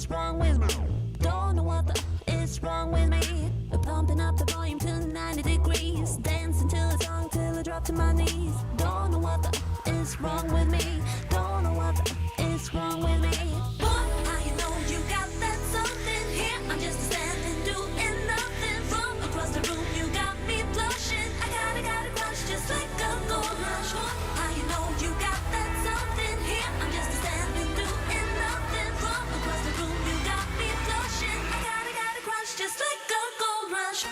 is wrong with me? Don't know what the is wrong with me. We're pumping up the volume to 90 degrees, dancing to a song till I drop to my knees. Don't know what the is wrong with me. Don't know what the is wrong with me. Boy, how you know you got that something here? I'm just standing doing nothing. From across the room you got me blushing. I got a crush just like a gold rush. Boy, how you know you got that something here? I'm just standing doing nothing. From across the room you got me blushing. I got a crush just like a gold rush.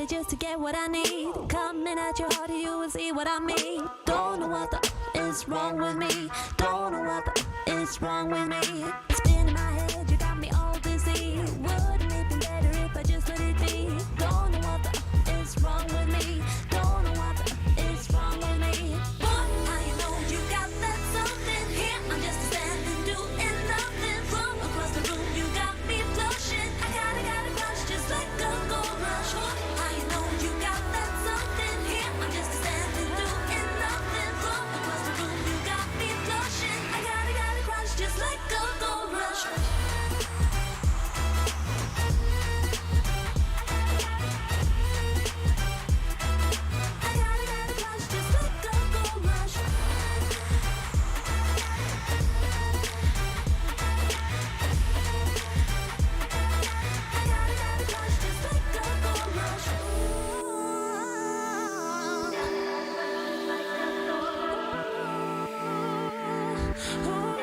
Just to get what I need, coming at your heart, you will see what I mean. Don't know what the is wrong with me. Don't know what the is wrong with me. It's spinning my head, you got me all dizzy. Wouldn't it be better if I just let it be? Don't know what the is wrong with me. Don't know what the is wrong with me. Boy, how you know you got that something here? I'm just standing doing nothing. From across the room you got me blushing. I got a crush just like a gold rush. Boy,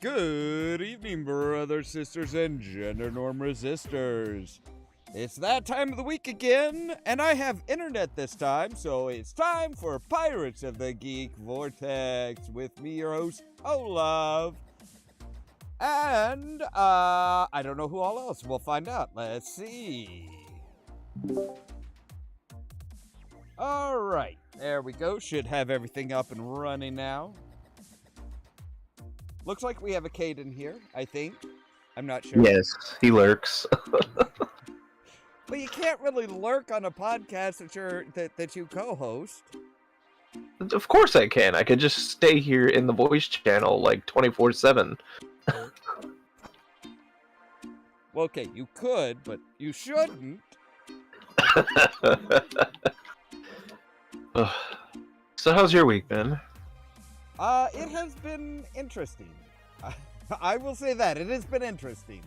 Good evening, brothers, sisters, and gender norm resistors. It's that time of the week again, and I have internet this time, so it's time for Pirates of the Geek Vortex with me, your host, Ollamh. And, I don't know who all else. We'll find out. Let's see. Alright, there we go. Should have everything up and running now. Looks like we have a Caden here, I think. I'm not sure. Yes, he lurks. But you can't really lurk on a podcast that you co-host. Of course I can. I could just stay here in the voice channel like 24/7. Well, okay, you could, but you shouldn't. Ugh. So how's your week been? It has been interesting. I will say that. It has been interesting.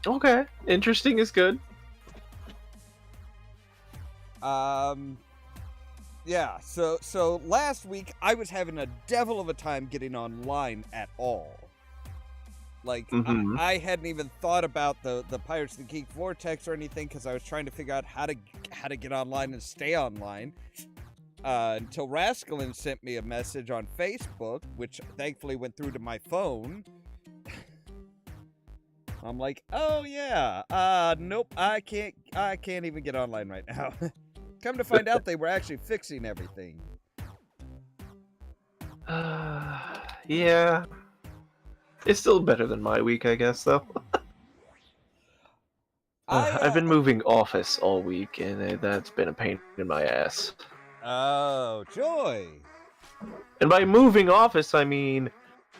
Okay, interesting is good. Yeah, so last week I was having a devil of a time getting online at all. Like, Mhm. I hadn't even thought about the Pirates of the Geek Vortex or anything because I was trying to figure out how to get online and stay online. Until Rascalin sent me a message on Facebook, which thankfully went through to my phone. I'm like, oh yeah, nope, I can't even get online right now. Come to find out, they were actually fixing everything. Yeah. It's still better than my week, I guess, though. I've been moving office all week, and that's been a pain in my ass. Oh, joy. And by moving office, I mean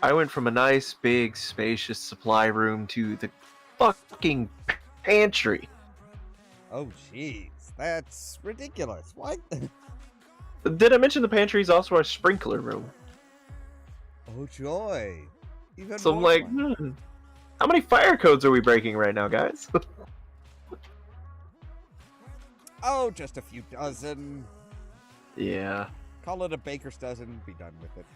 I went from a nice, big, spacious supply room to the fucking pantry. Oh, jeez. That's ridiculous. What? Did I mention the pantry is also our sprinkler room? Oh, joy. Even So I'm more like, fun. how many fire codes are we breaking right now, guys? Oh, just a few dozen. Yeah. Call it a baker's dozen and be done with it.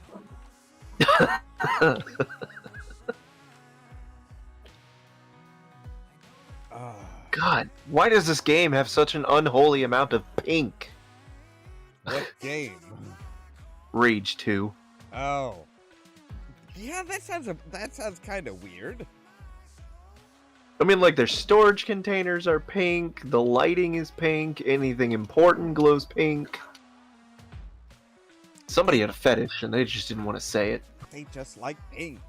Ah, God, why does this game have such an unholy amount of pink? what game? Rage 2. Oh. Yeah, that sounds kind of weird. I mean, like, their storage containers are pink, the lighting is pink, anything important glows pink. Somebody had a fetish, and they just didn't want to say it. They just like pink.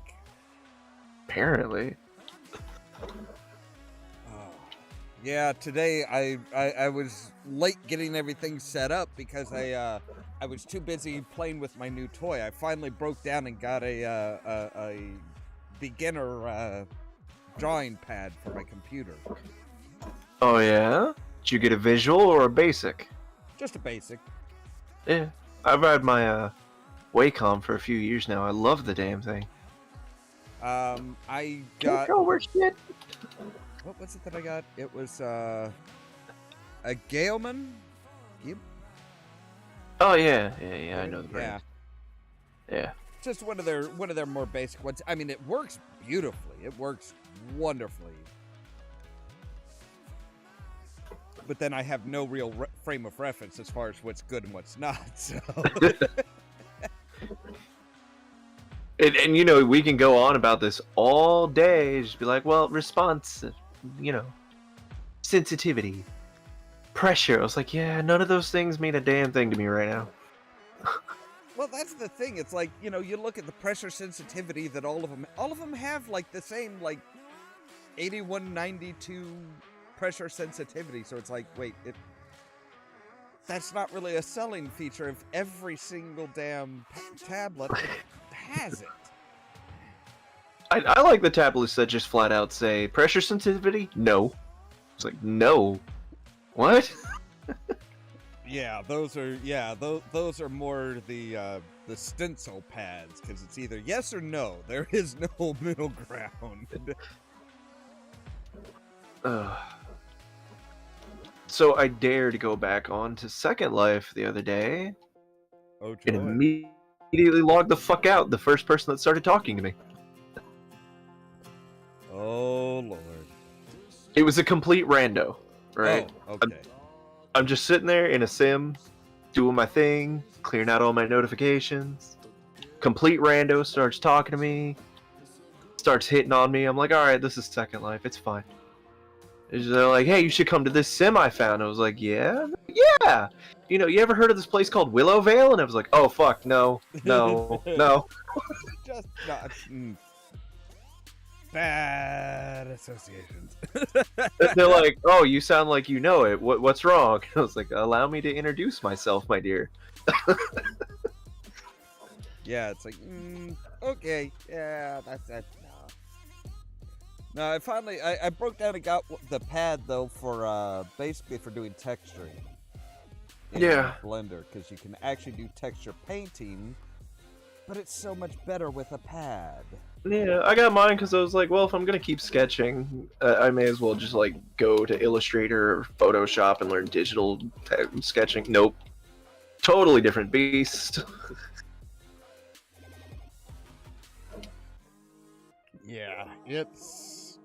Apparently. Oh. Yeah, today I was late getting everything set up because I was too busy playing with my new toy. I finally broke down and got a beginner drawing pad for my computer. Oh, yeah? Did you get a visual or a basic? Just a basic. Yeah. I've had my Wacom for a few years now. I love the damn thing. I got... Go where shit. What was it that I got? It was a Galeman? Yep. Oh, yeah. I know the brand. Yeah. Just one of their more basic ones. I mean, it works beautifully. It works wonderfully. But then I have no real frame of reference as far as what's good and what's not. So. And you know, we can go on about this all day. Just be like, well, response, you know, sensitivity, pressure. I was like, yeah, none of those things mean a damn thing to me right now. Well, that's the thing. It's like, you know, you look at the pressure sensitivity that all of them have like the same like 8192 pressure sensitivity. So it's like, wait, that's not really a selling feature if every single damn tablet has it. I like the tablets that just flat out say pressure sensitivity. No, it's like no, what? Yeah, those are more the stencil pads because it's either yes or no. There is no middle ground. So I dared to go back on to Second Life the other day Oh, and joy. immediately logged the fuck out. The first person that started talking to me. Oh Lord. It was a complete rando, right? Oh, okay. I'm just sitting there in a sim, doing my thing, clearing out all my notifications. Complete rando starts talking to me, starts hitting on me. I'm like, all right, this is Second Life. It's fine. They're like, hey, you should come to this sim I found. I was like, yeah? Yeah! You know, you ever heard of this place called Willowvale? And I was like, oh, fuck, no. Just not. Bad associations. They're like, oh, you sound like you know it. What's wrong? I was like, allow me to introduce myself, my dear. Yeah, it's like, okay, yeah, that's no. No, I broke down and got the pad though for basically for doing texturing. In Yeah. Blender, because you can actually do texture painting, but it's so much better with a pad. Yeah, I got mine because I was like, well, if I'm gonna keep sketching, I may as well just like go to Illustrator or Photoshop and learn digital sketching. Nope, totally different beast. Yeah, it's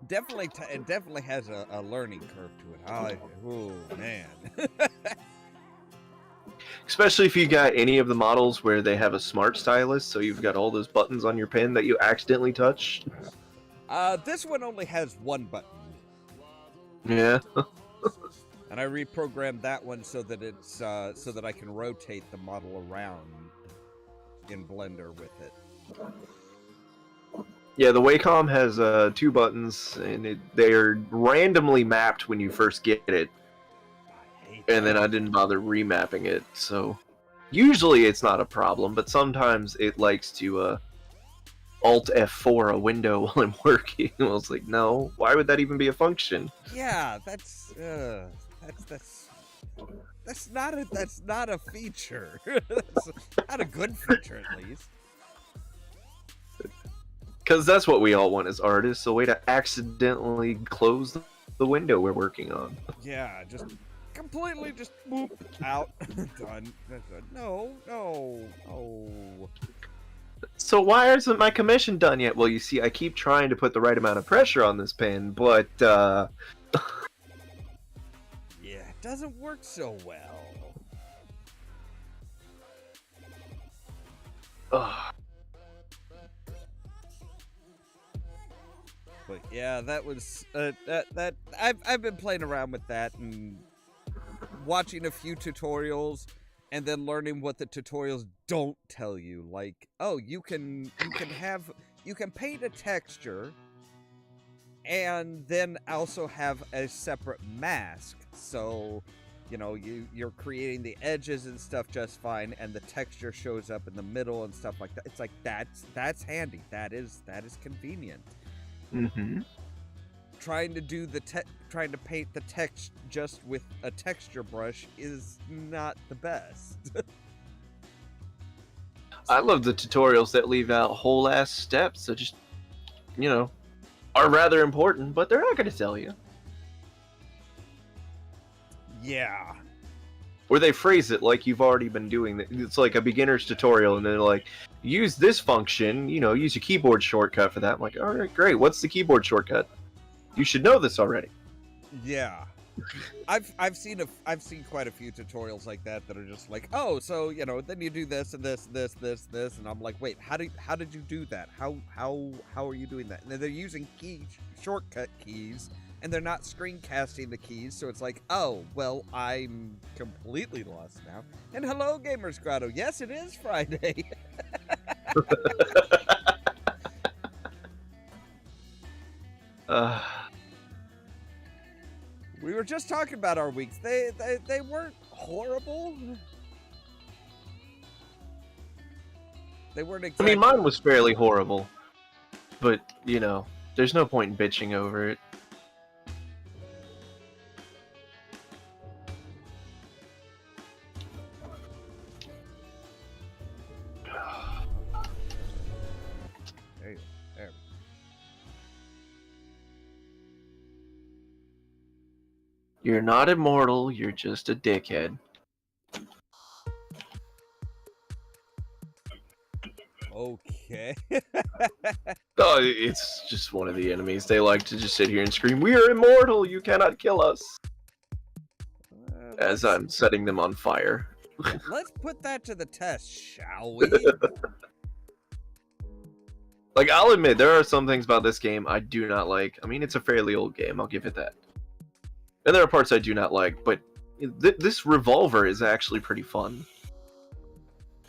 definitely it definitely has a learning curve to it. Oh man. Especially if you got any of the models where they have a smart stylus, so you've got all those buttons on your pen that you accidentally touch. This one only has one button. Yeah. And I reprogrammed that one so that it's so that I can rotate the model around in Blender with it. Yeah, the Wacom has 2 buttons, and they're randomly mapped when you first get it. And then I didn't bother remapping it, so usually it's not a problem, but sometimes it likes to Alt F4 a window while I'm working. I was like, no, why would that even be a function? Yeah, that's not a feature. That's not a good feature, at least. Because that's what we all want as artists, a way to accidentally close the window we're working on. Yeah, just completely just boop out. Done. No. So why isn't my commission done yet? Well, you see, I keep trying to put the right amount of pressure on this pen, but Yeah, it doesn't work so well. Ugh. But yeah, that was that I've been playing around with that and watching a few tutorials and then learning what the tutorials don't tell you. Like, oh, you can paint a texture and then also have a separate mask. So, you know, you're creating the edges and stuff just fine, and the texture shows up in the middle and stuff like that. It's like that's handy. That is convenient. Mm-hmm. Trying to paint the text just with a texture brush is not the best. I love the tutorials that leave out whole ass steps that just, you know, are rather important, but they're not going to tell you. Yeah. Or they phrase it like you've already been doing. It's like a beginner's tutorial, and they're like, use this function, you know, use a keyboard shortcut for that. I'm like, all right, great. What's the keyboard shortcut? You should know this already. Yeah. I've seen quite a few tutorials like that are just like, oh, so, you know, then you do this and this, and I'm like, wait, how did you do that? How are you doing that? And they're using shortcut keys, and they're not screencasting the keys, so it's like, oh, well, I'm completely lost now. And hello, Gamers Grotto. Yes, it is Friday. We were just talking about our weeks. They weren't horrible. They weren't exactly... I mean, mine was fairly horrible. But, you know, there's no point in bitching over it. There. You're not immortal, you're just a dickhead. Okay. Oh, it's just one of the enemies. They like to just sit here and scream, "We are immortal, you cannot kill us!" As I'm setting them on fire. Let's put that to the test, shall we? Like, I'll admit, there are some things about this game I do not like. I mean, it's a fairly old game, I'll give it that. And there are parts I do not like, but this revolver is actually pretty fun.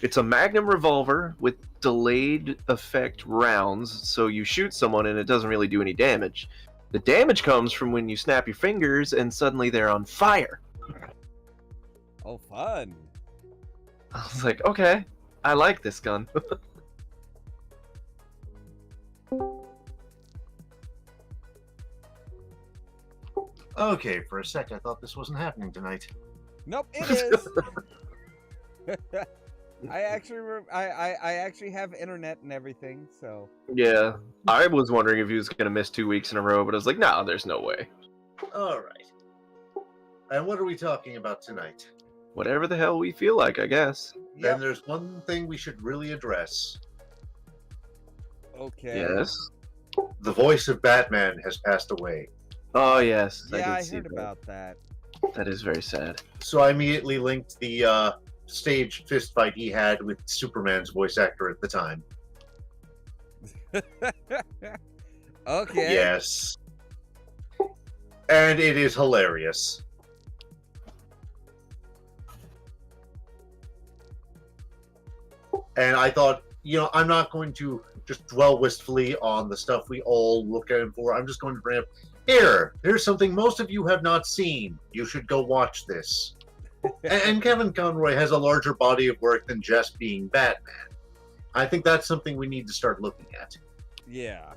It's a magnum revolver with delayed effect rounds, so you shoot someone and it doesn't really do any damage. The damage comes from when you snap your fingers and suddenly they're on fire. Oh, fun. I was like, okay, I like this gun. Okay, for a sec, I thought this wasn't happening tonight. Nope, it is. I actually have internet and everything, so. Yeah, I was wondering if he was going to miss 2 weeks in a row, but I was like, no, there's no way. All right. And what are we talking about tonight? Whatever the hell we feel like, I guess. Then there's one thing we should really address. Okay. Yes. The voice of Batman has passed away. Oh, yes. Yeah, I see heard that. about that. That is very sad. So I immediately linked the stage fist fight he had with Superman's voice actor at the time. Okay. Yes. And it is hilarious. And I thought, I'm not going to just dwell wistfully on the stuff we all look at him for. I'm just going to bring up, here's something most of you have not seen. You should go watch this. And Kevin Conroy has a larger body of work than just being Batman. I think that's something we need to start looking at. Yeah.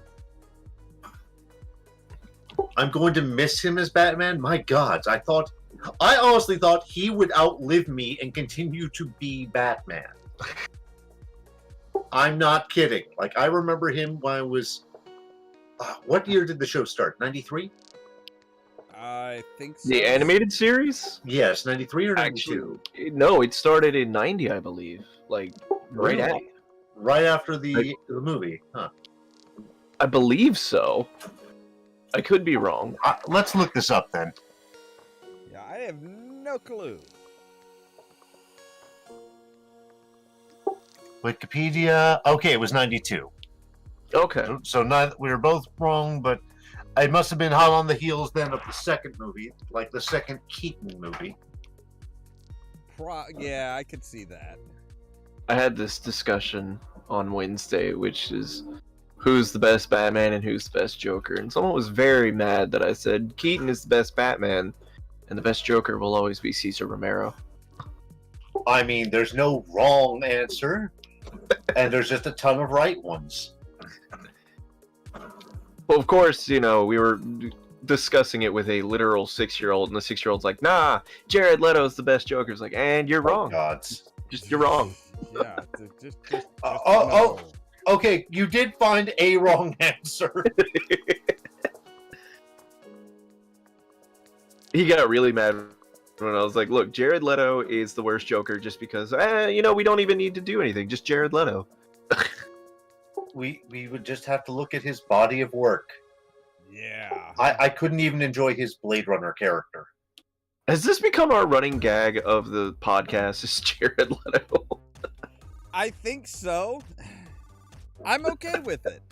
I'm going to miss him as Batman. My God, I honestly thought he would outlive me and continue to be Batman. I'm not kidding. Like, I remember him when I was... what year did the show start? 93? I think so. The animated series? Yes, 93 or 92? Actually, no, it started in 90, I believe. Like, right at Right after the movie, huh? I believe so. I could be wrong. Let's look this up then. Yeah, I have no clue. Wikipedia. Okay, it was 92. Okay. So we were both wrong, but it must have been hot on the heels then of the second movie, like the second Keaton movie. Yeah, I could see that. I had this discussion on Wednesday, which is who's the best Batman and who's the best Joker. And someone was very mad that I said Keaton is the best Batman and the best Joker will always be Cesar Romero. I mean, there's no wrong answer, and there's just a ton of right ones. Well, of course, we were discussing it with a literal 6-year-old, and the 6-year-old's like, nah, Jared Leto's the best Joker. It's like, and you're wrong. Gods. Just, you're wrong. Yeah, just oh, okay, you did find a wrong answer. He got really mad when I was like, look, Jared Leto is the worst Joker just because, we don't even need to do anything. Just Jared Leto. We would just have to look at his body of work. Yeah. I couldn't even enjoy his Blade Runner character. Has this become our running gag of the podcast? Is Jared Leto? I think so. I'm okay with it.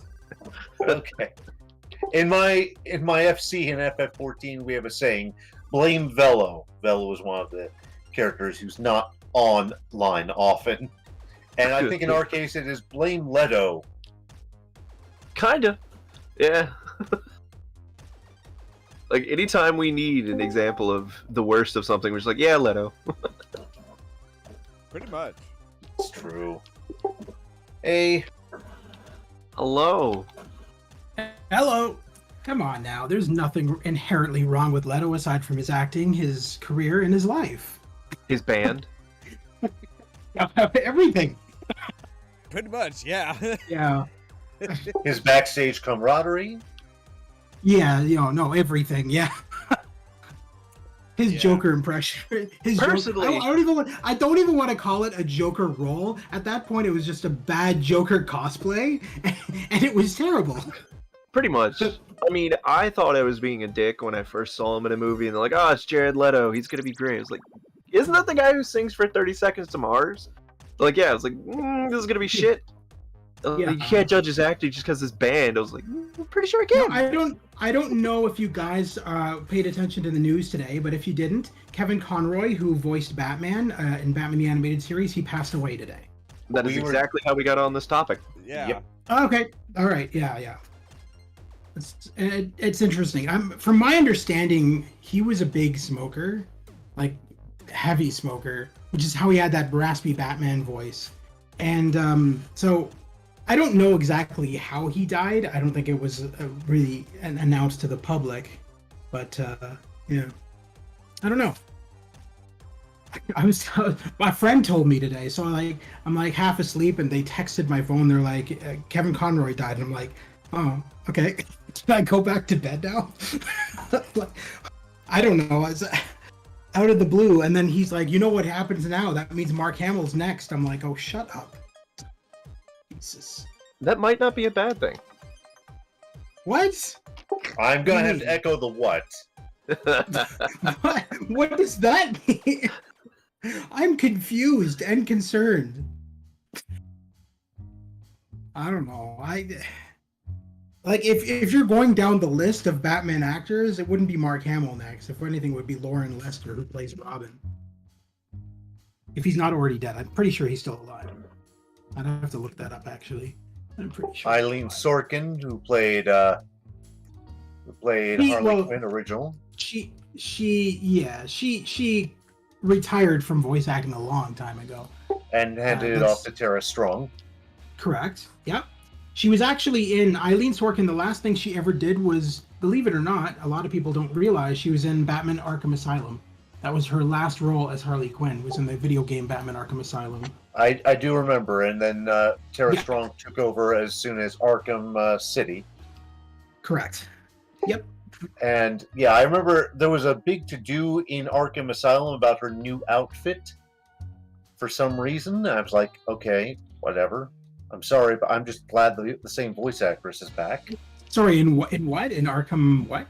Okay. In my FC and FF14, we have a saying, blame Velo. Velo is one of the characters who's not online often. And I think in our case it is blame Leto. Kinda. Yeah. Like, anytime we need an example of the worst of something, we're just like, yeah, Leto. Pretty much. It's true. Hey. Hello. Hello. Come on now. There's nothing inherently wrong with Leto aside from his acting, his career, and his life. His band. Everything. Pretty much, yeah. Yeah. His backstage camaraderie. Yeah, no, everything. Yeah. His Joker impression. His Personally, I don't even want to call it a Joker role. At that point, it was just a bad Joker cosplay, and it was terrible. Pretty much. I mean, I thought I was being a dick when I first saw him in a movie, and they're like, oh, it's Jared Leto. He's going to be great. I was like, isn't that the guy who sings for 30 Seconds to Mars? They're like, yeah. I was like, this is going to be shit. Yeah. You can't judge his acting just because his band. I was like, I'm pretty sure I can. No, I don't know if you guys paid attention to the news today, but if you didn't, Kevin Conroy, who voiced Batman in Batman the Animated Series, he passed away today. That is exactly how we got on this topic. Yeah. Yep. Okay. All right. Yeah. It's interesting. From my understanding, he was a big smoker, like heavy smoker, which is how he had that raspy Batman voice. And so I don't know exactly how he died. I don't think it was really announced to the public, but Yeah. I don't know. I was my friend told me today, so I'm like half asleep, and they texted my phone. They're like, Kevin Conroy died, and I'm like, oh, okay. Can I go back to bed now? Like, I don't know. It's out of the blue, and then he's like, you know what happens now? That means Mark Hamill's next. I'm like, oh, shut up. Jesus. That might not be a bad thing. What? I'm gonna have to echo the what. What does that mean? I'm confused and concerned. I don't know. Like if you're going down the list of Batman actors, it wouldn't be Mark Hamill next. If anything, it would be Lauren Lester, who plays Robin. If he's not already dead, I'm pretty sure he's still alive. I'd have to look that up actually. I'm pretty sure. Eileen Sorkin, who played Harley Quinn original. She retired from voice acting a long time ago. And handed it off to Tara Strong. Correct. Yep. She was actually in Eileen Sorkin. The last thing she ever did was, believe it or not, a lot of people don't realize she was in Batman Arkham Asylum. That was her last role as Harley Quinn, was in the video game Batman Arkham Asylum. I do remember, and then Tara Strong took over as soon as Arkham City. Correct. Yep. And yeah, I remember there was a big to-do in Arkham Asylum about her new outfit for some reason. I was like, okay, whatever. I'm sorry, but I'm just glad the same voice actress is back. Sorry, in what? In Arkham what?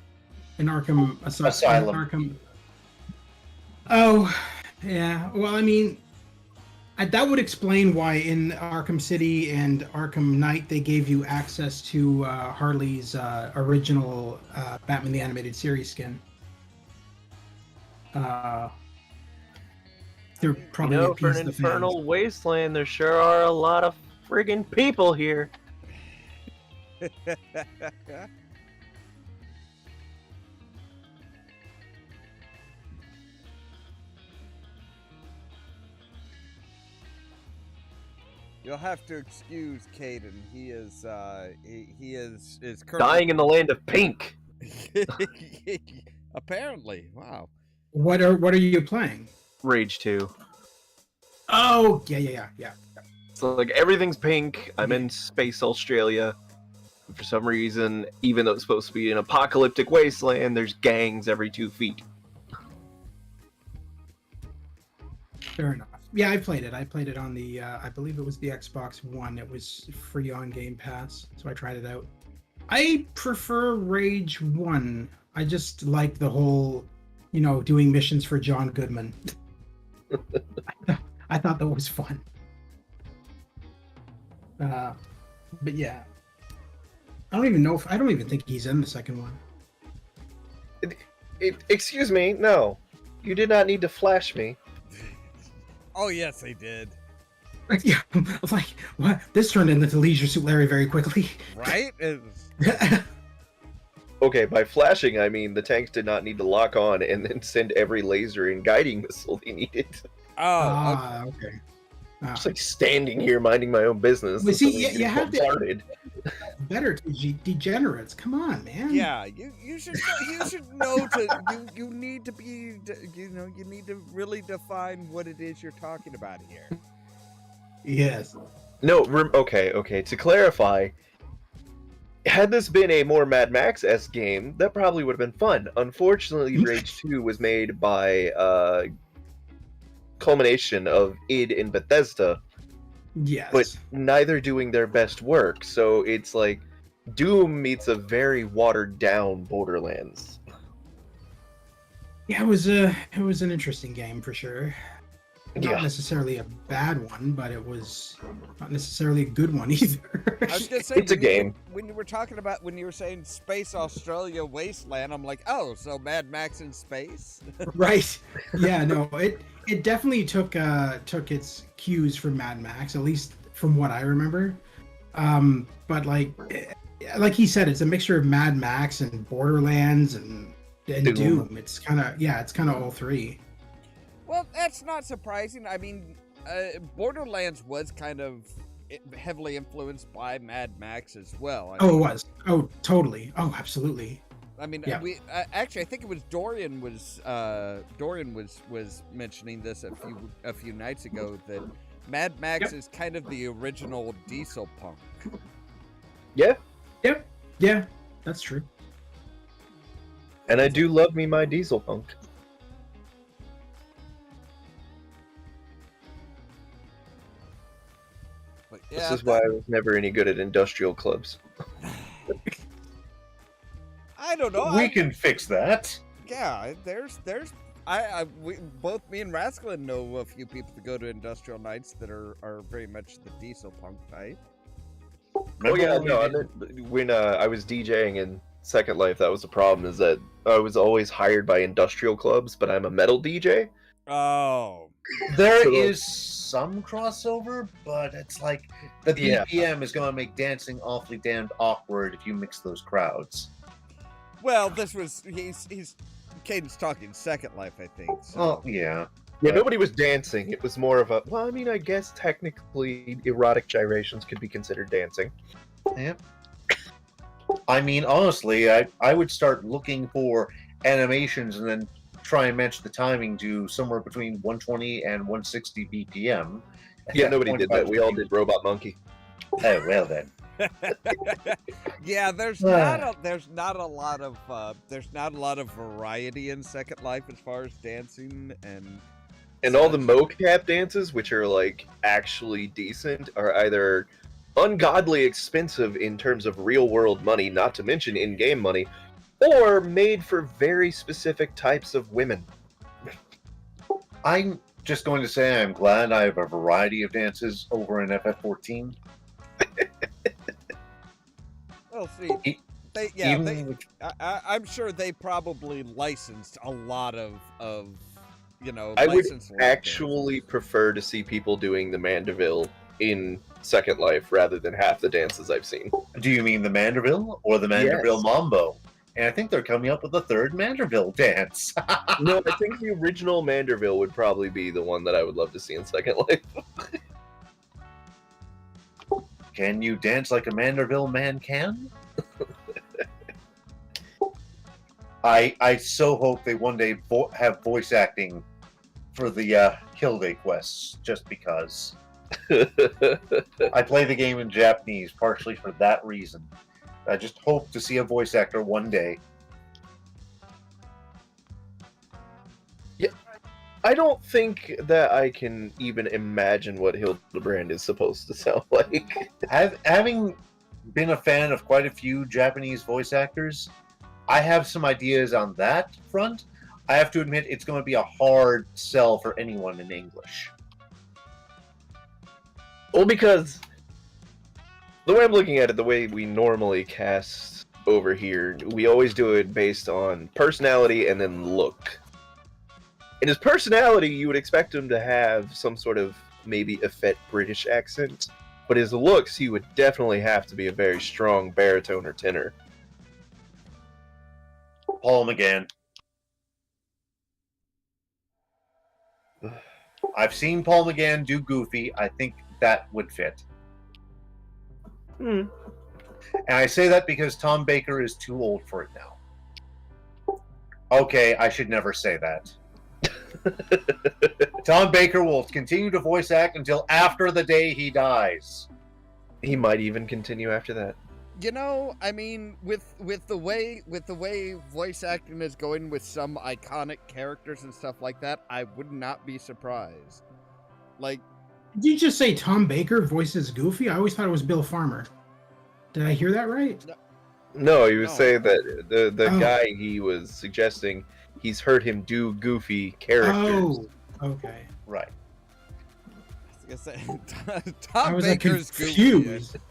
In Arkham Asylum. Arkham. Oh, yeah. Well, I mean, that would explain why in Arkham City and Arkham Knight they gave you access to Harley's original Batman the Animated Series skin. They're probably for an infernal wasteland, there sure are a lot of friggin' people here. You'll have to excuse Caden. He is currently Dying in the land of pink. Apparently. Wow. What are you playing? Rage 2. Oh, yeah. So like everything's pink. I'm in space Australia. For some reason, even though it's supposed to be an apocalyptic wasteland, there's gangs every 2 feet. Fair enough. Yeah, I played it. I played it on the, I believe it was the Xbox One. It was free on Game Pass, so I tried it out. I prefer Rage 1. I just like the whole, doing missions for John Goodman. I thought that was fun. But yeah. I don't even think he's in the second one. Excuse me, no. You did not need to flash me. Oh yes, they did. Yeah, I was like, what? This turned into Leisure Suit Larry very quickly. Right? Okay, by flashing, I mean the tanks did not need to lock on and then send every laser and guiding missile they needed. Okay. Just like standing here minding my own business. But see, you have bombarded. Better to degenerates. Come on, man. Yeah, you should know you need to be you need to really define what it is you're talking about here. Yes. No, okay. To clarify, had this been a more Mad Max-esque game, that probably would have been fun. Unfortunately, Rage 2 was made by culmination of id and Bethesda. Yes. But neither doing their best work, so it's like Doom meets a very watered down Borderlands. Yeah, it was an interesting game for sure. Not necessarily a bad one, but it was not necessarily a good one either. I was gonna say, it's a game. When you were saying Space Australia Wasteland, I'm like, oh, so Mad Max in space? Right. Yeah, no, it definitely took its cues from Mad Max, at least from what I remember. But like he said, it's a mixture of Mad Max and Borderlands and Doom. It's kind of all three. Well, that's not surprising. I mean, Borderlands was kind of heavily influenced by Mad Max as well. It was. Oh, totally. Oh, absolutely. I mean, Yeah. actually, I think it was Dorian was mentioning this a few nights ago that Mad Max is kind of the original diesel punk. Yeah, Yep. Yeah, that's true. and I do love me my diesel punk. But This yeah, is why I was never any good at industrial clubs. I don't know. We can fix that. Yeah, there's both me and Rascalin know a few people that go to industrial nights that are very much the diesel punk type. Oh yeah, Remember no. I when we meant when I was DJing in Second Life, that was the problem. Is that I was always hired by industrial clubs, but I'm a metal DJ. Oh, There So- is some crossover, but it's like the Yeah. BPM is going to make dancing awfully damned awkward if you mix those crowds. well, this was he's Caden's talking Second Life, I think. So. Oh, yeah. Yeah, nobody was dancing. It was more of a. Well, I mean, I guess technically erotic gyrations could be considered dancing. Yeah. I mean, honestly, I would start looking for animations and then try and match the timing to somewhere between 120 and 160 BPM. At Yeah, that nobody point, did if I that. was We all thinking, did Robot Monkey. Oh, well then. Yeah, there's not a lot of variety in Second Life as far as dancing And all the such. mocap dances, which are like actually decent, are either ungodly expensive in terms of real world money, not to mention in game money, or made for very specific types of women. I'm just going to say I'm glad I have a variety of dances over in FF14. Well, see, E- I'm sure they probably licensed a lot of I would licensed lap actually prefer to see people doing the Mandeville in Second Life rather than half the dances I've seen. Do you mean the Manderville or the Manderville Yes. Mambo? And I think they're coming up with a third Manderville dance. No, I think the original Manderville would probably be the one that I would love to see in Second Life. Can you dance like a Manderville man can? I so hope they one day have voice acting for the Kill-Day quests, just because. I play the game in Japanese partially for that reason. I just hope to see a voice actor one day. I don't think that I can even imagine what Hildebrand is supposed to sound like. Having been a fan of quite a few Japanese voice actors, I have some ideas on that front. I have to admit, it's going to be a hard sell for anyone in English. Well, because the way I'm looking at it, the way we normally cast over here, we always do it based on personality and then look. In his personality, you would expect him to have some sort of maybe effete British accent, but his looks, he would definitely have to be a very strong baritone or tenor. Paul McGann. I've seen Paul McGann do Goofy. I think that would fit. Hmm. And I say that because Tom Baker is too old for it now. Okay, I should never say that. Tom Baker will continue to voice act until after the day he dies. He might even continue after that. You know, I mean, with the way voice acting is going with some iconic characters and stuff like that, I would not be surprised. Like, Did you just say Tom Baker voices Goofy? I always thought it was Bill Farmer. Did I hear that right? No, he was No. saying that the Oh. guy he was suggesting, he's heard him do Goofy characters. Oh, okay. Right. I was gonna say, I Tom was like, Baker's confused. Goofy.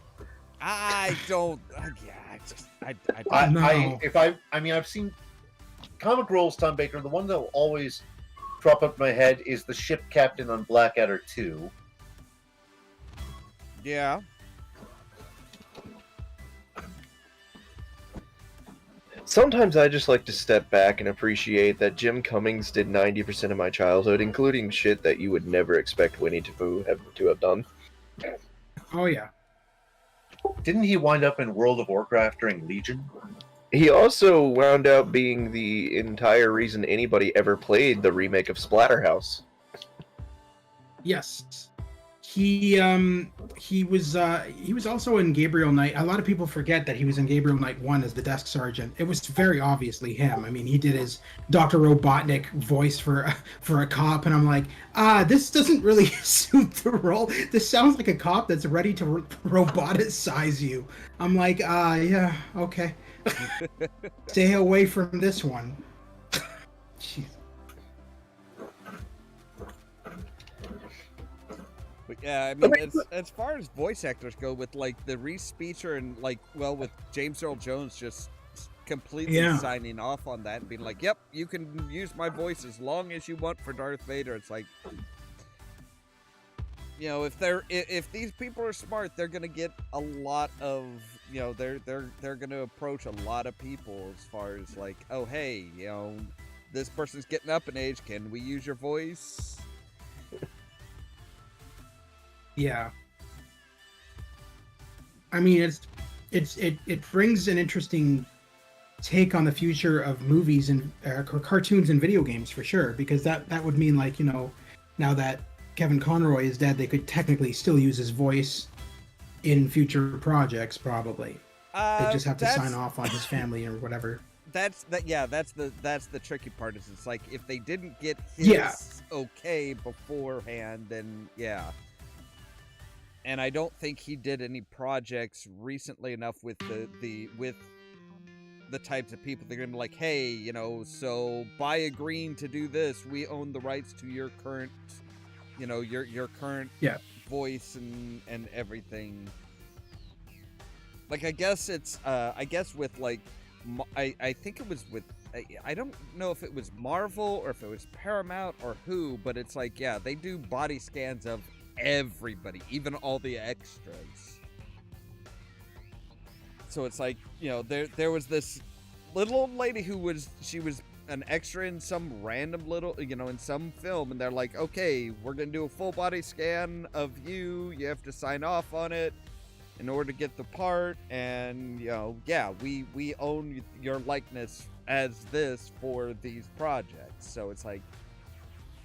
I don't. Yeah, I I mean, I've seen comic roles. Tom Baker. The one that will always crop up in my head is the ship captain on Blackadder 2. yeah. Sometimes I just like to step back and appreciate that Jim Cummings did 90% of my childhood, including shit that you would never expect Winnie to have done. Oh yeah. Didn't he wind up in World of Warcraft during Legion? He also wound up being the entire reason anybody ever played the remake of Splatterhouse. Yes. He was also in Gabriel Knight. A lot of people forget that he was in Gabriel Knight 1 as the desk sergeant. It was very obviously him. I mean, he did his Dr. Robotnik voice for a cop, and I'm like, this doesn't really suit the role. This sounds like a cop that's ready to roboticize you. I'm like, yeah, okay. Stay away from this one. Jeez. But yeah, I mean, as far as voice actors go, with like the Reese Speecher and like, well, with James Earl Jones just completely signing off on that and being like, "Yep, you can use my voice as long as you want for Darth Vader." It's like, you know, if these people are smart, they're gonna get a lot of, you know, they're gonna approach a lot of people as far as like, oh hey, you know, this person's getting up in age. Can we use your voice? Yeah. I mean, it brings an interesting take on the future of movies and cartoons and video games for sure, because that would mean, like, you know, now that Kevin Conroy is dead, they could technically still use his voice in future projects, probably. They just have to sign off on his family or whatever. That's the tricky part, is it's like if they didn't get his okay beforehand, then yeah. And I don't think he did any projects recently enough with the types of people. They're gonna be like, hey, you know, so by agreeing to do this, we own the rights to your current, you know, your current voice and everything. Like, I guess it's I guess with like I think it was with I don't know if it was Marvel or if it was Paramount or who, but it's like, yeah, they do body scans of everybody, even all the extras. So it's like, you know, there was this little old lady who was an extra in some random little, you know, in some film, and they're like, okay, we're gonna do a full body scan of you. You have to sign off on it in order to get the part, and, you know, yeah, we own your likeness as this for these projects. So it's like,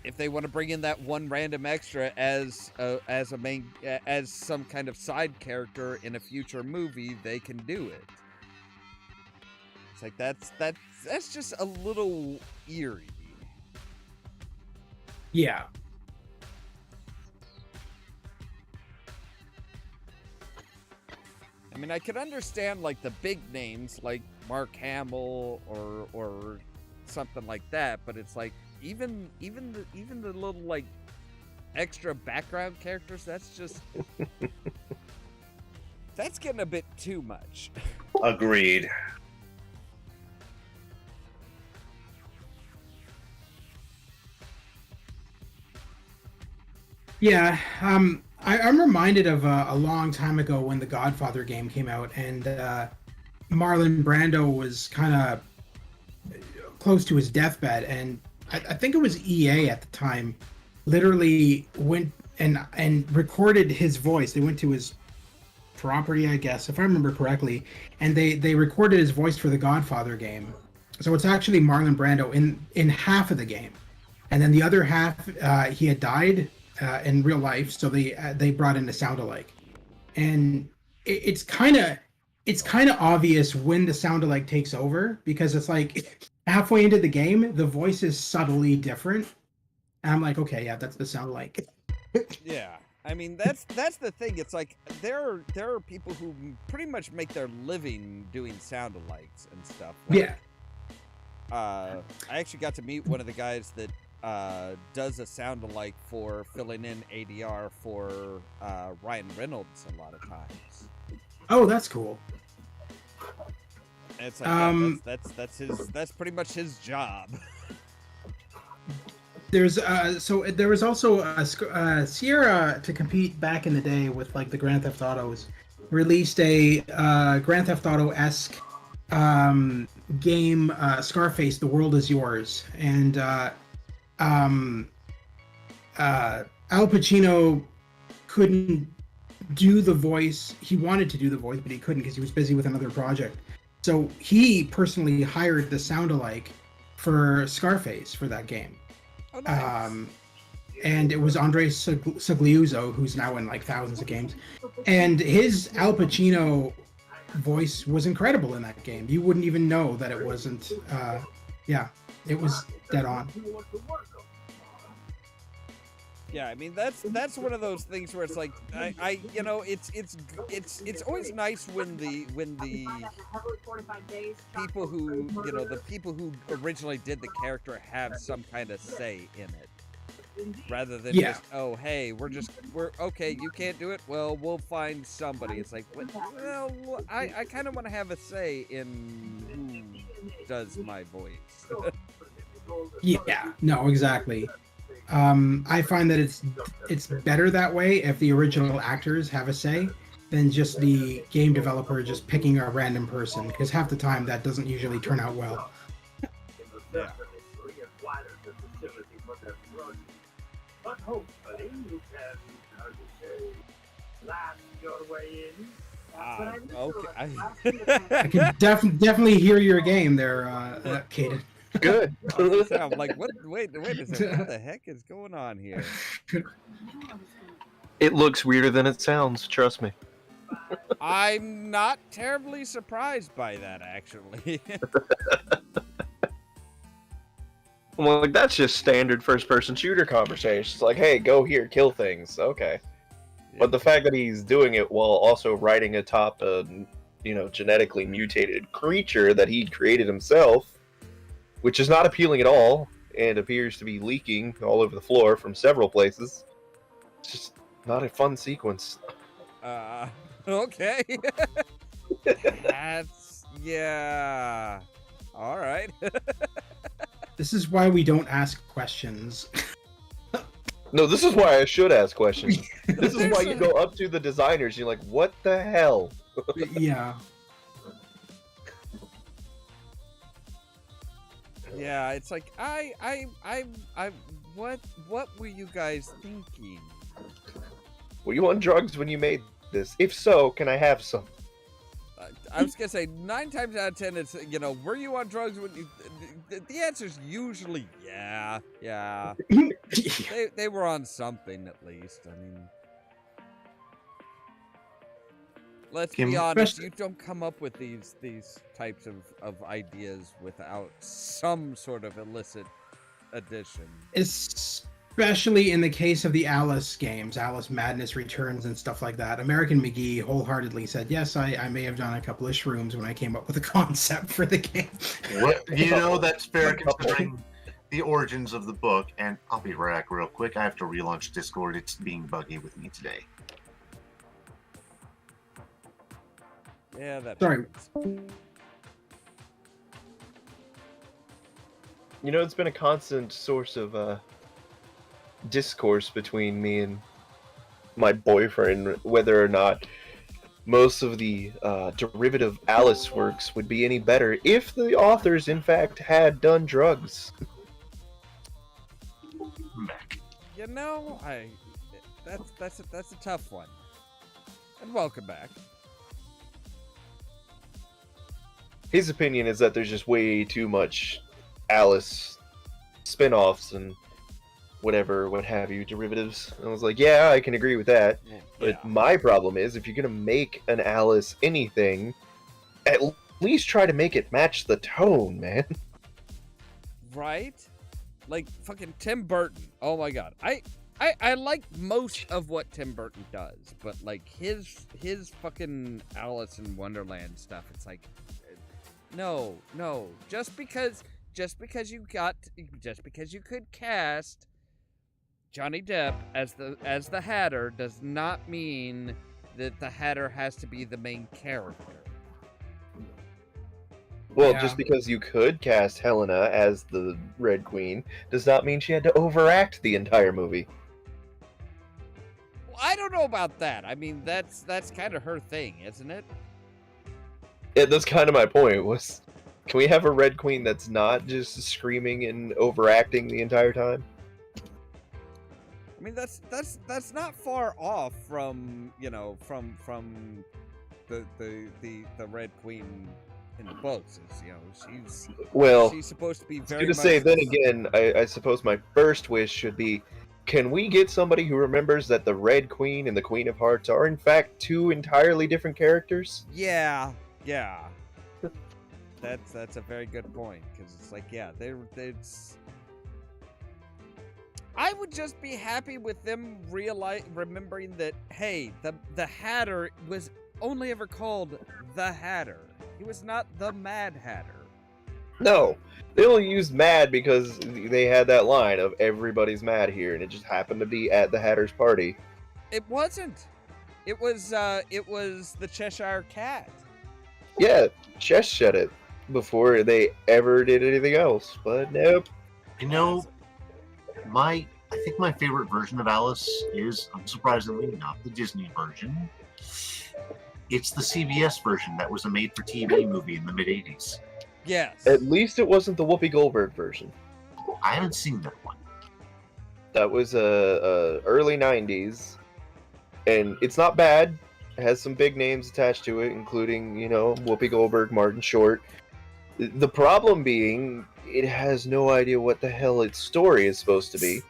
if they want to bring in that one random extra as some kind of side character in a future movie, they can do it. It's like that's just a little eerie. Yeah. I mean, I could understand like the big names like Mark Hamill or something like that, but it's like, even the little like extra background characters, that's just that's getting a bit too much. Agreed. Yeah, I'm reminded of a long time ago when the Godfather game came out, and Marlon Brando was kind of close to his deathbed, and I think it was EA at the time literally went and recorded his voice. They went to his property, I guess, if I remember correctly, and they recorded his voice for the Godfather game. So it's actually Marlon Brando in half of the game, and then the other half he had died in real life, so they brought in a sound-alike, and it's kind of obvious when the sound-alike takes over, because it's like halfway into the game, the voice is subtly different. And I'm like, okay, yeah, that's the sound-alike. Yeah, I mean, that's the thing. It's like there are people who pretty much make their living doing sound-alikes and stuff. Like, I actually got to meet one of the guys that does a sound-alike for filling in ADR for Ryan Reynolds a lot of times. Oh, that's cool. And it's like, that's pretty much his job. There's there was also Sierra, to compete back in the day with like the Grand Theft Autos, released a Grand Theft Auto-esque game, Scarface: The World Is Yours, and Al Pacino couldn't do the voice. He wanted to do the voice, but he couldn't because he was busy with another project. So he personally hired the sound-alike for Scarface for that game. Oh, nice. And it was Andre Sugliuzzo, who's now in like thousands of games. And his Al Pacino voice was incredible in that game. You wouldn't even know that it wasn't. Yeah, it was dead on. Yeah, I mean that's one of those things where it's like I you know it's always nice when the people who the people who originally did the character have some kind of say in it, rather than just hey we're okay, you can't do it, well we'll find somebody. It's like, well I kind of want to have a say in who does my voice. Yeah, no, exactly. I find that it's better that way if the original actors have a say than just the game developer just picking a random person, because half the time that doesn't usually turn out well. Yeah. Okay. I can definitely hear your game there, Caden. Good. I'm like, what? Wait a second. What the heck is going on here? It looks weirder than it sounds, trust me. I'm not terribly surprised by that, actually. Well, like, that's just standard first-person shooter conversation. It's like, hey, go here, kill things. Okay. But the fact that he's doing it while also riding atop a, genetically mutated creature that he created himself, which is not appealing at all, and appears to be leaking all over the floor from several places. It's just not a fun sequence. Okay. Yeah. All right. This is why we don't ask questions. No, this is why I should ask questions. This is why you go up to the designers, you're like, what the hell? Yeah. Yeah, it's like what were you guys thinking? Were you on drugs when you made this? If so, can I have some? I was gonna say 9 times out of 10, it's were you on drugs when you? The answer's usually yeah. They were on something at least. I mean, let's be honest. You don't come up with these types of ideas without some sort of illicit addition. Especially in the case of the Alice games, Alice Madness Returns and stuff like that. American McGee wholeheartedly said, yes, I may have done a couple of shrooms when I came up with a concept for the game. That's fair considering the origins of the book. And I'll be right back real quick. I have to relaunch Discord. It's being buggy with me today. Yeah, that's Sorry. It's been a constant source of discourse between me and my boyfriend whether or not most of the derivative Alice works would be any better if the authors in fact had done drugs. That's a tough one. And welcome back. His opinion is that there's just way too much Alice spin-offs and whatever, what have you, derivatives. And I was like, yeah, I can agree with that. But my problem is, if you're going to make an Alice anything, at least try to make it match the tone, man. Right? Like, fucking Tim Burton. Oh my god. I like most of what Tim Burton does, but like his fucking Alice in Wonderland stuff, it's like, no. Just because you could cast Johnny Depp as the Hatter does not mean that the Hatter has to be the main character. Well, just because you could cast Helena as the Red Queen does not mean she had to overact the entire movie. Well, I don't know about that. I mean, that's kind of her thing, isn't it? Yeah, that's kind of my point. Can we have a Red Queen that's not just screaming and overacting the entire time? I mean, that's not far off from from the Red Queen in the books. Is, you know, Well, she's supposed to be I was very gonna much. say, then again, I suppose my first wish should be, can we get somebody who remembers that the Red Queen and the Queen of Hearts are in fact two entirely different characters? Yeah, yeah. That's a very good point, because it's like, yeah, it's. I would just be happy with them remembering that, hey, the Hatter was only ever called the Hatter. He was not the Mad Hatter. No, they only used mad because they had that line of everybody's mad here, and it just happened to be at the Hatter's party. It wasn't. It was the Cheshire Cat. Yeah, Chess said it before they ever did anything else, but nope. You know, I think my favorite version of Alice is, unsurprisingly, not the Disney version. It's the CBS version that was a made-for-TV movie in the mid-'80s. Yes. At least it wasn't the Whoopi Goldberg version. I haven't seen that one. That was early 90s, and it's not bad. It has some big names attached to it, including, you know, Whoopi Goldberg, Martin Short. The problem being, it has no idea what the hell its story is supposed to be.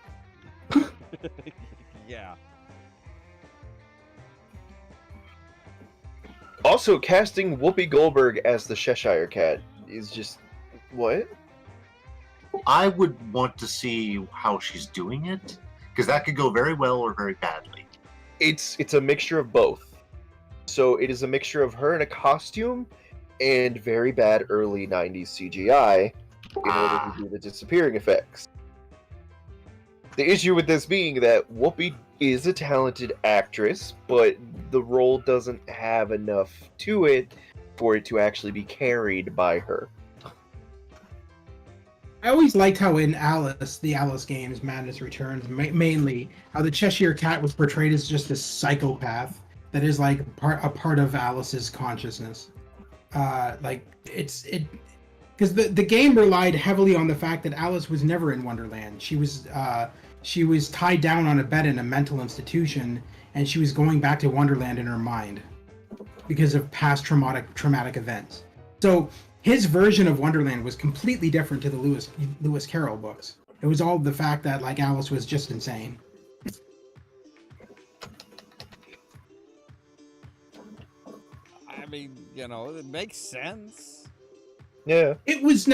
Yeah. Also, casting Whoopi Goldberg as the Cheshire Cat is just... what? I would want to see how she's doing it, because that could go very well or very badly. It's a mixture of both. So it is a mixture of her in a costume and very bad early 90s CGI in order to do the disappearing effects. The issue with this being that Whoopi is a talented actress, but the role doesn't have enough to it for it to actually be carried by her. I always liked how in Alice, the Alice games, Madness Returns, mainly, how the Cheshire Cat was portrayed as just a psychopath that is like a part of Alice's consciousness. Because the game relied heavily on the fact that Alice was never in Wonderland. She was tied down on a bed in a mental institution, and she was going back to Wonderland in her mind because of past traumatic events. So his version of Wonderland was completely different to the Lewis Carroll books. It was all the fact that like Alice was just insane. I mean, you know, it makes sense. Yeah. It was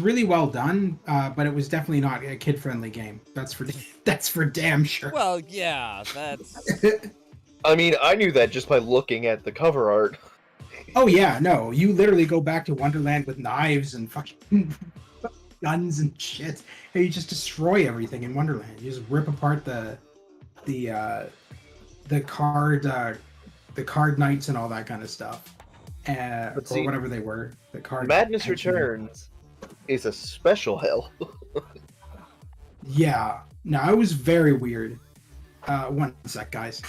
really well done, but it was definitely not a kid-friendly game. That's for damn sure. Well, yeah, that's. I mean, I knew that just by looking at the cover art. Oh yeah, no, you literally go back to Wonderland with knives and fucking guns and shit, and you just destroy everything in Wonderland. You just rip apart the card knights and all that kind of stuff, or whatever they were. The card Madness Returns is a special hell. Yeah, no, it was very weird. One sec, guys.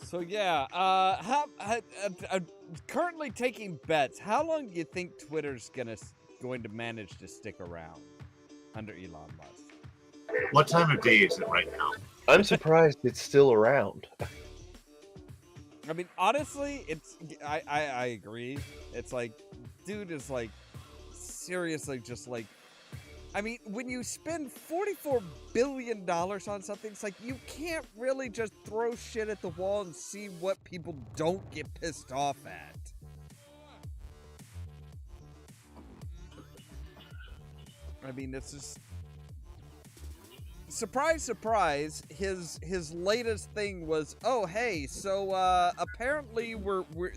So yeah, currently taking bets. How long do you think Twitter's going to manage to stick around under Elon Musk? What time of day is it right now? I'm surprised it's still around. I mean, honestly, I agree. It's like, dude is like, seriously, just like, I mean, when you spend $44 billion on something, it's like, you can't really just throw shit at the wall and see what people don't get pissed off at. I mean, it's just... Surprise, surprise, his latest thing was, oh, hey, so, apparently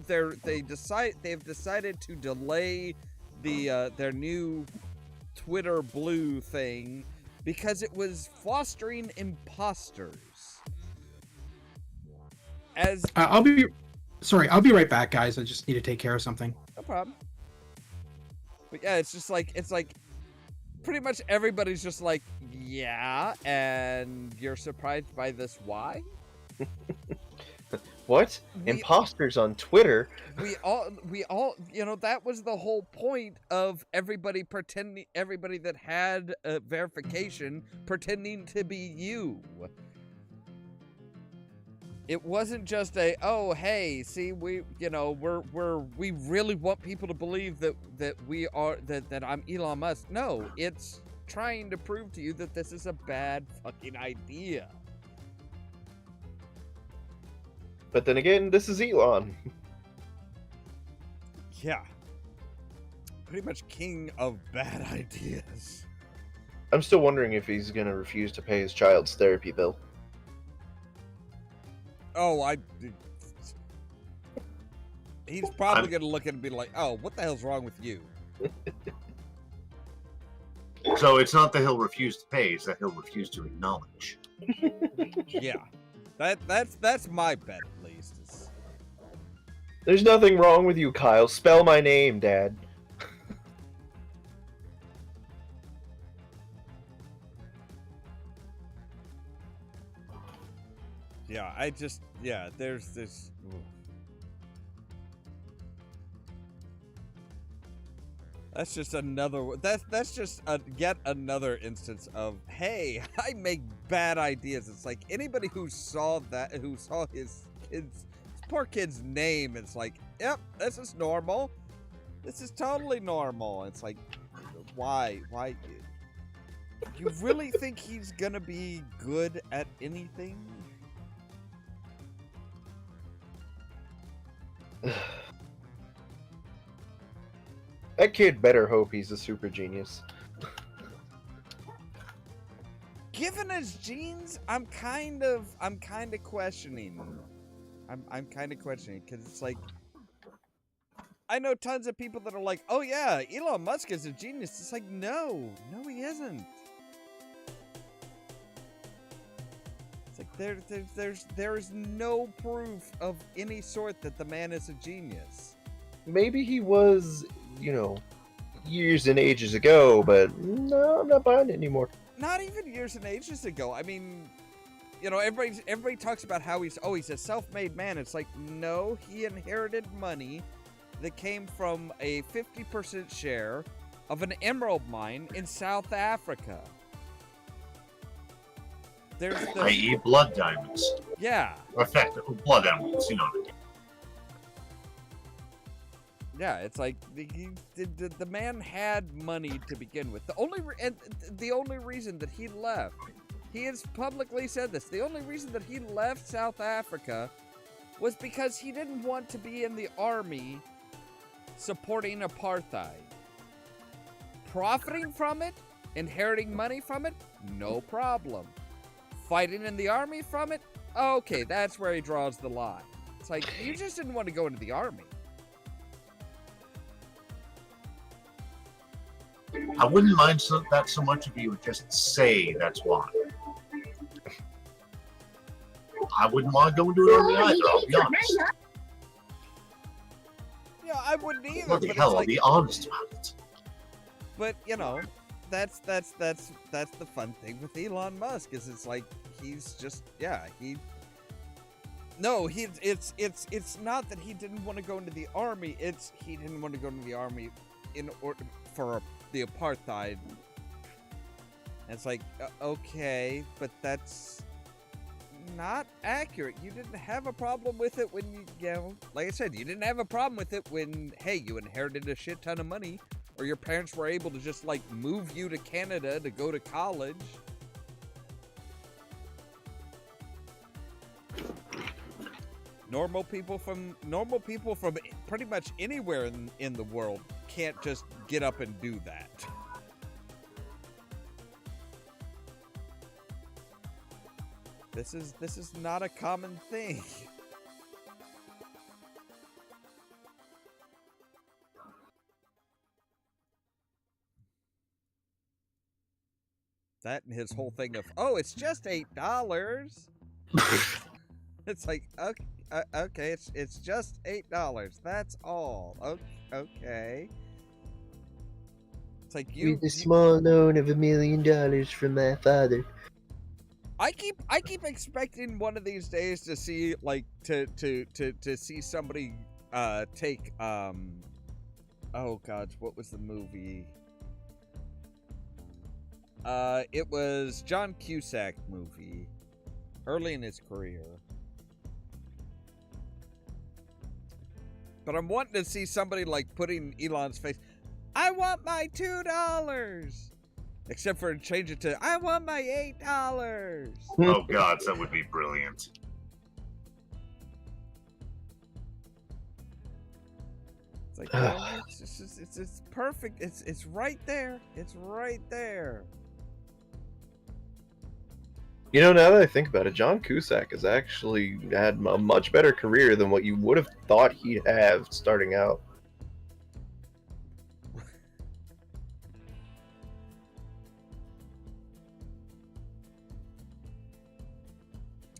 they've decided to delay their new Twitter Blue thing because it was fostering imposters. I'll be right back, guys. I just need to take care of something. No problem. But yeah, it's like pretty much everybody's just like, yeah, and you're surprised by this, why? What? We- Imposters on Twitter? we all, that was the whole point of everybody that had a verification pretending to be you. It wasn't just oh, hey, see, we really want people to believe that I'm Elon Musk. No, it's trying to prove to you that this is a bad fucking idea. But then again, this is Elon. Yeah. Pretty much king of bad ideas. I'm still wondering if he's gonna refuse to pay his child's therapy bill. Oh, he's probably going to look at it and be like, oh, what the hell's wrong with you? So it's not that he'll refuse to pay; it's that he'll refuse to acknowledge. Yeah, that's my bet, at least. There's nothing wrong with you, Kyle. Spell my name, Dad. Yeah, there's this. That's just another. That's just yet another instance of, hey, I make bad ideas. It's like anybody who saw his poor kid's name, it's like, yep, this is normal. This is totally normal. It's like, why? You really think he's gonna be good at anything? That kid better hope he's a super genius. Given his genes, I'm kind of questioning. I'm kind of questioning because it's like, I know tons of people that are like, oh yeah, Elon Musk is a genius. It's like, no, he isn't. It's like there's no proof of any sort that the man is a genius. Maybe he was, years and ages ago, but no, I'm not buying it anymore. Not even years and ages ago. I mean, everybody talks about how he's a self-made man. It's like, no, he inherited money that came from a 50% share of an emerald mine in South Africa. I.e. blood diamonds. Yeah. Effectively, blood emeralds, you know what I mean. Yeah, it's like the man had money to begin with. The only reason that he left, he has publicly said this, the only reason that he left South Africa was because he didn't want to be in the army supporting apartheid. Profiting from it, inheriting money from it, no problem. Fighting in the army from it, okay, that's where he draws the line. It's like, you just didn't want to go into the army. I wouldn't mind that so much if you would just say that's why. I wouldn't want to go into an army either, I'll be honest. Yeah, I wouldn't either. What the but hell, it's I'll like, be honest about it. But that's the fun thing with Elon Musk is it's like he's just it's not that he didn't want to go into the army. It's he didn't want to go into the army in order for the apartheid. And it's like, okay, but that's not accurate. You didn't have a problem with it when like I said, you didn't have a problem with it when, hey, you inherited a shit ton of money, or your parents were able to just like move you to Canada to go to college. Normal people from pretty much anywhere in the world can't just get up and do that. This is not a common thing. That and his whole thing of, oh, it's just $8. It's like, okay, it's just $8. That's all. Okay. It's like With a small loan of $1 million from my father. I keep expecting one of these days to see like to see somebody take oh god, what was the movie? It was John Cusack movie early in his career. But I'm wanting to see somebody like putting Elon's face, I want my $2. Except for change it to, I want my $8. Oh god, that would be brilliant. It's like, well, it's perfect. It's right there. It's right there. You know, now that I think about it, John Cusack has actually had a much better career than what you would have thought he'd have starting out.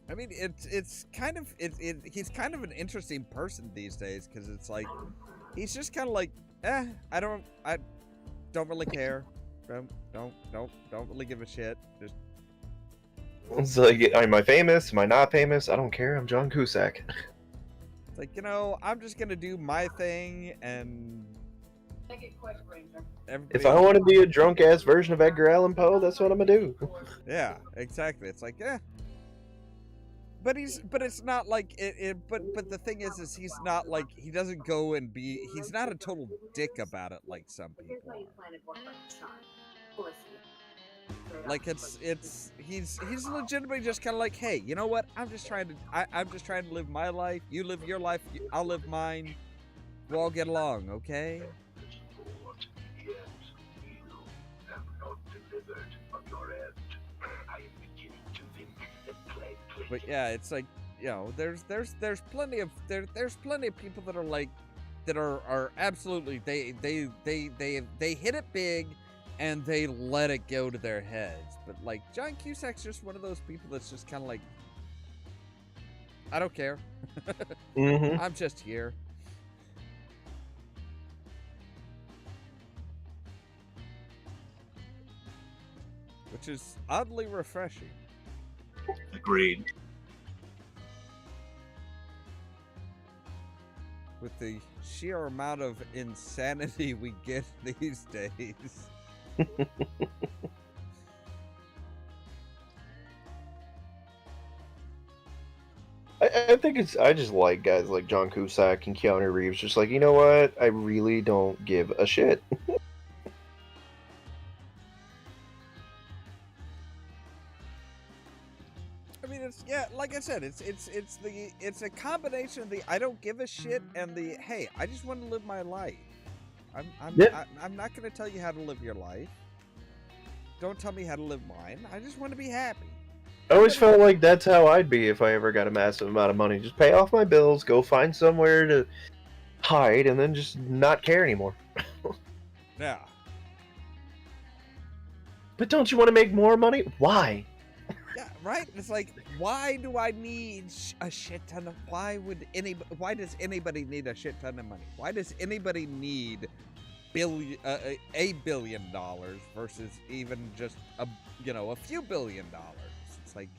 I mean, he's kind of an interesting person these days because it's like he's just kind of like, I don't really care, don't really give a shit. Just It's like, am I famous? Am I not famous? I don't care. I'm John Cusack. it's like, I'm just gonna do my thing and. If I want to be a drunk ass version of Edgar Allan Poe, that's what I'm gonna do. Yeah, exactly. It's like, But it's not like but the thing is he's not like, he doesn't go and he's not a total dick about it like some people are. Like he's legitimately just kind of like, hey, you know what? I'm just trying to live my life. You live your life. I'll live mine. We'll all get along, okay? But yeah, it's like, there's plenty of people that are like, that are absolutely, they hit it big and they let it go to their heads. But like John Cusack's just one of those people that's just kind of like, I don't care. Mm-hmm. I'm just here. Which is oddly refreshing. Agreed. With the sheer amount of insanity we get these days. I think I just like guys like John Cusack and Keanu Reeves. Just like, you know what? I really don't give a shit. I mean, like I said, it's a combination of the I don't give a shit and the hey, I just want to live my life. I'm not going to tell you how to live your life. Don't tell me how to live mine. I just want to be happy. I always felt like that's how I'd be if I ever got a massive amount of money. Just pay off my bills, go find somewhere to hide, and then just not care anymore. Yeah. But don't you want to make more money? Why? Yeah, right? It's like, why do I need a shit ton of... Why does anybody need a shit ton of money? Why does anybody need $1 billion versus even just a few $1 billion? It's like...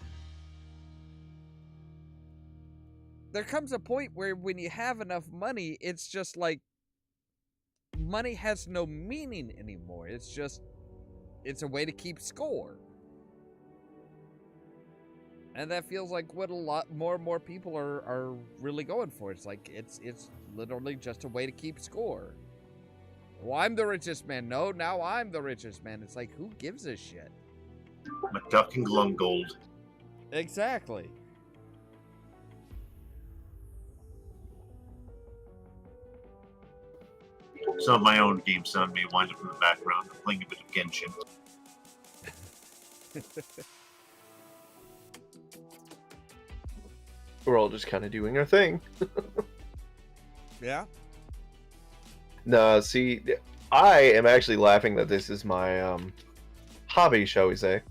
There comes a point where when you have enough money, it's just like... Money has no meaning anymore. It's just... It's a way to keep score. And that feels like what a lot more and more people are really going for. It's like, it's literally just a way to keep score. Well, I'm the richest man. No, now I'm the richest man. It's like, who gives a shit? McDuck and Glumgold. Exactly. Some of my own game sound may wind up in the background. I'm playing a bit of Genshin. We're all just kind of doing our thing. Yeah? No, see, I am actually laughing that this is my hobby, shall we say.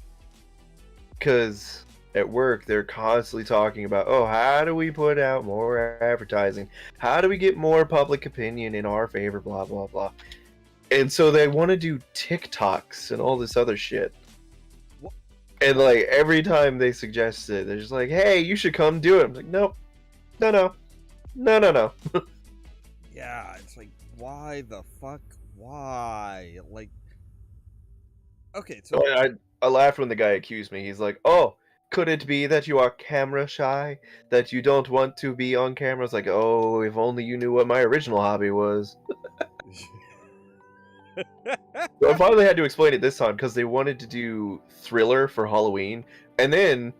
Because at work, they're constantly talking about, oh, how do we put out more advertising? How do we get more public opinion in our favor, blah, blah, blah. And so they want to do TikToks and all this other shit. And like every time they suggest it, they're just like, "Hey, you should come do it." I'm like, "Nope, no." Yeah, it's like, why the fuck? Why? Like, okay, so So I laughed when the guy accused me. He's like, "Oh, could it be that you are camera shy? That you don't want to be on camera?" It's like, "Oh, if only you knew what my original hobby was." So I finally had to explain it this time because they wanted to do Thriller for Halloween, and then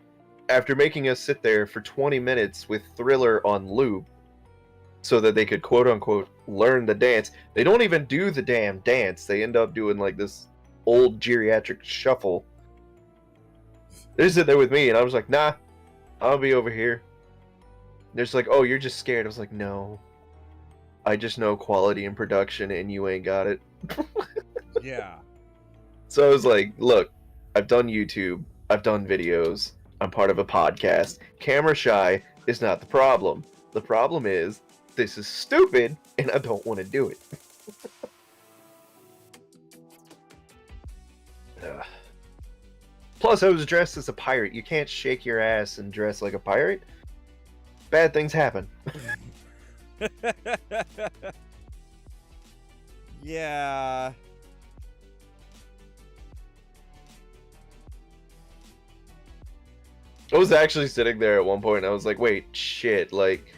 after making us sit there for 20 minutes with Thriller on loop so that they could quote unquote learn the dance, they don't even do the damn dance. They end up doing like this old geriatric shuffle. They're sitting there with me, and I was like, "Nah, I'll be over here." They're just like, "Oh, you're just scared." I was like, "No, I just know quality and production, and you ain't got it." yeah. So I was like, "Look, I've done YouTube, I've done videos, I'm part of a podcast. Camera shy is not the problem. The problem is this is stupid, and I don't want to do it." Ugh. Plus, I was dressed as a pirate. You can't shake your ass and dress like a pirate. Bad things happen. Yeah. I was actually sitting there at one point, and I was like, "Wait, shit, like,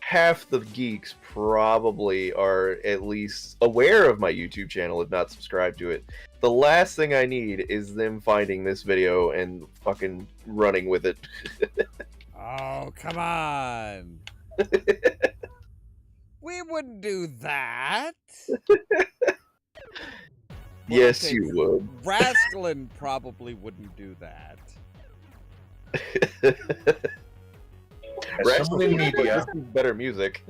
half the geeks probably are at least aware of my YouTube channel, if not subscribed to it. The last thing I need is them finding this video and fucking running with it." Oh, come on. We wouldn't do that. Yes, okay, you would. Rascalin probably wouldn't do that. As someone in media, This is better music.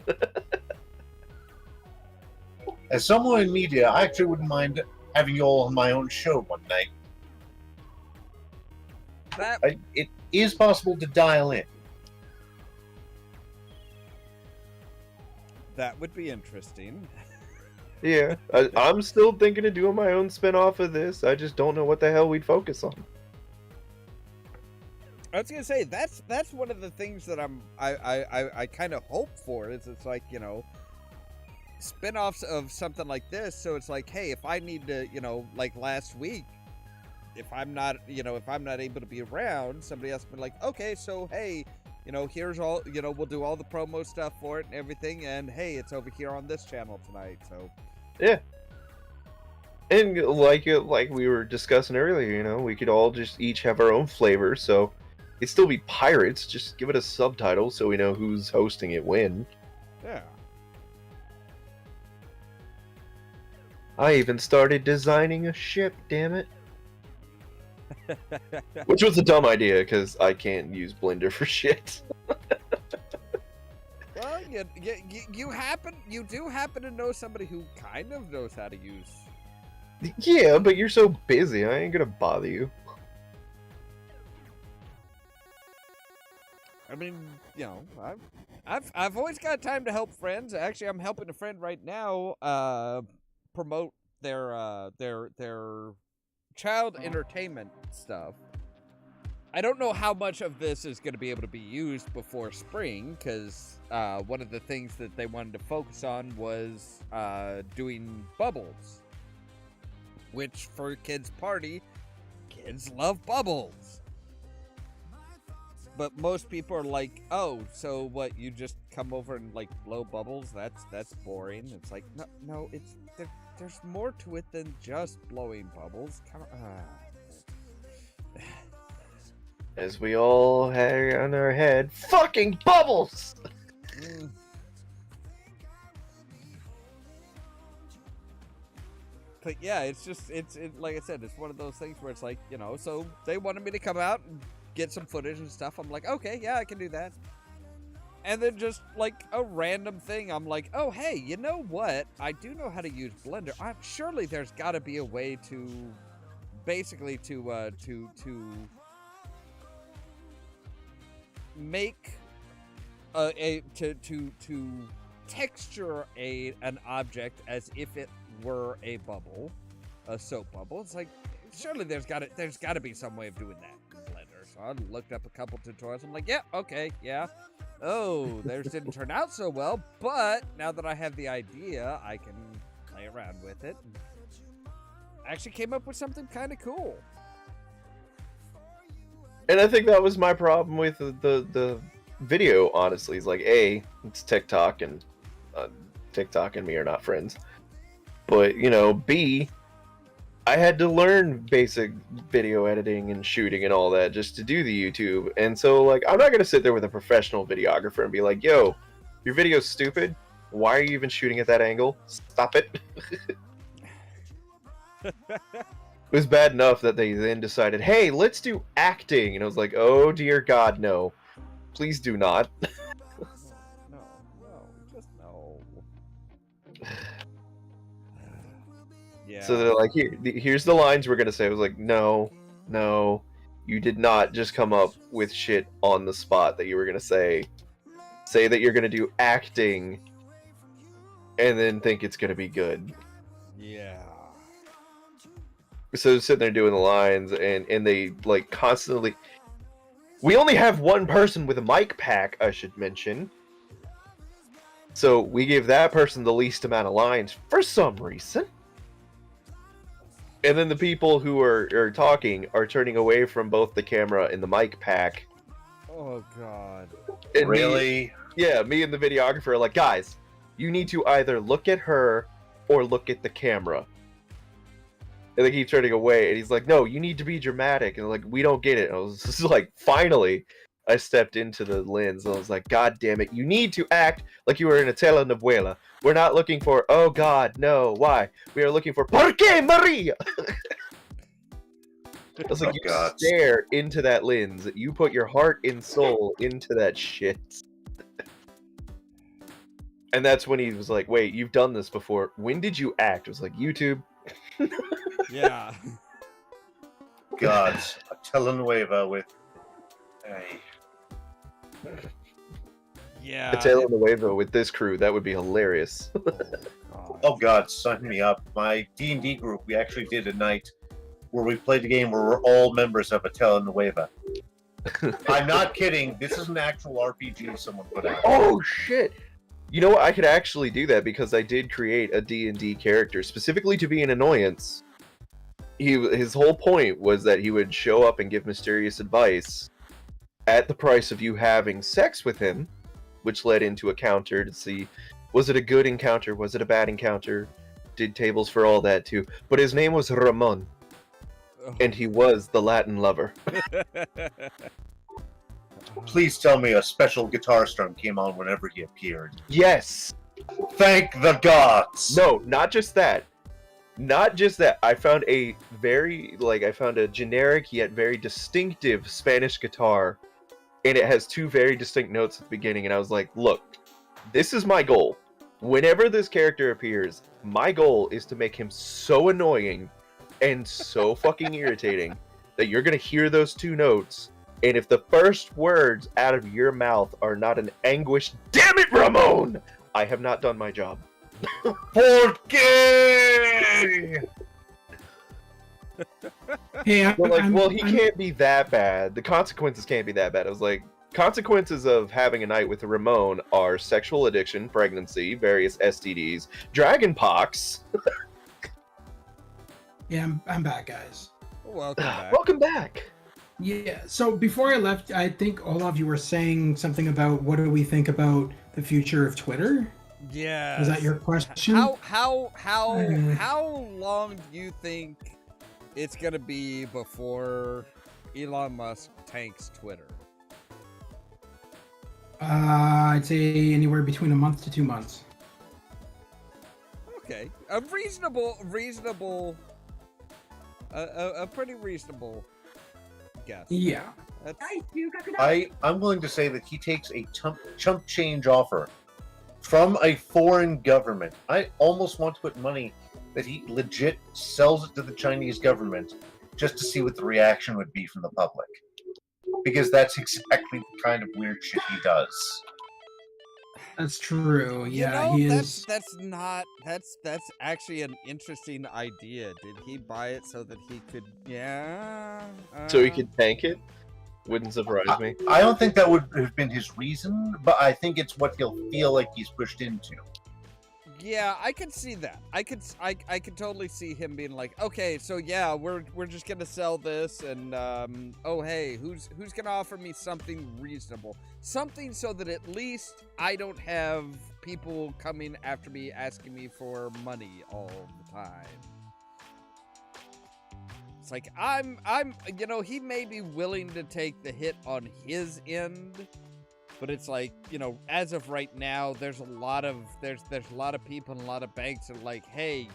as someone in media, I actually wouldn't mind having you all on my own show one night. That It is possible to dial in. that would be interesting. Yeah, I'm still thinking of doing my own spin-off of this. I just don't know what the hell we'd focus on. I was gonna say that's one of the things that I kind of hope for is it's like, you know, spin-offs of something like this. So it's like, hey, if I need to, you know, like last week, if I'm not able to be around, somebody else will be like, okay, so hey, you know, here's all, you know, we'll do all the promo stuff for it and everything, and hey, it's over here on this channel tonight. So Yeah. And like we were discussing earlier, you know, we could all just each have our own flavor, so it'd still be pirates. Just give it a subtitle so we know who's hosting it when. yeah. I even started designing a ship, damn it. Which was a dumb idea because I can't use Blender for shit. Well, you do happen to know somebody who kind of knows how to use. Yeah, but you're so busy, I ain't gonna bother you. I mean, you know, I've always got time to help friends. Actually, I'm helping a friend right now promote their child entertainment stuff. I don't know how much of this is going to be able to be used before spring, because one of the things that they wanted to focus on was doing bubbles, which for kids' party, kids love bubbles. But most people are like, oh, so what, you just come over and like blow bubbles? That's boring. It's like, no, it's there's more to it than just blowing bubbles. Come on. As we all had on our head, fucking bubbles! But yeah, it's just, it's like I said, it's one of those things where it's like, you know, so they wanted me to come out and get some footage and stuff. I'm like, okay, yeah, I can do that. And then just like a random thing, I'm like, oh, hey, you know what? I do know how to use Blender. Surely there's got to be a way to basically to make to texture an object as if it were a bubble, a soap bubble. It's like, surely there's got to be some way of doing that. So I looked up a couple tutorials. I'm like, yeah, okay, yeah. Oh, theirs didn't turn out so well, but now that I have the idea, I can play around with it. I actually came up with something kind of cool. And I think that was my problem with the video, honestly. It's like, A, it's TikTok, and TikTok and me are not friends. But, you know, B, I had to learn basic video editing and shooting and all that just to do the YouTube. And so, like, I'm not going to sit there with a professional videographer and be like, yo, your video's stupid. Why are you even shooting at that angle? Stop it. It was bad enough that they then decided, hey, let's do acting. And I was like, oh, dear God, no. Please do not. No, just no. Yeah. So they're like, here's the lines we're going to say. I was like, no, you did not just come up with shit on the spot that you were going to say. Say that you're going to do acting and then think it's going to be good. Yeah. So sitting there doing the lines, and they, like, constantly... We only have one person with a mic pack, I should mention. So we give that person the least amount of lines for some reason. And then the people who are talking are turning away from both the camera and the mic pack. Oh, God. And Really? me and the videographer are like, guys, you need to either look at her or look at the camera. And they keep turning away, and he's like, no, you need to be dramatic. And like, we don't get it. And I was just like, finally, I stepped into the lens, and I was like, God damn it, you need to act like you were in a telenovela. We're not looking for, oh God, no, why? We are looking for, ¿Por qué, Maria? I was like, Oh, you God. stare into that lens. You put your heart and soul into that shit. And that's when he was like, wait, you've done this before. When did you act? I was like, YouTube. Yeah. God, a telenovela with a... Yeah. A telenovela with this crew, that would be hilarious. Oh God, sign me up. My D&D group, we actually did a night where we played a game where we're all members of a telenovela. I'm not kidding. This is an actual RPG someone put out. Oh shit! You know what? I could actually do that because I did create a D&D character specifically to be an annoyance. His whole point was that he would show up and give mysterious advice at the price of you having sex with him, which led into a counter to see, was it a good encounter? Was it a bad encounter? Did tables for all that too. But his name was Ramon, and he was the Latin lover. Please tell me a special guitar strum came on whenever he appeared. Yes! Thank the gods! No, not just that. Not just that. I found a generic yet very distinctive Spanish guitar, and it has two very distinct notes at the beginning, and I was like, look, this is my goal. Whenever this character appears, my goal is to make him so annoying and so fucking irritating that you're gonna hear those two notes, and if the first words out of your mouth are not an anguished, damn it, Ramon! I have not done my job. ¿Por qué? Hey, Well, like, I'm- he I'm- can't be that bad. The consequences can't be that bad. I was like, consequences of having a night with Ramon are sexual addiction, pregnancy, various STDs, dragon pox. Yeah, I'm back, guys. Welcome back. Welcome back. Yeah, so before I left, I think all of you were saying something about what do we think about the future of Twitter? Yeah. Was that your question? How long do you think it's gonna be before Elon Musk tanks Twitter? I'd say anywhere between a month to 2 months. Okay, a pretty reasonable guess. Yeah. That's, I'm willing to say that he takes a chump change offer from a foreign government. I almost want to put money that he legit sells it to the Chinese government just to see what the reaction would be from the public. Because that's exactly the kind of weird shit he does. That's true. Yeah, you know, he is. that's actually an interesting idea. Did he buy it so that he could? Yeah. So he could tank it? Wouldn't surprise me. I don't think that would have been his reason, but I think it's what he'll feel like he's pushed into. Yeah, I could see that. I could totally see him being like, okay, so yeah, we're just gonna sell this, and oh hey, who's gonna offer me something reasonable, something so that at least I don't have people coming after me asking me for money all the time. It's like I'm he may be willing to take the hit on his end. But it's like, as of right now, there's a lot of people and a lot of banks that are like, hey,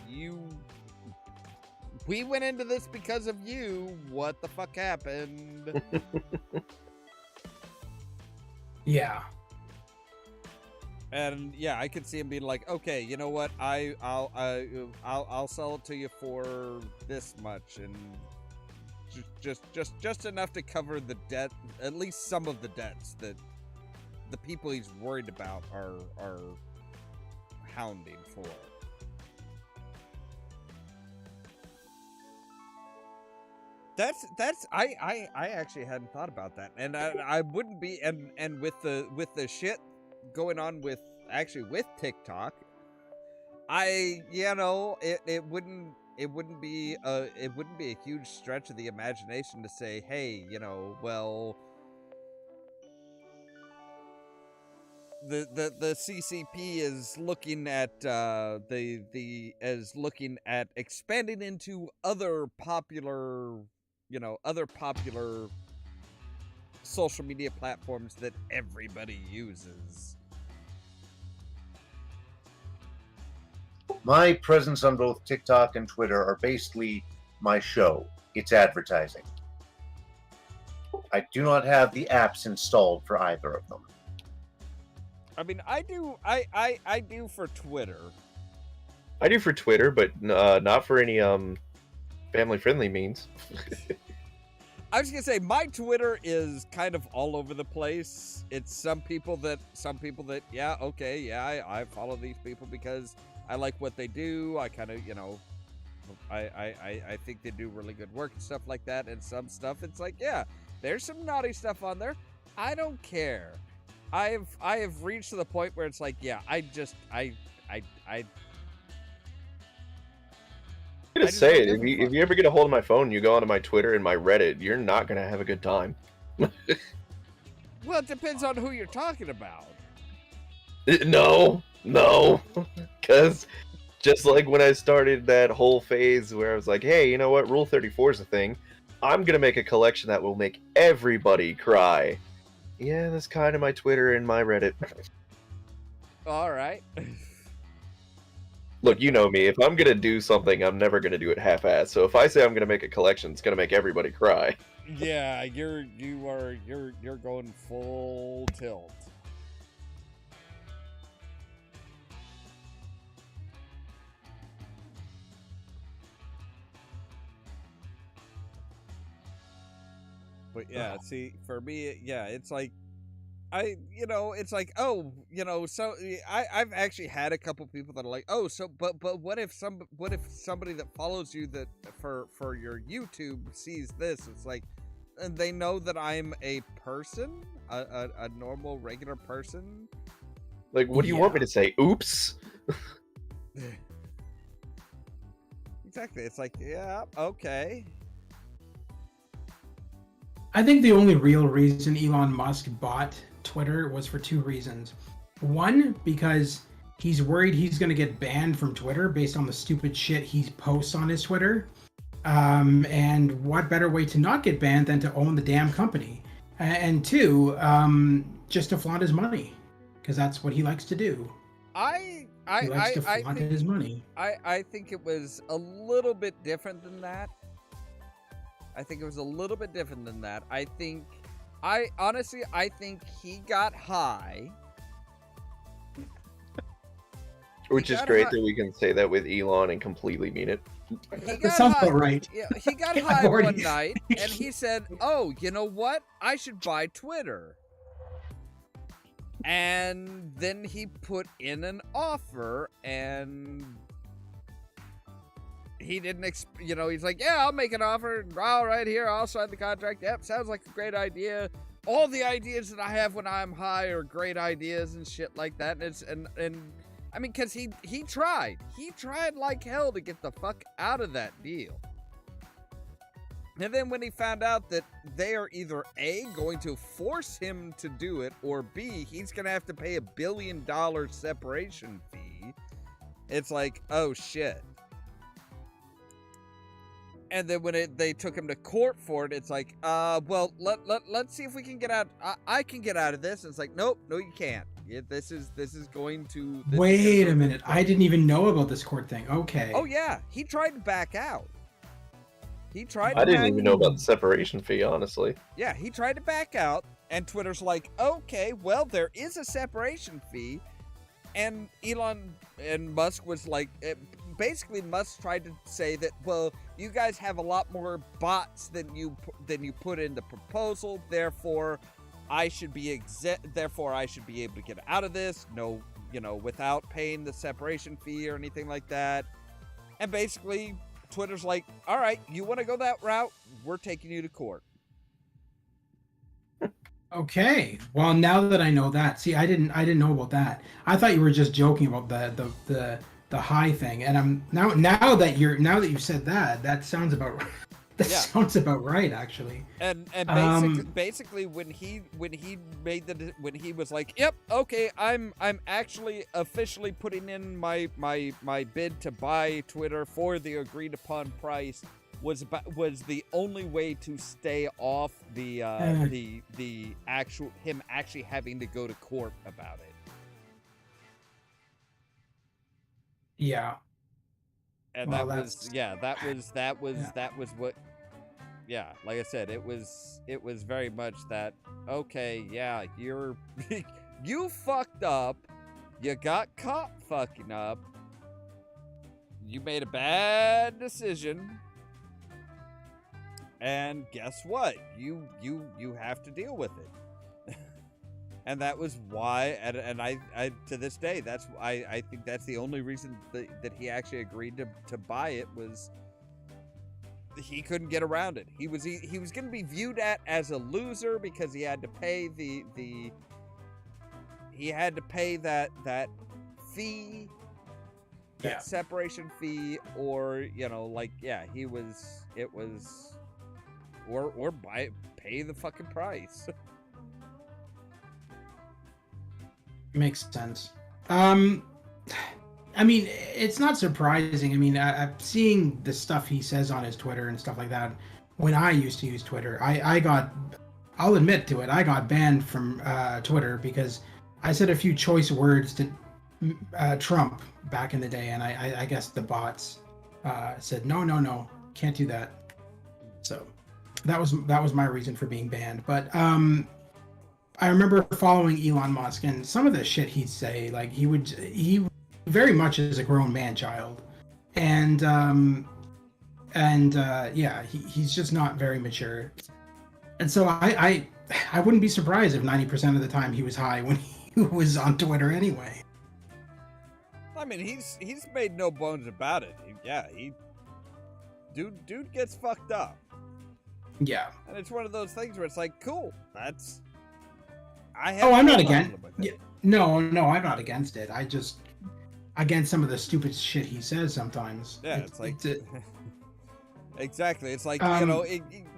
we went into this because of you. What the fuck happened? Yeah. And yeah, I could see him being like, okay, you know what? I'll sell it to you for this much, and just enough to cover the debt, at least some of the debts that the people he's worried about are hounding for. That's I actually hadn't thought about that, and I wouldn't be, and with the shit going on with TikTok, it wouldn't be a huge stretch of the imagination to say, hey, well, the CCP is looking at looking at expanding into other popular social media platforms that everybody uses. My presence on both TikTok and Twitter are basically my show. It's advertising. I do not have the apps installed for either of them. I mean, I do for Twitter. I do for Twitter, but not for any family-friendly means. I was gonna say my Twitter is kind of all over the place. It's some people that yeah, okay, yeah, I follow these people because I like what they do. I kind of I think they do really good work and stuff like that. And some stuff, it's like, yeah, there's some naughty stuff on there. I don't care. I have reached to the point where it's like, yeah, I gonna say it. If you ever get a hold of my phone, you go onto my Twitter and my Reddit, you're not gonna have a good time. Well, it depends on who you're talking about. No, because just like when I started that whole phase where I was like, hey, you know what, Rule 34 is a thing. I'm gonna make a collection that will make everybody cry. Yeah, that's kind of my Twitter and my Reddit. All right. Look, you know me. If I'm gonna do something, I'm never gonna do it half-assed. So if I say I'm gonna make a collection, it's gonna make everybody cry. Yeah, you're going full tilt. But yeah, see, for me, yeah, it's like, so I've actually had a couple people that are like, oh, so, but what if somebody that follows you that for your YouTube sees this? It's like, and they know that I'm a person, a normal, regular person. Like, what do you want me to say? Oops. Exactly. It's like, yeah, okay. I think the only real reason Elon Musk bought Twitter was for two reasons. One, because he's worried he's going to get banned from Twitter based on the stupid shit he posts on his Twitter. And what better way to not get banned than to own the damn company? And two, just to flaunt his money, because that's what he likes to do. He likes to flaunt his money. I think it was a little bit different than that. I think honestly think he got high. Which is great that we can say that with Elon and completely mean it. That sounds about right. Yeah, he got high one night and he said, oh, you know what? I should buy Twitter. And then he put in an offer and he didn't, he's like, yeah, I'll make an offer. All right, here, I'll sign the contract. Yep, sounds like a great idea. All the ideas that I have when I'm high are great ideas and shit like that. And I mean, because he tried like hell to get the fuck out of that deal. And then when he found out that they are either A, going to force him to do it, or B, he's going to have to pay $1 billion separation fee, it's like, oh shit. And then when they took him to court for it, it's like, well, let's see if we can get out. I can get out of this. And it's like, nope, no, you can't. This is going to... Wait a minute. I didn't even know about this court thing. Okay. Oh, yeah. He tried to back out. I didn't even know about the separation fee, honestly. Yeah, he tried to back out, and Twitter's like, okay, well, there is a separation fee. And Elon and Musk was like, basically Musk tried to say that, well, you guys have a lot more bots than you put in the proposal, therefore I should be able to get out of this, no, without paying the separation fee or anything like that. And basically Twitter's like, all right, you want to go that route? We're taking you to court. Okay. Well, now that I know that, see, I didn't know about that. I thought you were just joking about the high thing, and I'm now that you said that, that sounds about right. That sounds about right, actually. And basically when he was like, yep, okay, I'm actually officially putting in my bid to buy Twitter for the agreed upon price, was the only way to stay off the actual him actually having to go to court about it. Yeah. And well, that was what, yeah, like I said, it was very much that, okay, yeah, you fucked up, you got caught fucking up, you made a bad decision, and guess what? You have to deal with it. And that was why, and I to this day, I think that's the only reason that he actually agreed to buy it, was he couldn't get around it. He was going to be viewed as a loser because he had to pay that fee, that separation fee, or or pay the fucking price. Makes sense. I mean, it's not surprising. I mean, I'm seeing the stuff he says on his Twitter and stuff like that. When I used to use Twitter, I'll admit to it, I got banned from Twitter because I said a few choice words to Trump back in the day, and I guess the bots said no, can't do that. So that was my reason for being banned. But I remember following Elon Musk, and some of the shit he'd say, like he very much is a grown man child, and he's just not very mature. And so I wouldn't be surprised if 90% of the time he was high when he was on Twitter anyway. I mean, he's made no bones about it. Dude gets fucked up. Yeah. And it's one of those things where it's like, cool, that's... I'm not against it. No, I'm not against it. I just against some of the stupid shit he says sometimes. Yeah, it's like exactly. It's like,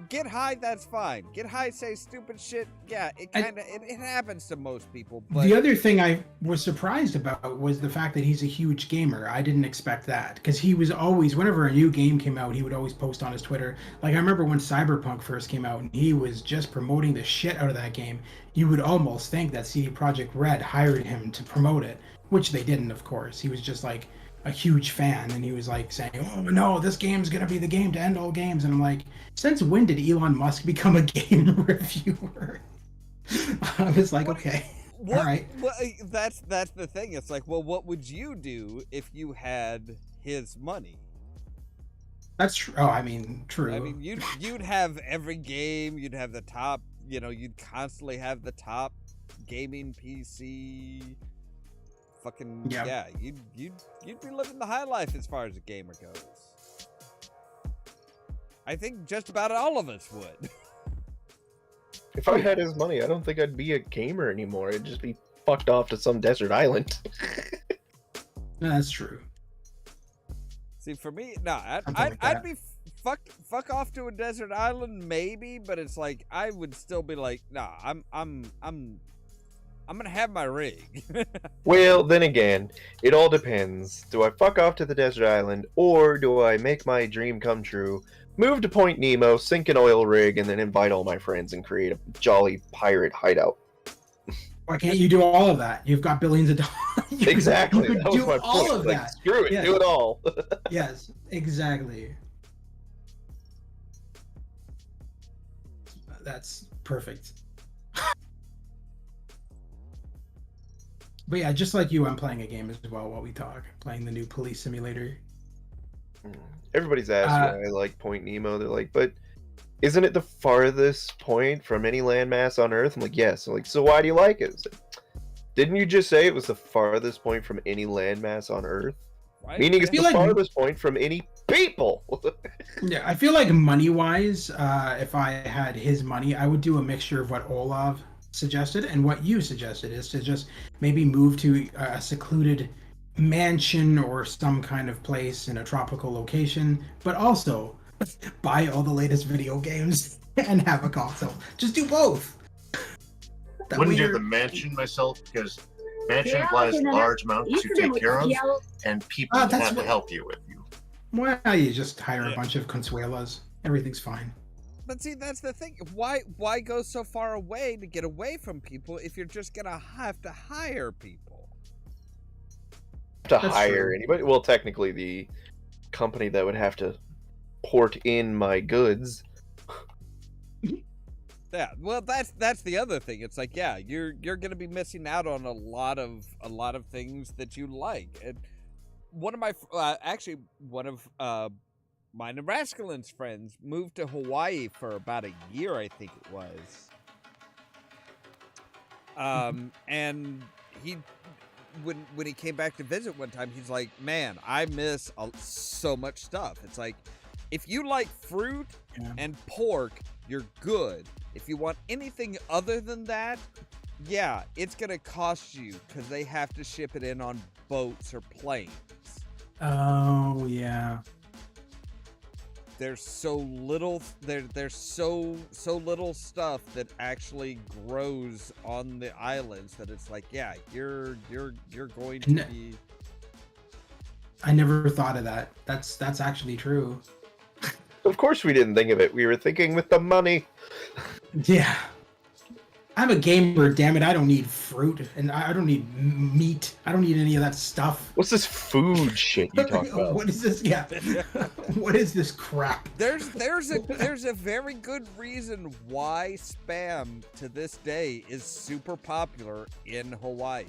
get high, that's fine. Get high, say stupid shit. Yeah, it happens to most people. But the other thing I was surprised about was the fact that he's a huge gamer. I didn't expect that, because he was always, whenever a new game came out, he would always post on his Twitter. Like, I remember when Cyberpunk first came out and he was just promoting the shit out of that game. You would almost think that CD Projekt Red hired him to promote it, which they didn't, of course. He was just like a huge fan, and he was like saying, oh no, this game's gonna be the game to end all games. And I'm like, since when did Elon Musk become a game reviewer? I was like, okay, all right. Well, that's the thing. It's like, well, what would you do if you had his money? That's true. Oh, I mean, true. I mean, you'd have every game. You'd have the top. You'd constantly have the top gaming PC. Fucking yeah. You'd be living the high life as far as a gamer goes. I think just about all of us would. If I had his money, I don't think I'd be a gamer anymore. I'd just be fucked off to some desert island. No, that's true. See, for me, no, Something I'd like that. be fuck off to a desert island, maybe, but it's like I would still be like, nah, I'm gonna have my rig. Well, then again, it all depends. Do I fuck off to the desert island, or do I make my dream come true, move to Point Nemo, sink an oil rig, and then invite all my friends and create a jolly pirate hideout? Why can't you do all of that? You've got billions of dollars. Exactly. You could That was do my all point. of Like, that. screw it, Yeah. do it all. Yes, exactly. That's perfect. But yeah, just like you, I'm playing a game as well while we talk. Playing the new police simulator. Everybody's asked why I like Point Nemo. They're like, but isn't it the farthest point from any landmass on Earth? I'm like, yes. I'm like, so why do you like it? It's like, didn't you just say it was the farthest point from any landmass on Earth? Right? Meaning it's I feel the like- farthest point from any people. Yeah, I feel like money-wise, if I had his money, I would do a mixture of what Ollamh suggested and what you suggested, is to just maybe move to a secluded mansion or some kind of place in a tropical location, but also buy all the latest video games and have a console. Just do both. That Wouldn't way do you're- the mansion myself, because mansion Yeah, implies you know, large amounts to take care of, and people that's have to what- help you with you. Well, you just hire a Yeah. bunch of consuelas. Everything's fine. But see, that's the thing. Why go so far away to get away from people if you're just gonna have to hire people? To That's hire true. anybody. Well, technically, the company that would have to port in my goods. Yeah, well, that's the other thing. It's like, yeah, you're gonna be missing out on a lot of things that you like. And one of my one of my Nebraskalan's friends moved to Hawaii for about a year, I think it was. And he when he came back to visit one time, he's like, man, I miss so much stuff. It's like, if you like fruit Yeah. and pork, you're good. If you want anything other than that, yeah, it's gonna cost you because they have to ship it in on boats or planes. Oh yeah. There's so little there's so little stuff that actually grows on the islands that it's like, yeah, you're going to be. I never thought of that. That's actually true. Of course, we didn't think of it. We were thinking with the money. Yeah. I'm a gamer, damn it. I don't need fruit and I don't need meat. I don't need any of that stuff. What's this food shit you talk about? What is this? Yeah. What is this crap? There's a very good reason why spam to this day is super popular in Hawaii.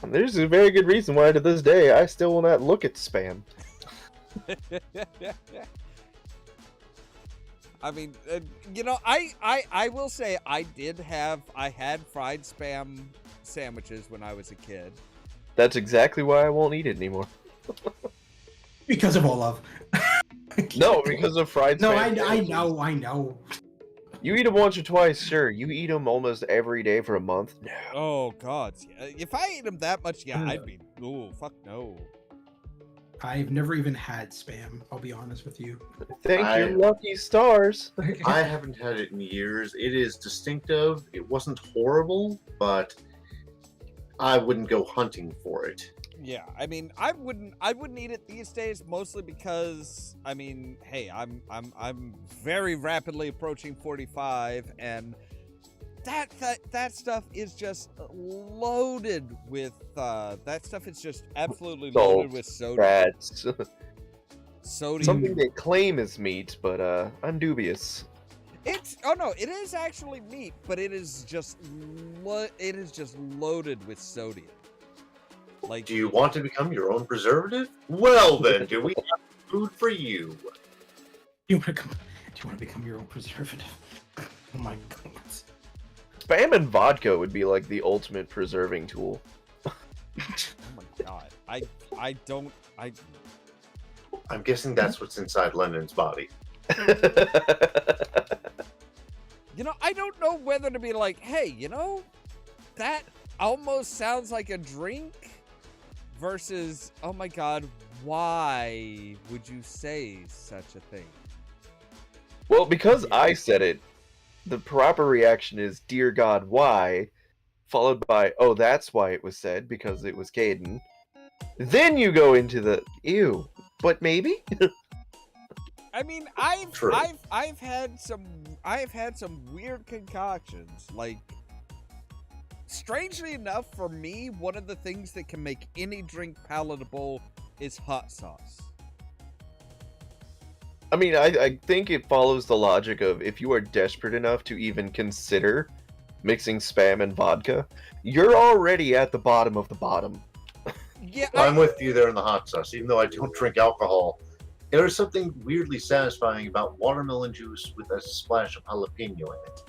There's a very good reason why to this day I still will not look at spam. I mean, I will say I had fried spam sandwiches when I was a kid. That's exactly why I won't eat it anymore. Because of Ollamh. No, because of fried No, spam. I know. You eat them once or twice, sure. You eat them almost every day for a month? No. Oh God! If I ate them that much, yeah, I'd be. Oh fuck no! I've never even had spam, I'll be honest with you. Thank your lucky stars. I haven't had it in years. It is distinctive. It wasn't horrible, but I wouldn't go hunting for it. Yeah, I mean, I wouldn't eat it these days, mostly because, I mean, hey, I'm very rapidly approaching 45, and that stuff is just loaded with that stuff is just absolutely loaded with sodium. Rats. Sodium. Something they claim is meat, but I'm dubious. It is actually meat, but it is just loaded with sodium. Like, Do you want to become your own preservative? Well then, do we have food for you? Do you want to become your own preservative? Oh my god. Spam and vodka would be like the ultimate preserving tool. oh my god, I don't. I'm guessing that's what's inside Lennon's body. You know, I don't know whether to be like, hey, you know, that almost sounds like a drink versus, oh my God, why would you say such a thing? Well, because I said it, the proper reaction is, dear God, why? Followed by, oh, that's why it was said, because it was Caden. Then you go into the, ew, but maybe? I mean, True. I've had some weird concoctions. Like, strangely enough, for me, one of the things that can make any drink palatable is hot sauce. I mean, I think it follows the logic of if you are desperate enough to even consider mixing Spam and vodka, you're already at the bottom of the bottom. Yeah, I'm with you there in the hot sauce. Even though I don't drink alcohol, there is something weirdly satisfying about watermelon juice with a splash of jalapeno in it.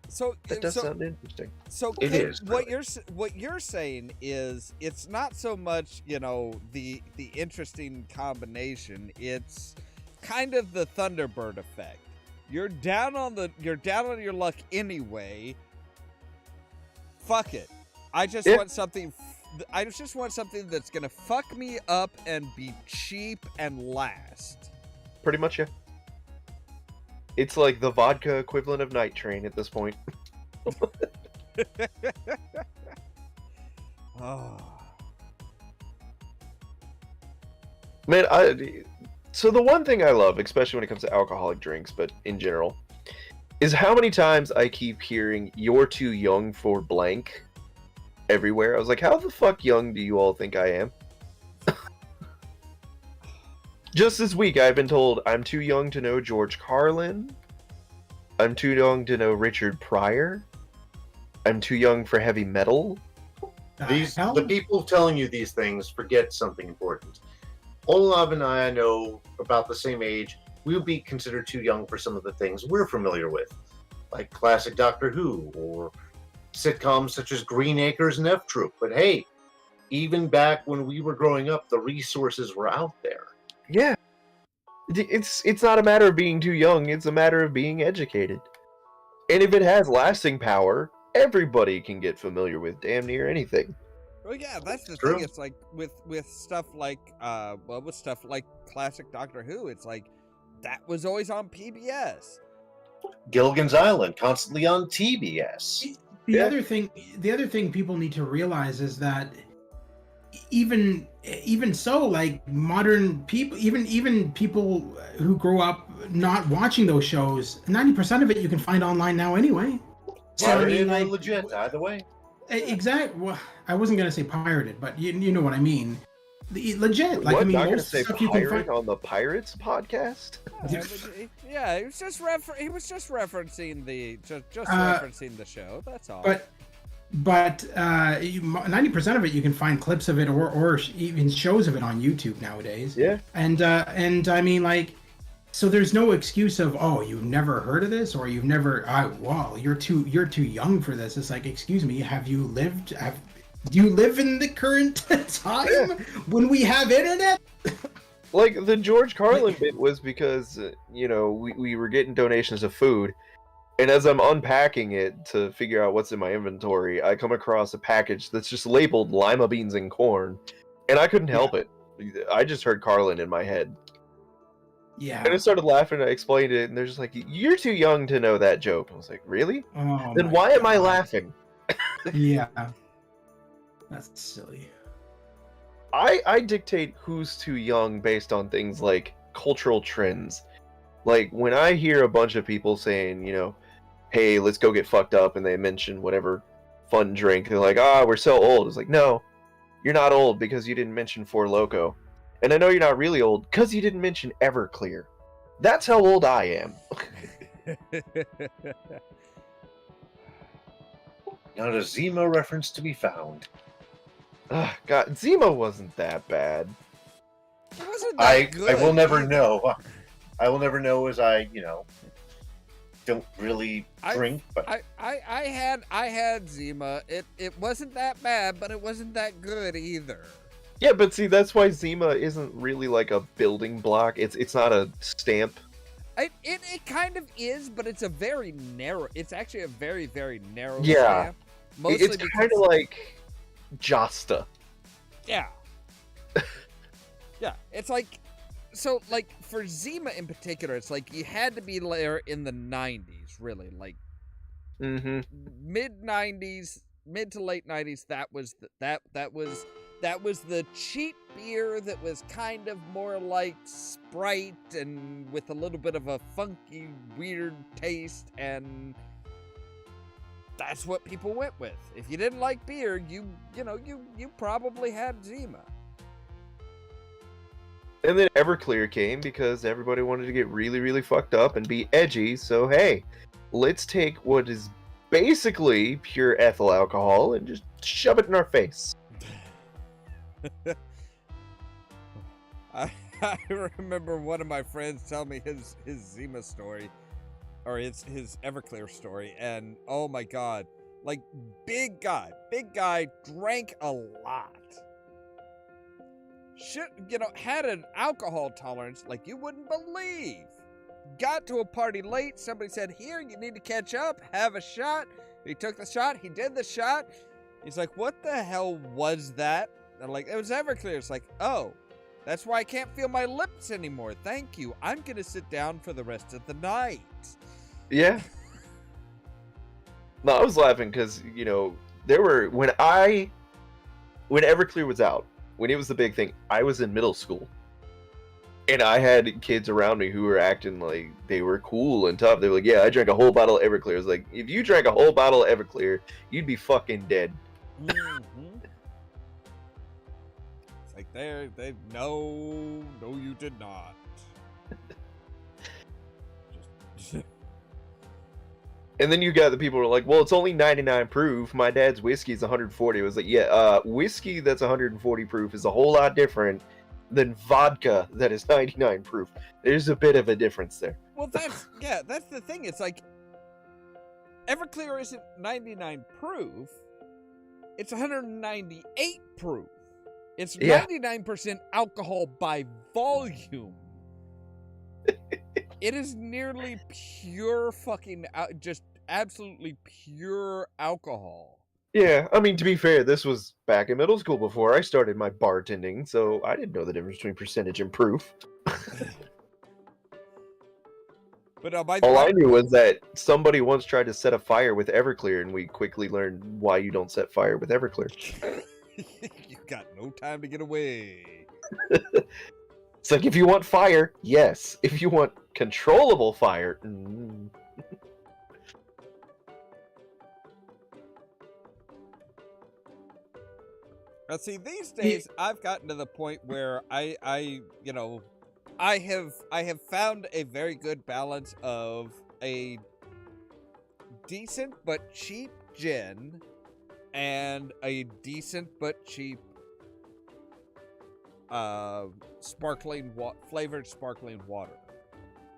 So That does sound interesting. So It Kate, is, what really. you're saying is it's not so much, you know, the interesting combination. It's kind of the Thunderbird effect. You're down on your luck anyway. Fuck it. I just want something. I just want something that's gonna fuck me up and be cheap and last. Pretty much, yeah. It's like the vodka equivalent of Night Train at this point. Oh. Man, so the one thing I love, especially when it comes to alcoholic drinks, but in general, is how many times I keep hearing, "You're too young for blank," everywhere. I was like, how the fuck young do you all think I am? Just this week, I've been told I'm too young to know George Carlin. I'm too young to know Richard Pryor. I'm too young for heavy metal. The people telling you these things forget something important. Ollamh and I know about the same age. We would be considered too young for some of the things we're familiar with, like classic Doctor Who or sitcoms such as Green Acres and F Troop. But hey, even back when we were growing up, the resources were out there. Yeah. It's not a matter of being too young, it's a matter of being educated. And if it has lasting power, everybody can get familiar with damn near anything. Well, yeah, that's the True. thing. It's like with stuff like with stuff like classic Doctor Who, it's like that was always on PBS. Gilligan's Island, constantly on TBS. The other thing people need to realize is that even so, like modern people, even people who grow up not watching those shows, 90% of it you can find online now anyway. So I mean, like, legit, either way. Exactly. Well, I wasn't gonna say pirated, but you know what I mean. Legit. Like, What? I mean, Not gonna most say stuff you can pirate find. on the Pirates podcast? Yeah, he was just referencing the referencing the show. That's all. But 90% of it you can find clips of it or even shows of it on YouTube nowadays. Yeah. And I mean, like, so there's no excuse of, oh, you've never heard of this, or you've never, well, you're too young for this. It's like, excuse me, do you live in the current time when we have internet? Like, the George Carlin bit was because, we were getting donations of food, and as I'm unpacking it to figure out what's in my inventory, I come across a package that's just labeled lima beans and corn, and I couldn't help it. I just heard Carlin in my head. Yeah. And I started laughing, I explained it, and they're just like, you're too young to know that joke. I was like, really? Oh, Then my why am I God. laughing? Yeah. That's silly. I dictate who's too young based on things like cultural trends. Like, when I hear a bunch of people saying, hey, let's go get fucked up, and they mention whatever fun drink, they're like, we're so old. It's like, no, you're not old because you didn't mention Four Loko. And I know you're not really old because you didn't mention Everclear. That's how old I am. Not a Zemo reference to be found. God, Zemo wasn't that bad. It wasn't that I good will never either. know. I will never know as I, don't really drink. But I had Zima. It wasn't that bad, but it wasn't that good either. Yeah, but see, that's why Zima isn't really like a building block. It's not a stamp. It kind of is, but it's a very narrow. It's actually a very, very narrow Yeah. stamp. Mostly It's kind of like Josta. yeah, yeah. It's like so like for Zima in particular, it's like you had to be there in the '90s, really, like Mm-hmm. mid '90s, mid to late '90s. That was that was the cheap beer that was kind of more like Sprite and with a little bit of a funky, weird taste, and that's what people went with. If you didn't like beer, you probably had Zima. And then Everclear came because everybody wanted to get really, really fucked up and be edgy. So hey, let's take what is basically pure ethyl alcohol and just shove it in our face. I remember one of my friends telling me his Zima story, or his Everclear story, and oh my god, like big guy, drank a lot. Shit, had an alcohol tolerance like you wouldn't believe. Got to a party late, somebody said, "Here, you need to catch up, have a shot." He took the shot, he did the shot. He's like, "What the hell was that?" And like, "It was Everclear." It's like, "Oh, that's why I can't feel my lips anymore. Thank you. I'm gonna sit down for the rest of the night." Yeah. No, I was laughing because, there were when Everclear was out, when it was the big thing, I was in middle school. And I had kids around me who were acting like they were cool and tough. They were like, "Yeah, I drank a whole bottle of Everclear." I was like, if you drank a whole bottle of Everclear, you'd be fucking dead. Mm-hmm. It's like they no, you did not. Just And then you got the people who are like, "Well, it's only 99 proof. My dad's whiskey is 140." I was like, "Yeah, whiskey that's 140 proof is a whole lot different than vodka that is 99 proof. There's a bit of a difference there." well, that's the thing. It's like Everclear isn't 99 proof. It's 198 proof. It's Yeah. 99% alcohol by volume. It is nearly pure fucking, just absolutely pure alcohol. Yeah, I mean, to be fair, this was back in middle school before I started my bartending, so I didn't know the difference between percentage and proof. But by All I knew was that somebody once tried to set a fire with Everclear, and we quickly learned why you don't set fire with Everclear. You got no time to get away. It's like, if you want fire, yes. If you want controllable fire, Now, see, these days I've gotten to the point where I have found a very good balance of a decent but cheap gin and a decent but cheap flavored sparkling water.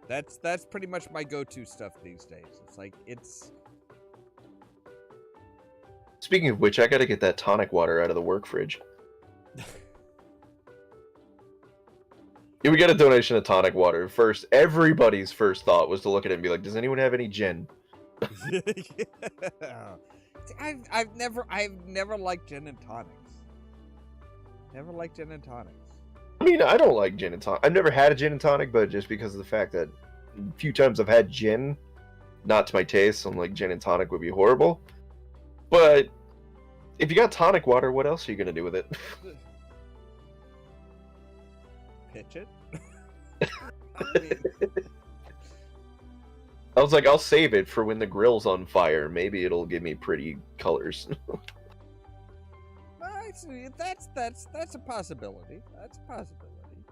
That's pretty much my go-to stuff these days. It's like Speaking of which, I gotta get that tonic water out of the work fridge. Yeah, we got a donation of tonic water. First, everybody's first thought was to look at it and be like, "Does anyone have any gin?" Yeah. I've never liked gin and tonics. Never liked gin and tonics. I mean, I don't like gin and tonic. I've never had a gin and tonic, but just because of the fact that a few times I've had gin, not to my taste, so I'm like, gin and tonic would be horrible. But if you got tonic water, what else are you gonna do with it? Pitch it. I was like, I'll save it for when the grill's on fire. Maybe it'll give me pretty colors. Actually, that's a possibility. That's a possibility.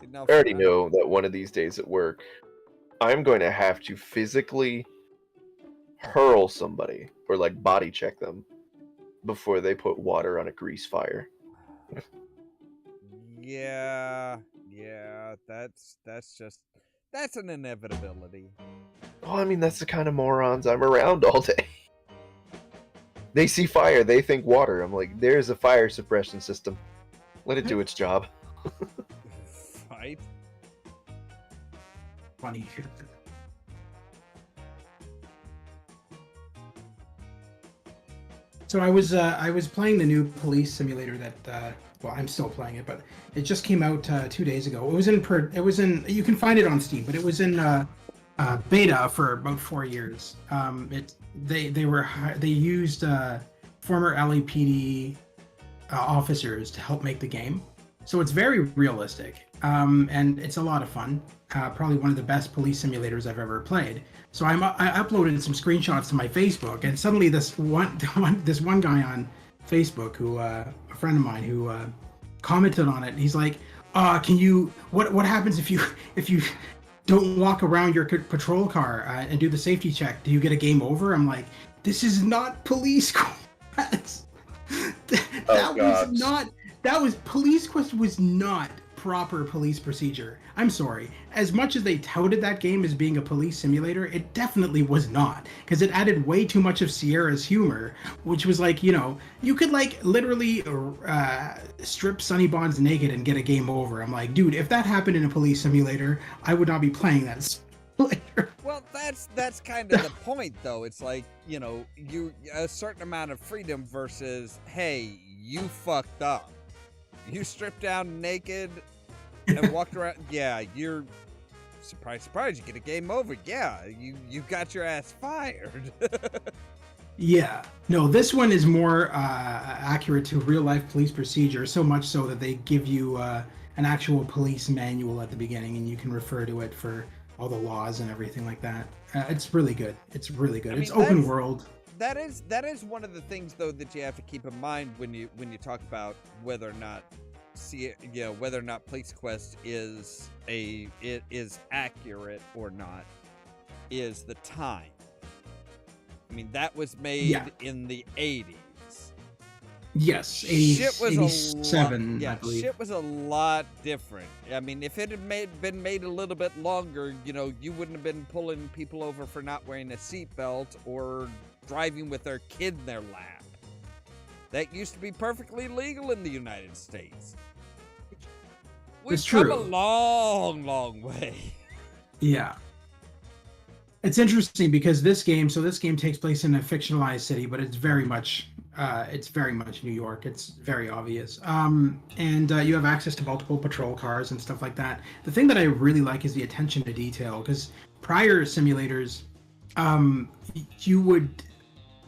See, now, I already know that one of these days at work, I'm going to have to physically hurl somebody or like body check them before they put water on a grease fire. Yeah, that's an inevitability. Well, I mean, that's the kind of morons I'm around all day. They see fire, they think water. I'm like, there's a fire suppression system. Let it do its job. Right? Funny. So I was playing the new police simulator that well, I'm still playing it, but it just came out 2 days ago. It was in you can find it on Steam, but it was in beta for about 4 years. They used former LAPD officers to help make the game, so it's very realistic, and it's a lot of fun. Probably one of the best police simulators I've ever played. So I uploaded some screenshots to my Facebook, and suddenly this one guy on Facebook, who a friend of mine, who commented on it. He's like, "Can you? What happens if you don't walk around your patrol car and do the safety check? Do you get a game over?" I'm like, "This is not police quest. That was police quest was not proper police procedure. I'm sorry. As much as they touted that game as being a police simulator, it definitely was not, because it added way too much of Sierra's humor, which was like, you could like literally strip Sonny Bonds naked and get a game over. I'm like, dude, if that happened in a police simulator, I would not be playing that simulator. Well, that's kind of the point, though. It's like, you a certain amount of freedom versus, hey, you fucked up. You stripped down naked and walked around. Yeah, you're surprise, you get a game over. Yeah, you got your ass fired. Yeah, no, this one is more accurate to real life police procedure, so much so that they give you an actual police manual at the beginning, and you can refer to it for all the laws and everything like that. It's really good. It's really good. It's open world. That is one of the things, though, that you have to keep in mind when you talk about whether or not whether or not Police Quest is accurate or not, is the time. I mean, that was made in the 80s. Yes, 87, I believe. Shit was a lot different. I mean, if it had been made a little bit longer, you wouldn't have been pulling people over for not wearing a seatbelt or driving with their kid in their lap. That used to be perfectly legal in the United States. We've come a long, long way. Yeah. It's interesting because this game takes place in a fictionalized city, but it's very much New York. It's very obvious. And you have access to multiple patrol cars and stuff like that. The thing that I really like is the attention to detail, because prior simulators, you would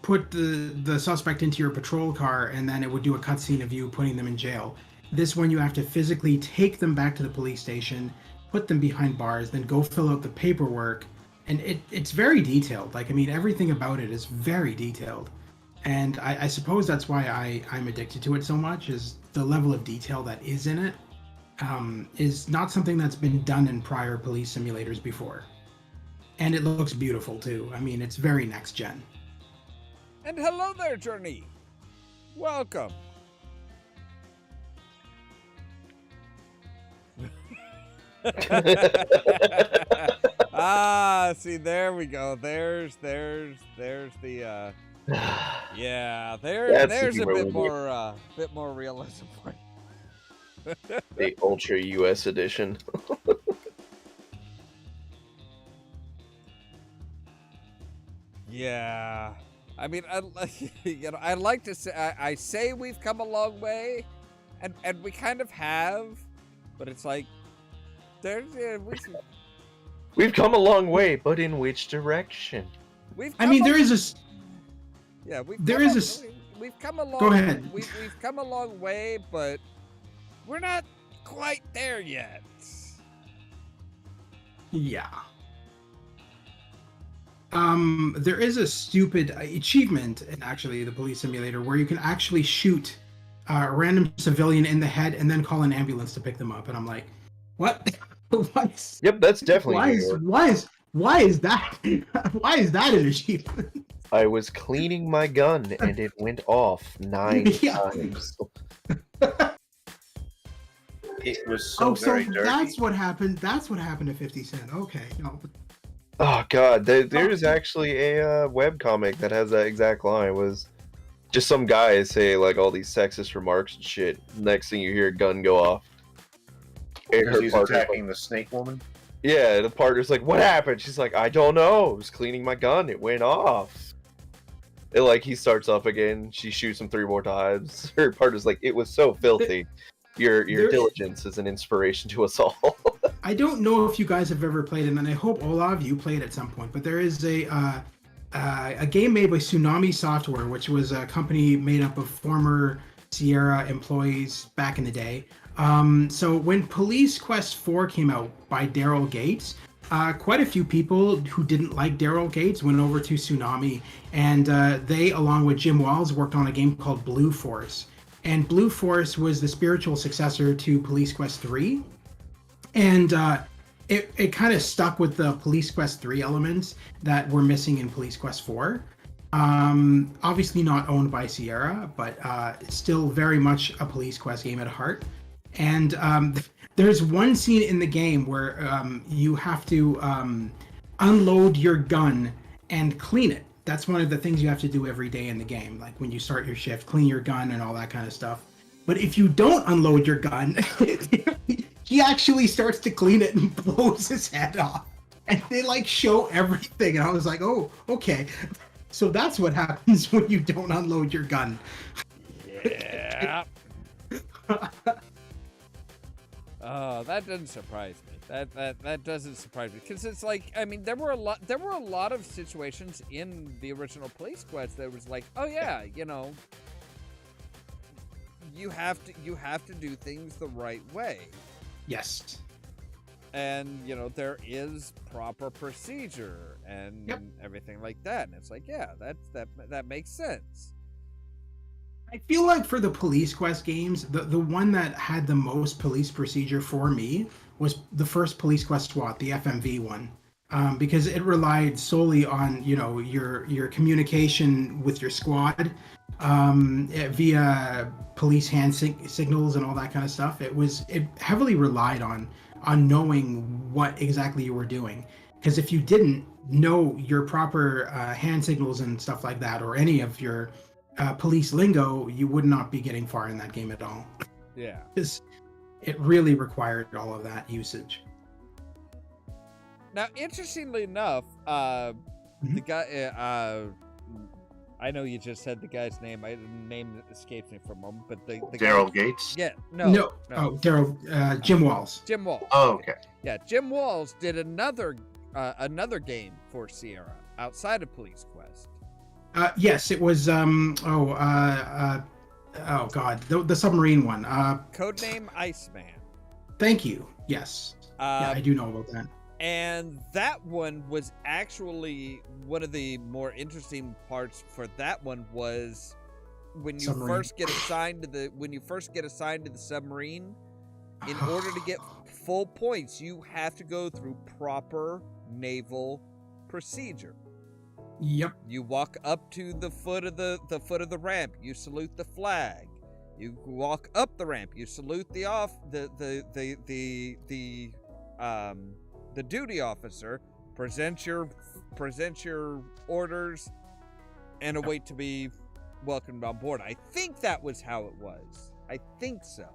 put the suspect into your patrol car, and then it would do a cutscene of you putting them in jail. This one, you have to physically take them back to the police station, put them behind bars, then go fill out the paperwork, and it's very detailed. Like, I mean, everything about it is very detailed, and I suppose that's why I'm addicted to it so much, is the level of detail that is in it is not something that's been done in prior police simulators before, and it looks beautiful too. I mean, it's very next gen. And hello there, Journey. Welcome. See, there we go. There's the there's a bit more realism for you. The Ultra US edition. Yeah. I mean, I like to say, I say we've come a long way, and we kind of have, but it's like, we've come a long way, but in which direction? We've come a long. Go ahead. We've come a long way, but we're not quite there yet. Yeah. There is a stupid achievement in actually the police simulator where you can actually shoot a random civilian in the head and then call an ambulance to pick them up, and I'm like, what? Yep, that's definitely why is that an achievement? I was cleaning my gun and it went off 9 times. It was so very dirty. That's what happened. That's what happened to 50 Cent. Okay, no. Oh god, there's actually a webcomic that has that exact line. Was Just some guy say like all these sexist remarks and shit. Next thing you hear, a gun go off. And Because her he's partner's attacking like, the snake woman. yeah, the partner's like, "What happened?" She's like, "I don't know. I was cleaning my gun. It went off." And like he starts up again. She shoots him 3 more times. Her partner's like, "It was so filthy. Your There- diligence is an inspiration to us all." I don't know if you guys have ever played it, and I hope Ollamh you played at some point. But there is a game made by Tsunami Software, which was a company made up of former Sierra employees back in the day. So when Police Quest 4 came out by Daryl Gates, quite a few people who didn't like Daryl Gates went over to Tsunami, and they, along with Jim Walls, worked on a game called Blue Force. And Blue Force was the spiritual successor to Police Quest 3. And it kind of stuck with the Police Quest 3 elements that were missing in Police Quest 4. Obviously not owned by Sierra, but it's still very much a Police Quest game at heart. And there's one scene in the game where you have to unload your gun and clean it. That's one of the things you have to do every day in the game. Like when you start your shift, clean your gun and all that kind of stuff. But if you don't unload your gun, he actually starts to clean it and blows his head off. And they like show everything. And I was like, oh, okay. So that's what happens when you don't unload your gun. Yeah. Oh, that doesn't surprise me. That doesn't surprise me, because it's like, I mean, there were a lot of situations in the original Police Quest that was like, oh yeah, you know, you have to do things the right way. Yes. And you know, there is proper procedure and everything like that, and it's like, yeah, that makes sense. I feel like for the Police Quest games, the one that had the most police procedure for me was the first Police Quest SWAT, the FMV one, because it relied solely on, you know, your communication with your squad via police hand signals and all that kind of stuff. It heavily relied on knowing what exactly you were doing, because if you didn't know your proper hand signals and stuff like that, or any of your police lingo, you would not be getting far in that game at all. Yeah. Because it really required all of that usage. Now, interestingly enough, the guy, I know you just said the guy's name. The name escapes me for a moment, but the Daryl guy, Gates? Yeah, no. Oh, Daryl, Jim Walls. Jim Walls. Oh, okay. Yeah, Jim Walls did another game for Sierra outside of Police Quest. Yes, it was. Oh God, the submarine one. Codename Iceman. Thank you. Yes. Yeah, I do know about that. And that one was actually one of the more interesting parts for that one was when you first get assigned to the submarine. In order to get full points, you have to go through proper naval procedure. Yep. You walk up to the foot of the ramp. You salute the flag. You walk up the ramp. You salute the duty officer. Present your orders, and await to be welcomed on board. I think that was how it was. I think so.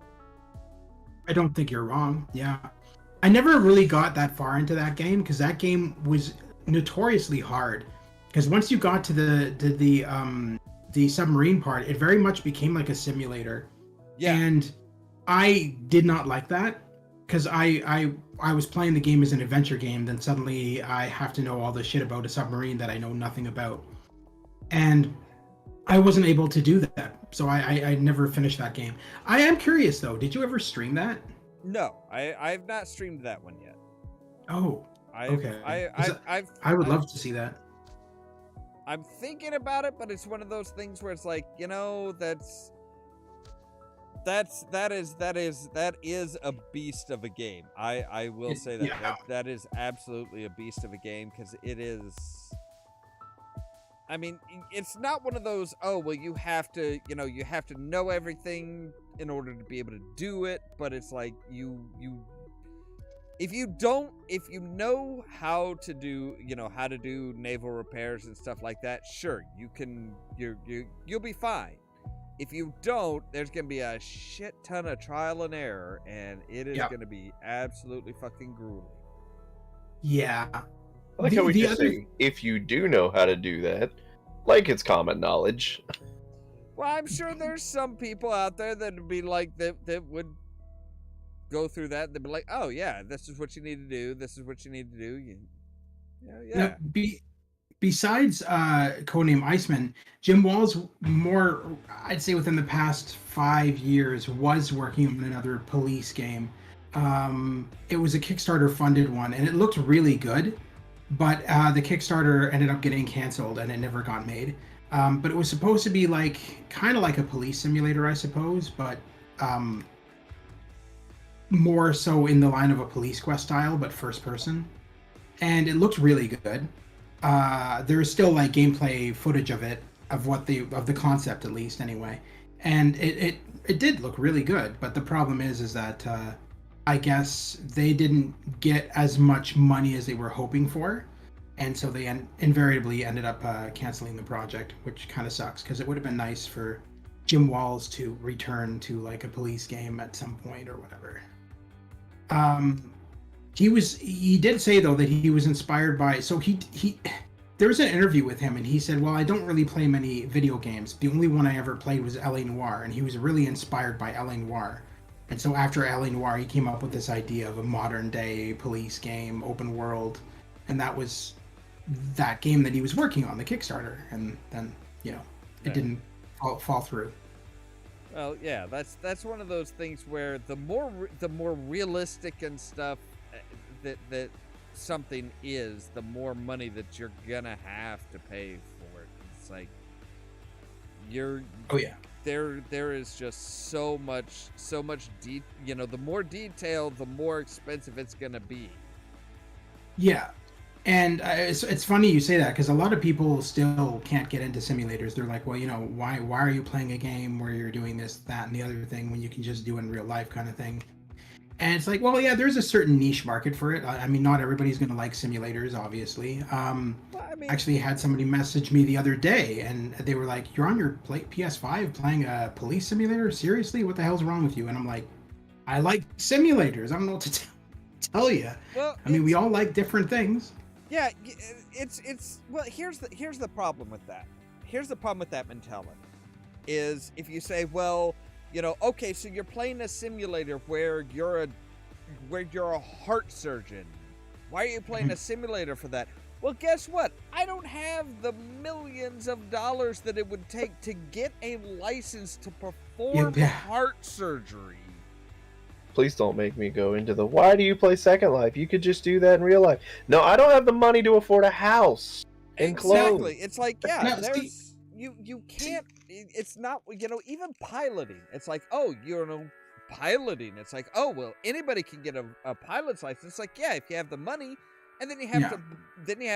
I don't think you're wrong. Yeah. I never really got that far into that game because that game was notoriously hard. Because once you got to the submarine part, it very much became like a simulator. Yeah. And I did not like that because I was playing the game as an adventure game. Then suddenly I have to know all the shit about a submarine that I know nothing about. And I wasn't able to do that. So I never finished that game. I am curious though. Did you ever stream that? No, I've not streamed that one yet. Oh, okay. I would love to see that. I'm thinking about it, but it's one of those things where it's like, you know, that is a beast of a game. I will say that. Yeah. That is absolutely a beast of a game, because it is. I mean, it's not one of those, oh, well, you have to know everything in order to be able to do it, but it's like if you know how to do, how to do naval repairs and stuff like that, sure, you'll be fine. If you don't, there's going to be a shit ton of trial and error, and it is going to be absolutely fucking grueling. Yeah. I like how we just say, if you do know how to do that, like it's common knowledge. Well, I'm sure there's some people out there that would be like, that would go through that, and they'd be like, oh, yeah, this is what you need to do, this is what you need to do. Yeah. Besides Codename Iceman, Jim Walls, more, I'd say within the past 5 years, was working on another police game. It was a Kickstarter funded one, and it looked really good, but the Kickstarter ended up getting canceled and it never got made. But it was supposed to be kind of like a police simulator, I suppose, but more so in the line of a Police Quest style, but first person. And it looked really good. There is still gameplay footage of it, of the concept at least anyway, and it did look really good. But the problem is that I guess they didn't get as much money as they were hoping for, and so they invariably ended up canceling the project, which kind of sucks because it would have been nice for Jim Walls to return to a police game at some point or whatever. He did say though that he was inspired by, so he there was an interview with him and he said, well, I don't really play many video games. The only one I ever played was L.A. Noire, and he was really inspired by L.A. Noire. And so after L.A. Noire, he came up with this idea of a modern day police game, open world, and that was that game that he was working on, the Kickstarter, and then it didn't fall through. Well, yeah, that's one of those things where the more realistic and stuff that something is, the more money that you're gonna have to pay for it. It's like there is just so much the more detailed, the more expensive it's gonna be. Yeah. And it's funny you say that, because a lot of people still can't get into simulators. They're like, well, why are you playing a game where you're doing this, that, and the other thing when you can just do it in real life kind of thing? And it's like, well, yeah, there's a certain niche market for it. I mean, not everybody's going to like simulators, obviously. Actually had somebody message me the other day, and they were like, you're on your PS5 playing a police simulator? Seriously? What the hell's wrong with you? And I'm like, I like simulators. I don't know what to tell you. Well, I mean, we all like different things. Yeah, it's well, here's the problem with that. Here's the problem with that mentality is if you say, well, okay, so you're playing a simulator where you're a heart surgeon. Why are you playing a simulator for that? Well, guess what? I don't have the millions of dollars that it would take to get a license to perform heart surgery. Please don't make me go into why do you play Second Life? You could just do that in real life. No, I don't have the money to afford a house and clothes. Exactly. It's like, yeah, you can't, it's not, even piloting. It's like, oh, piloting. It's like, oh, well, anybody can get a pilot's license. It's like, yeah, if you have the money, and then you have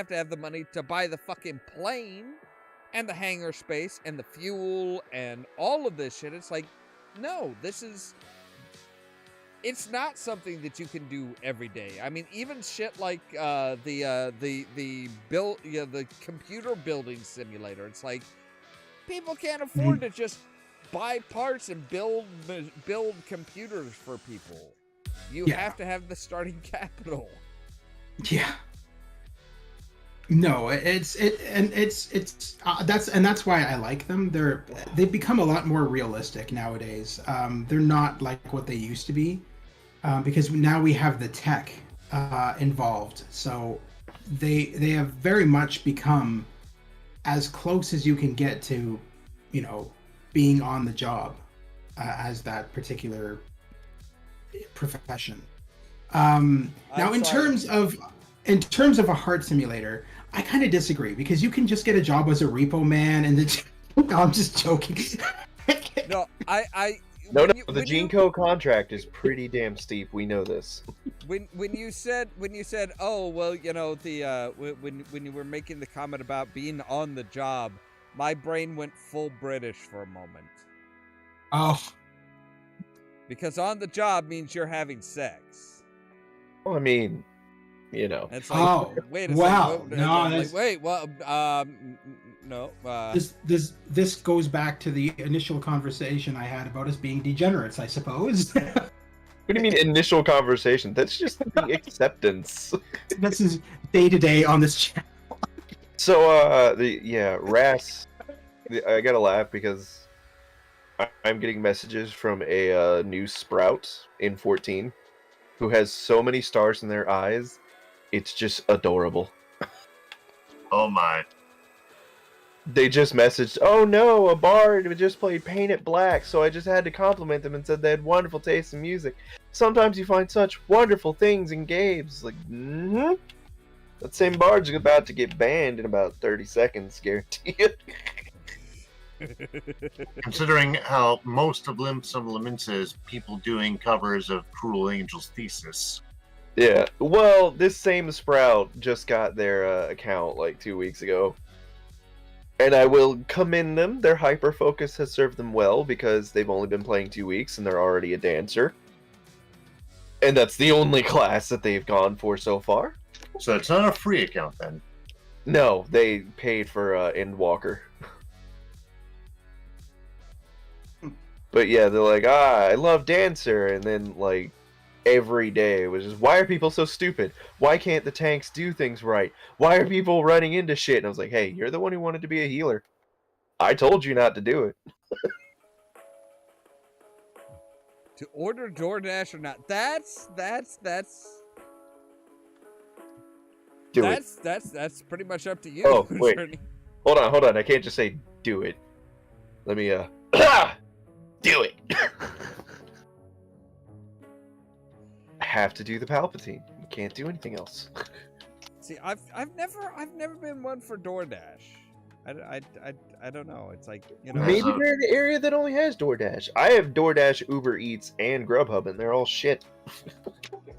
to have the money to buy the fucking plane and the hangar space and the fuel and all of this shit. It's like, no, it's not something that you can do every day. I mean, even shit like the computer building simulator. It's like people can't afford to just buy parts and build computers for people. You have to have the starting capital. Yeah. No, that's why I like them. They've become a lot more realistic nowadays. They're not like what they used to be, because now we have the tech involved. So they have very much become as close as you can get to, being on the job as that particular profession. Now, in terms of a heart simulator, I kind of disagree, because you can just get a job as a repo man, and no, I'm just joking. No, the GeneCo contract is pretty damn steep. We know this. When you said, oh well, when you were making the comment about being on the job, my brain went full British for a moment. Oh. Because on the job means you're having sex. Well, I mean, you know. It's like, Oh, wait a wow. second. No, I'm that's- like, wait, well, no. This goes back to the initial conversation I had about us being degenerates, I suppose. What do you mean initial conversation? That's just the acceptance. This is day to day on this channel. So, Ras, I gotta laugh because I'm getting messages from a new sprout in 14 who has so many stars in their eyes, it's just adorable. Oh my. They just messaged, oh no, a bard just played Paint It Black, so I just had to compliment them and said they had wonderful taste in music. Sometimes you find such wonderful things in games. Like, that same bard's about to get banned in about 30 seconds, guaranteed. Considering how most of Limsum Laments is people doing covers of Cruel Angel's Thesis. Yeah, well, this same Sprout just got their account like 2 weeks ago. And I will commend them. Their hyper focus has served them well because they've only been playing 2 weeks and they're already a dancer. And that's the only class that they've gone for so far. So it's not a free account then. No, they paid for Endwalker. But yeah, they're like, I love Dancer, and then like every day it was just, why are people so stupid? Why can't the tanks do things right? Why are people running into shit? And I was like, hey, you're the one who wanted to be a healer. I told you not to do it. To order DoorDash or not? That's pretty much up to you. Oh, wait. Hold on. I can't just say do it. Let me do it. I have to do the Palpatine. You can't do anything else. See, I've never been one for DoorDash. I don't know. It's like, you know. Maybe they're in the area that only has DoorDash. I have DoorDash, Uber Eats, and Grubhub, and they're all shit.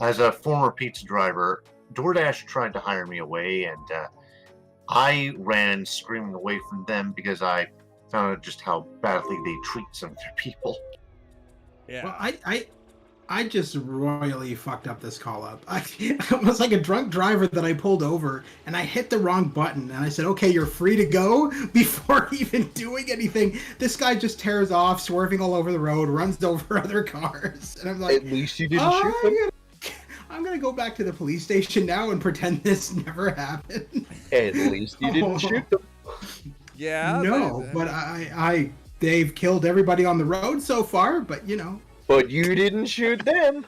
As a former pizza driver, DoorDash tried to hire me away, and I ran screaming away from them because I found out just how badly they treat some of their people. Yeah. Well, I just royally fucked up this call up. I was like a drunk driver that I pulled over, and I hit the wrong button, and I said, okay, you're free to go, before even doing anything. This guy just tears off, swerving all over the road, runs over other cars, and I'm like, at least you didn't shoot them. I'm gonna go back to the police station now and pretend this never happened. At least you didn't shoot them. Yeah. No, but they've killed everybody on the road so far, but you know. But you didn't shoot them.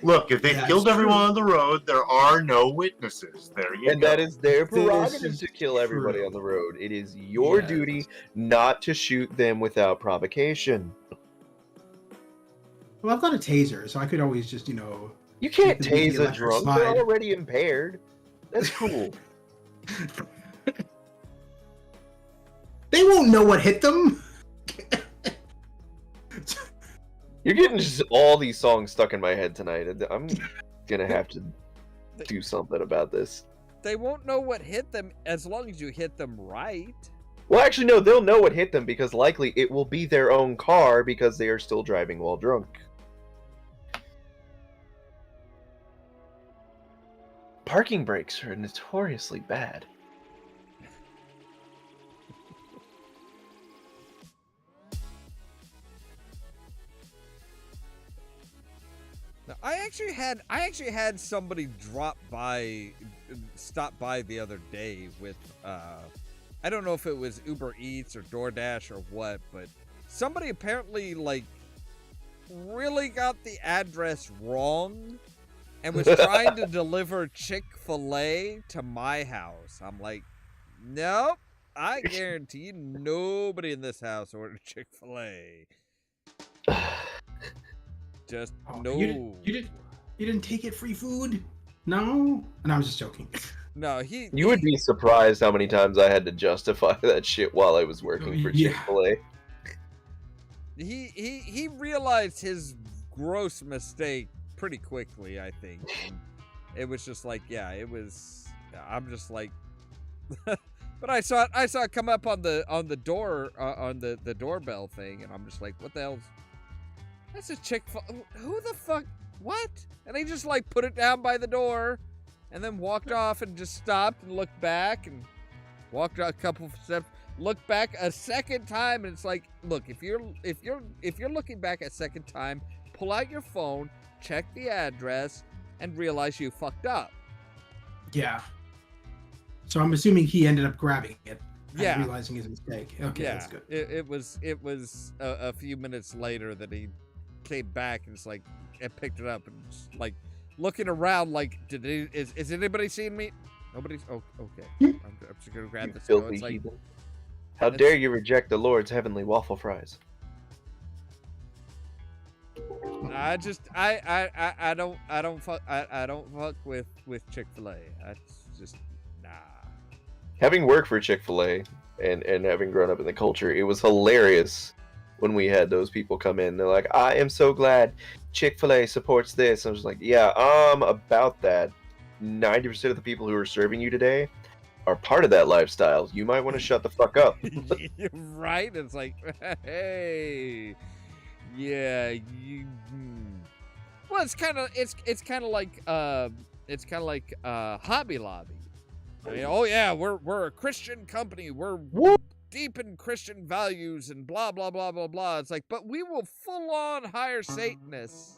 Look, if they That's killed everyone true. on the road, there are no witnesses. There you And go. that is their This prerogative is to kill everybody true. on the road. It is your Yes. duty not to shoot them without provocation. Well, I've got a taser, so I could always just, you know. You can't Keep the tase a electric drunk. slide. They're already impaired. That's cool. They won't know what hit them. You're getting just all these songs stuck in my head tonight. I'm gonna have to do something about this. They won't know what hit them as long as you hit them right. Well, actually, no, they'll know what hit them because likely it will be their own car because they are still driving while drunk. Parking brakes are notoriously bad. Now, I actually had somebody stop by the other day with I don't know if it was Uber Eats or DoorDash or what, but somebody apparently like really got the address wrong and was trying to deliver Chick-fil-A to my house. I'm like, nope, I guarantee you nobody in this house ordered Chick-fil-A. Just no. You didn't take it free food? No? And I was just joking. No, You would be surprised how many times I had to justify that shit while I was working for Yeah. Chick-fil-A. He realized his gross mistake pretty quickly, I think. And it was just like, yeah, it was. I'm just like, but I saw it come up on the door on the doorbell thing, and I'm just like, what the hell? That's a Chick-fil. Who the fuck what? And he just like put it down by the door and then walked off and just stopped and looked back and walked a couple of steps, looked back a second time, and it's like, look, if you're looking back a second time, pull out your phone, check the address, and realize you fucked up. Yeah. So I'm assuming he ended up grabbing it. Yeah. And realizing his mistake. Okay, Yeah, that's good. it was a few minutes later that he came back and it's like, and picked it up and just, like, looking around like, is anybody seeing me? Nobody's. Oh, okay. I'm just gonna grab You this. filthy It's like, heathen. How dare you reject the Lord's heavenly waffle fries? I don't fuck with Chick-fil-A. That's just nah. Having worked for Chick-fil-A and having grown up in the culture, it was hilarious when we had those people come in. They're like, I am so glad Chick-fil-A supports this. I was like, yeah, about that. 90% of the people who are serving you today are part of that lifestyle. You might want to shut the fuck up. Right? It's like, hey, yeah, you. Well, it's kind of like Hobby Lobby. I mean, oh yeah, we're a Christian company. We're deep in Christian values and blah blah blah blah blah. It's like, but we will full on hire Satanists.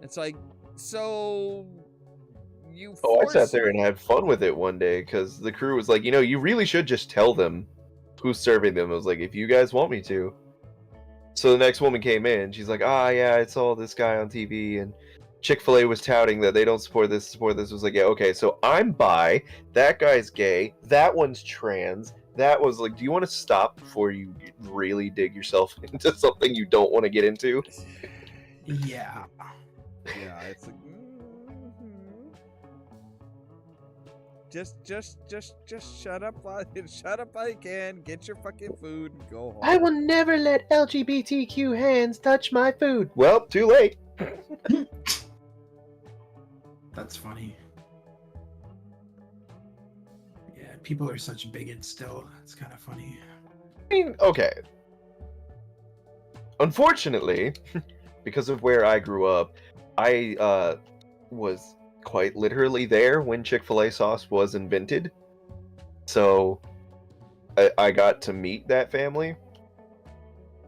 It's like, so you. Oh, I sat there and had fun with it one day because the crew was like, you really should just tell them who's serving them. I was like, if you guys want me to. So the next woman came in. She's like, yeah, I saw this guy on TV and Chick-fil-A was touting that they don't support this. I was like, yeah, okay, so I'm bi, that guy's gay, that one's trans, that was like, do you want to stop before you really dig yourself into something you don't want to get into? Yeah. Yeah, it's like, just shut up while you can. Get your fucking food and go home. I will never let LGBTQ hands touch my food. Well, too late. That's funny. Yeah, people are such bigots still. It's kind of funny. I mean, okay. Unfortunately, because of where I grew up, I was quite literally there when Chick-fil-A sauce was invented. So I got to meet that family.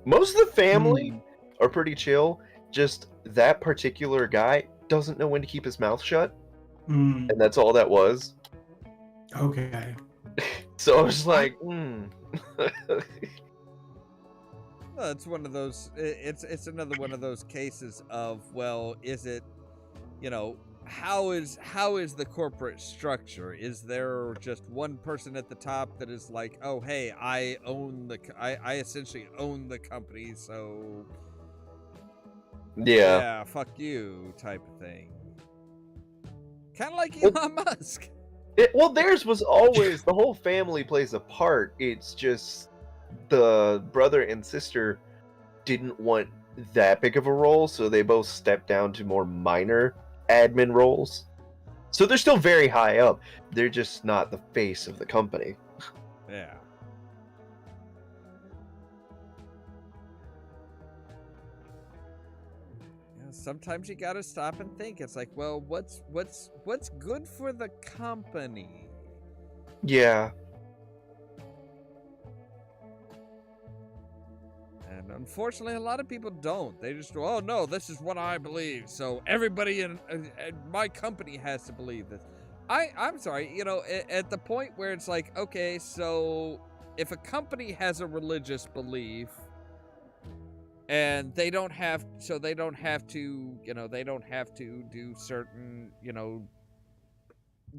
Most of the family are pretty chill. Just that particular guy doesn't know when to keep his mouth shut. And that's all that was. Okay. So I was like, Well, it's one of those. It's another one of those cases of, well, is it, how is the corporate structure? Is there just one person at the top that is like, oh hey, I essentially own the company, so yeah, fuck you type of thing. Kind of like Elon Musk. Well, theirs was always the whole family plays a part. It's just the brother and sister didn't want that big of a role, so they both stepped down to more minor admin roles. So they're still very high up. They're just not the face of the company. Yeah. Sometimes you gotta stop and think. It's like, well, what's good for the company? Yeah. And unfortunately, a lot of people don't. They just go, oh no, this is what I believe, so everybody in my company has to believe this. I'm sorry, at the point where it's like, okay, so if a company has a religious belief, and they don't have to do certain,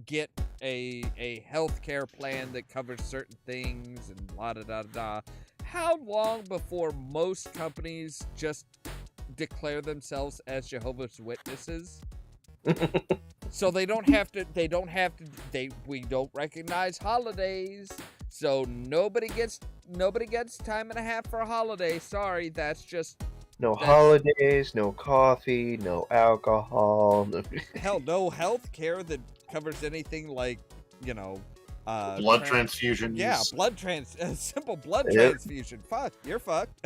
get a healthcare plan that covers certain things and la da da da. How long before most companies just declare themselves as Jehovah's Witnesses? So we don't recognize holidays. So nobody gets time and a half for a holiday. Sorry, that's holidays, no coffee, no alcohol. Hell, no health care that covers anything like, blood transfusions. Yeah, simple blood transfusion. Fuck, you're fucked.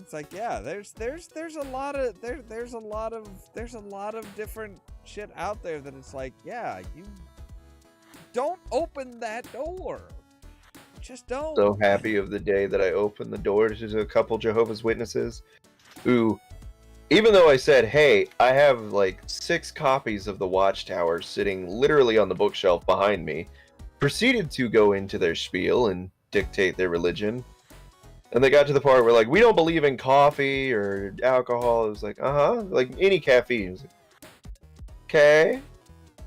it's like, yeah, there's a lot of there's a lot of different shit out there that it's like, yeah, you don't open that door. Just don't. So happy of the day that I opened the door to a couple Jehovah's Witnesses who, even though I said, hey, I have like 6 copies of the Watchtower sitting literally on the bookshelf behind me, proceeded to go into their spiel and dictate their religion. And they got to the part where, like, we don't believe in coffee or alcohol. It was like, like any caffeine. It was like, okay.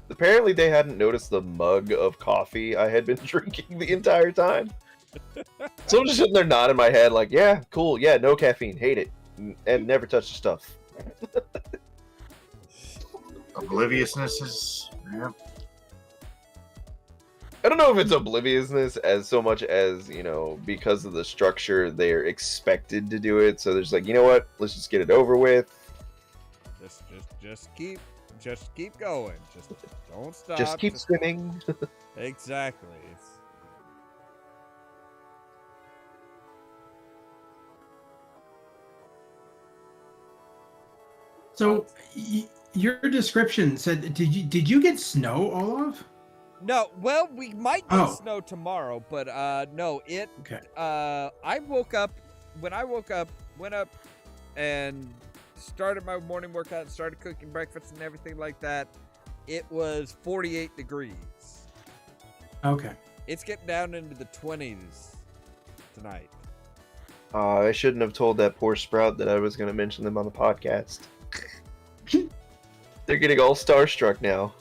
Apparently they hadn't noticed the mug of coffee I had been drinking the entire time. So I'm just sitting there nodding my head like, yeah, cool, yeah, no caffeine, hate it. And never touch the stuff. Obliviousness is... Yeah. I don't know if it's obliviousness as so much as, you know, because of the structure, they're expected to do it. So there's like, you know what? Let's just get it over with. Just keep going. Just don't stop. Just keep swimming. Exactly. So your description said, did you get snow, Olaf? No, well, we might get snow tomorrow, but no, it. Okay. I woke up. When I woke up, went up and started my morning workout and started cooking breakfast and everything like that. It was 48 degrees. Okay. It's getting down into the 20s tonight. I shouldn't have told that poor sprout that I was going to mention them on the podcast. They're getting all starstruck now.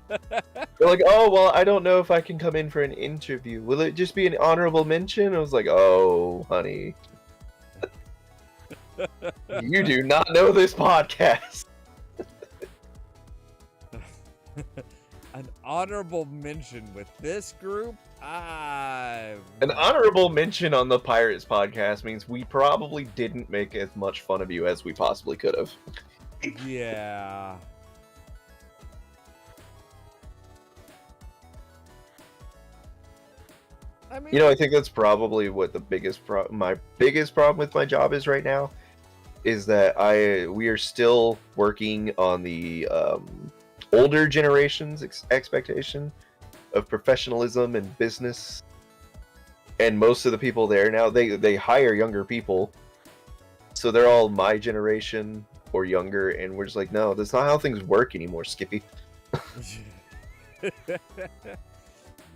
They're like, oh, well, I don't know if I can come in for an interview. Will it just be an honorable mention? I was like, oh, honey. You do not know this podcast. An honorable mention with this group? An honorable mention on the Pirates podcast means we probably didn't make as much fun of you as we possibly could have. Yeah. I mean, You know, I think that's probably what the my biggest problem with my job is right now, is that we are still working on the older generation's expectation of professionalism and business, and most of the people there now they hire younger people, so they're all my generation or younger, and we're just like, no, that's not how things work anymore, Skippy.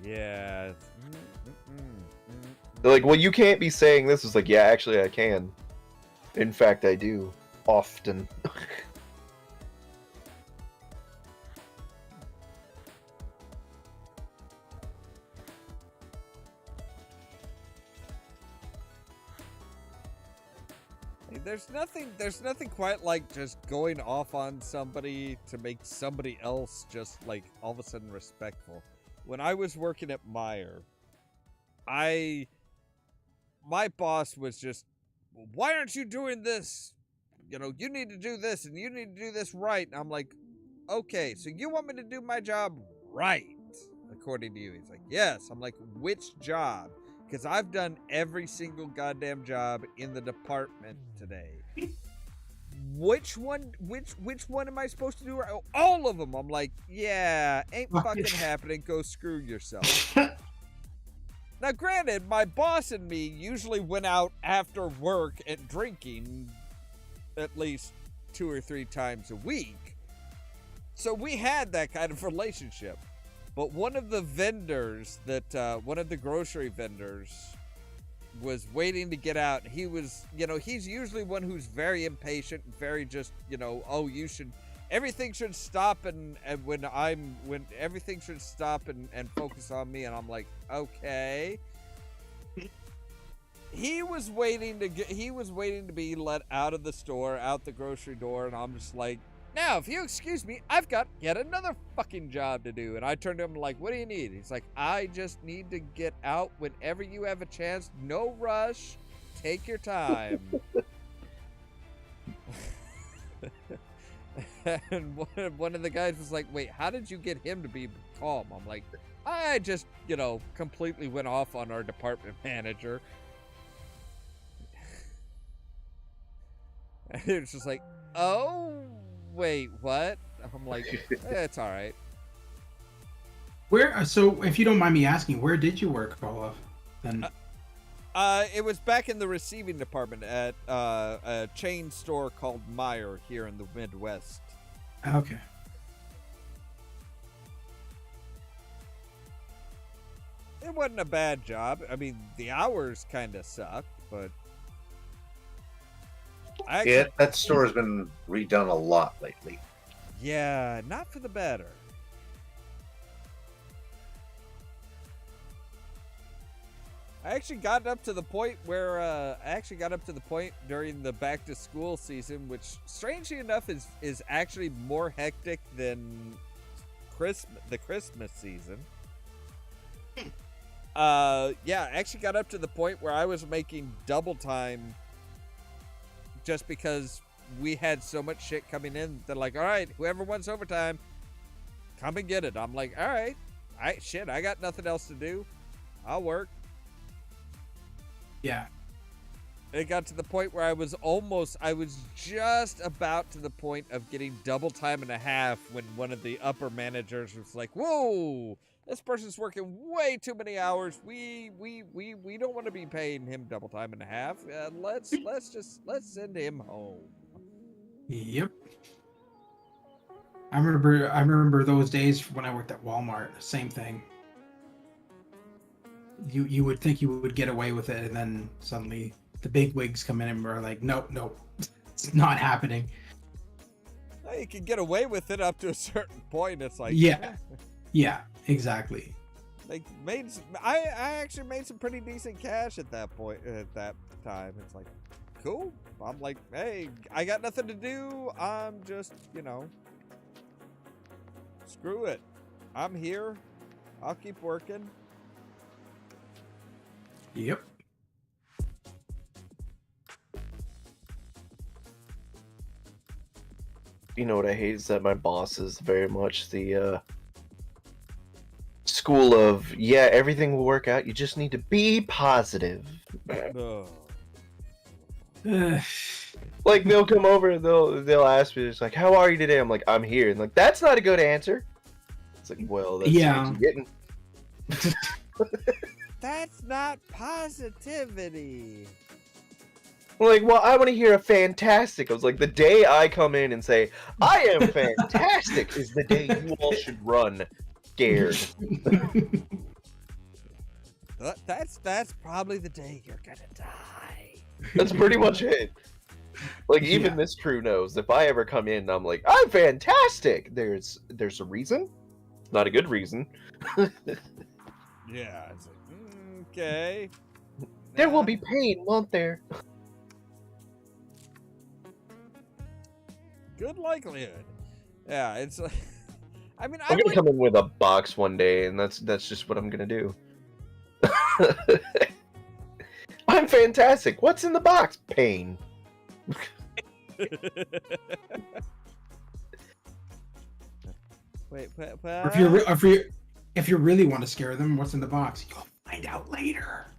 Yeah. They're like, well, you can't be saying this. It's like, yeah, actually I can. In fact, I do often. There's nothing quite like just going off on somebody to make somebody else just like all of a sudden respectful. When I was working at Meijer, my boss was just, why aren't you doing this? You know, you need to do this and you need to do this right. And I'm like, okay, so you want me to do my job right, according to you? He's like, yes. I'm like, which job? Because I've done every single goddamn job in the department today. Which one am I supposed to do? Oh, all of them. I'm like, yeah, ain't fucking happening. Go screw yourself. Now, granted, my boss and me usually went out after work and drinking at least 2 or 3 times a week. So we had that kind of relationship. But one of the vendors one of the grocery vendors was waiting to get out. He was, he's usually one who's very impatient, very just, oh, everything should stop and when everything should stop and focus on me. And I'm like, okay. He was waiting to be let out of the store, out the grocery door. And I'm just like, now, if you excuse me, I've got yet another fucking job to do. And I turned to him like, what do you need? He's like, I just need to get out whenever you have a chance. No rush. Take your time. And one of the guys was like, wait, how did you get him to be calm? I'm like, I just, completely went off on our department manager. And it's just like, oh, wait, what? I'm like, it's all right. Where? So, if you don't mind me asking, where did you work, Olaf? Then. It was back in the receiving department at a chain store called Meijer here in the Midwest. Okay. It wasn't a bad job. I mean, the hours kind of sucked, but Yeah, that store has been redone a lot lately. Yeah, not for the better. I actually got up to the point where during the back to school season, which strangely enough is actually more hectic than the Christmas season. I actually got up to the point where I was making double time just because we had so much shit coming in. They're like, all right, whoever wants overtime, come and get it. I'm like, all right, I got nothing else to do. I'll work. Yeah. It got to the point where I was just about to the point of getting double time and a half when one of the upper managers was like, whoa, this person's working way too many hours. We don't want to be paying him double time and a half. Let's send him home. Yep. I remember those days when I worked at Walmart. Same thing. You would think you would get away with it, and then suddenly the big wigs come in and we're like, nope, it's not happening. You can get away with it up to a certain point. It's like, yeah, exactly. Like I actually made some pretty decent cash at that point. At that time, it's like, cool. I'm like, hey, I got nothing to do. I'm just, screw it. I'm here. I'll keep working. Yep. You know what I hate is that my boss is very much the school of, yeah, everything will work out. You just need to be positive. Like they'll come over and they'll ask me, it's like, how are you today? I'm like, I'm here. And like, that's not a good answer. It's like, well, that's what you're getting. That's not positivity. Like, well, I want to hear a fantastic. I was like, the day I come in and say, I am fantastic is the day you all should run scared. That's probably the day you're gonna die. That's pretty much it. Like, even this crew knows if I ever come in and I'm like, I'm fantastic, there's a reason. Not a good reason. Yeah, it's like, okay. There will be pain, won't there? Good likelihood. Yeah, it's like, I mean, I'm gonna come in with a box one day, and that's just what I'm gonna do. I'm fantastic. What's in the box? Pain. Wait, if you really want to scare them, what's in the box? You'll find out later.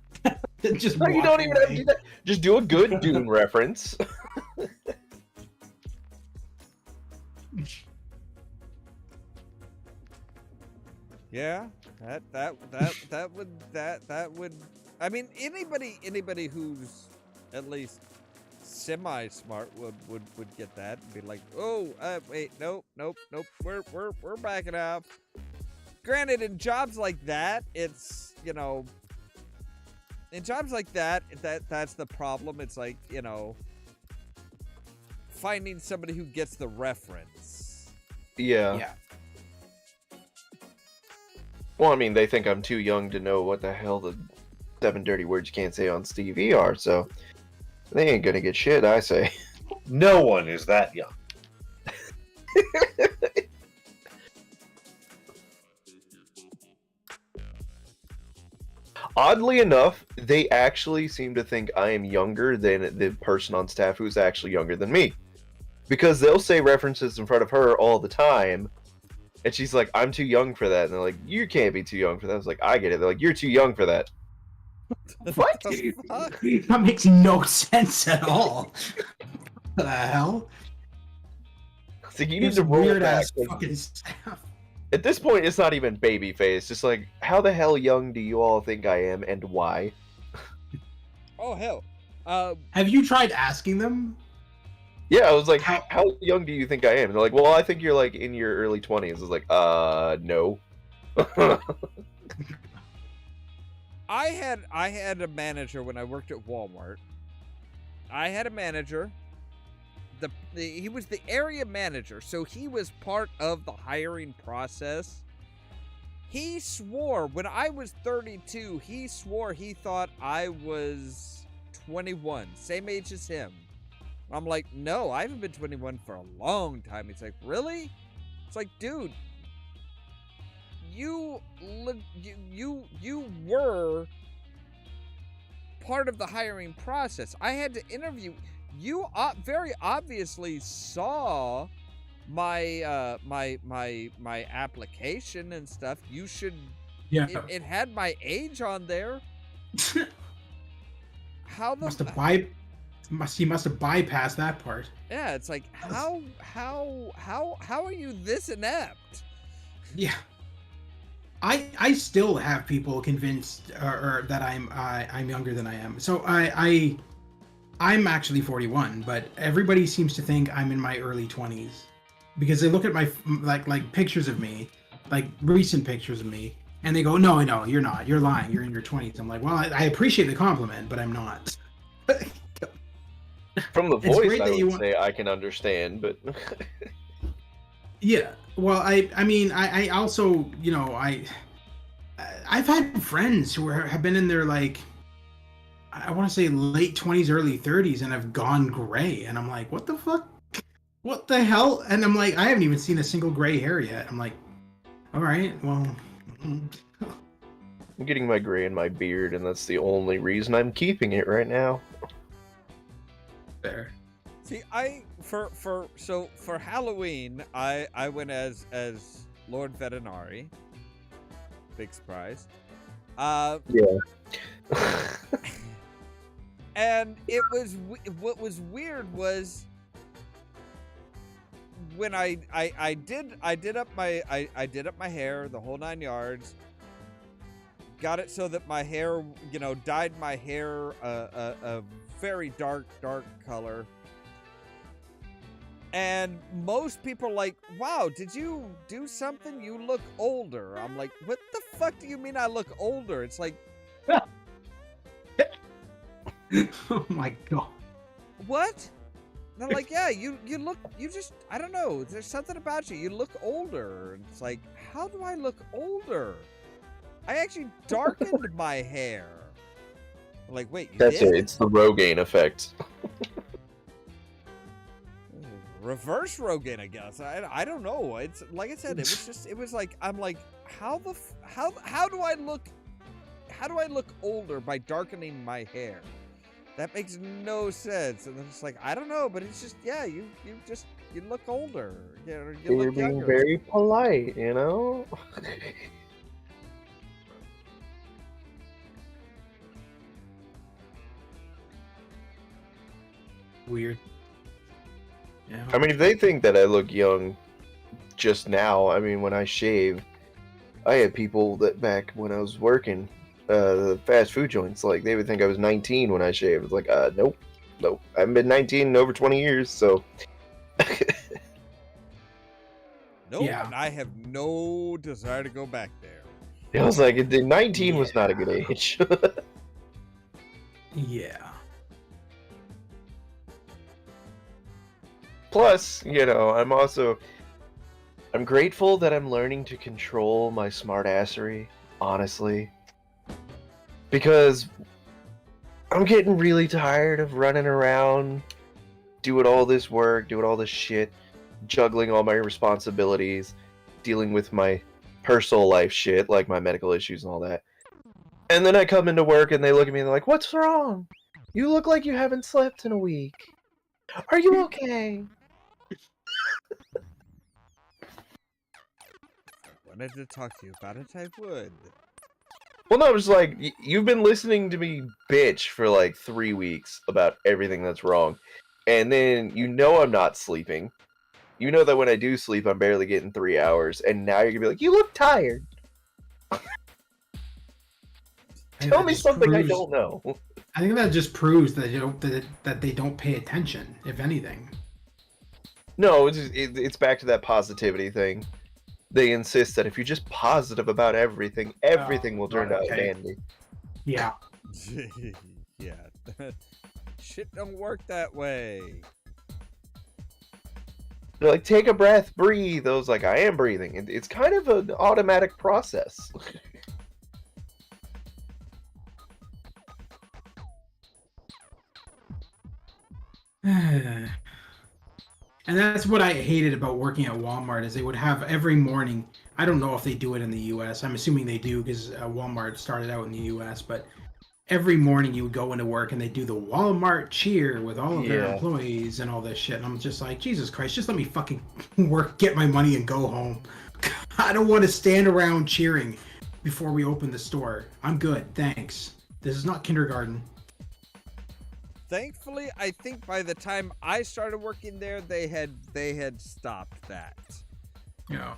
Just no, you don't even have to do that. Just do a good Dune reference. Yeah, that would. I mean, anybody who's at least semi-smart would get that and be like, oh, wait, nope, we're backing up. Granted, in jobs like that, it's, in jobs like that's the problem. It's like, finding somebody who gets the reference. Yeah. Well, I mean, they think I'm too young to know what the hell the 7 dirty words you can't say on Stevie are, so they ain't gonna get shit, I say. No one is that young. Oddly enough, they actually seem to think I am younger than the person on staff who's actually younger than me. Because they'll say references in front of her all the time, and she's like, I'm too young for that. And they're like, you can't be too young for that. I was like, I get it. They're like, you're too young for that. What? That makes no sense at all. the hell? It's like you need to Here's roll it weird back. ass Like, fucking stuff. at this point, it's not even baby face. Just like, how the hell young do you all think I am, and why? Oh hell. Have you tried asking them? Yeah, I was like, How- how young do you think I am? And they're like, well, I think you're like in your early 20s. I was like, no. I had a manager when I worked at Walmart. I had a manager. He was the area manager, so he was part of the hiring process. He swore when I was 32, he swore he thought I was 21, same age as him. I'm like, no, I haven't been 21 for a long time. He's like, really? It's like, dude, you were part of the hiring process. I had to interview you. Very obviously saw my my application and stuff. You should. Yeah. It had my age on there. How the He must have bypassed that part. Yeah, it's like how are you this inept? Yeah. I still have people convinced or that I'm younger than I am. So I'm actually 41, but everybody seems to think I'm in my early 20s because they look at my like pictures of me, like recent pictures of me, and they go, no, you're not. You're lying. You're in your 20s. I'm like, well, I appreciate the compliment, but I'm not. From the It's voice, great I that would you say I can understand, but Yeah. Well, I mean, I also, I've had friends who have been in their like, I want to say late 20s, early 30s, and have gone gray, and I'm like, what the fuck? What the hell? And I'm like, I haven't even seen a single gray hair yet. I'm like, all right, well. I'm getting my gray in my beard, and that's the only reason I'm keeping it right now. There. See, for Halloween, I went as Lord Vetinari. Big surprise. Yeah. And it was what was weird was when I did up my hair, the whole 9 yards. Got it so that my hair, dyed my hair a very dark color. And most people are like, wow, did you do something? You look older. I'm like, what the fuck do you mean I look older? It's like, Oh my god. what? And I'm like, yeah, you look, I don't know. There's something about you. You look older. And it's like, how do I look older? I actually darkened my hair. I'm like, wait, you That's did? it. It's the Rogaine effect. Reverse Rogaine, I guess. I don't know. It's like I said. It was like I'm like, how do I look older by darkening my hair? That makes no sense. And then it's like, I don't know, but it's just, yeah, you look older. You You're look being younger. very polite, you know? Weird. Yeah. I mean, if they think that I look young just now, I mean, when I shave, I had people that back when I was working, the fast food joints, like, they would think I was 19 when I shaved. It's like, nope. I haven't been 19 in over 20 years, so. Nope, Yeah. and I have no desire to go back there. I was like, 19 was not a good age. Yeah. Plus, I'm grateful that I'm learning to control my smartassery, honestly. Because I'm getting really tired of running around, doing all this work, doing all this shit, juggling all my responsibilities, dealing with my personal life shit, like my medical issues and all that. And then I come into work and they look at me and they're like, "What's wrong? You look like you haven't slept in a week. Are you okay?" I wanted to talk to you about it, I would. Well, no, it was like, you've been listening to me bitch for like 3 weeks about everything that's wrong. And then I'm not sleeping. You know that when I do sleep, I'm barely getting 3 hours. And now you're gonna be like, you look tired. Tell me something I don't know. I think that just proves that that they don't pay attention, if anything. No, it's back to that positivity thing. They insist that if you're just positive about everything, everything will turn out dandy. Yeah. Yeah. Shit don't work that way. They're like, take a breath, breathe. I was like, I am breathing. It's kind of an automatic process. And that's what I hated about working at Walmart is they would have every morning. I don't know if they do it in the U.S. I'm assuming they do because Walmart started out in the U.S. But every morning you would go into work and they do the Walmart cheer with all of their employees and all this shit. And I'm just like, Jesus Christ, just let me fucking work, get my money, and go home. I don't want to stand around cheering before we open the store. I'm good, thanks. This is not kindergarten. Thankfully, I think by the time I started working there, they had stopped that. No,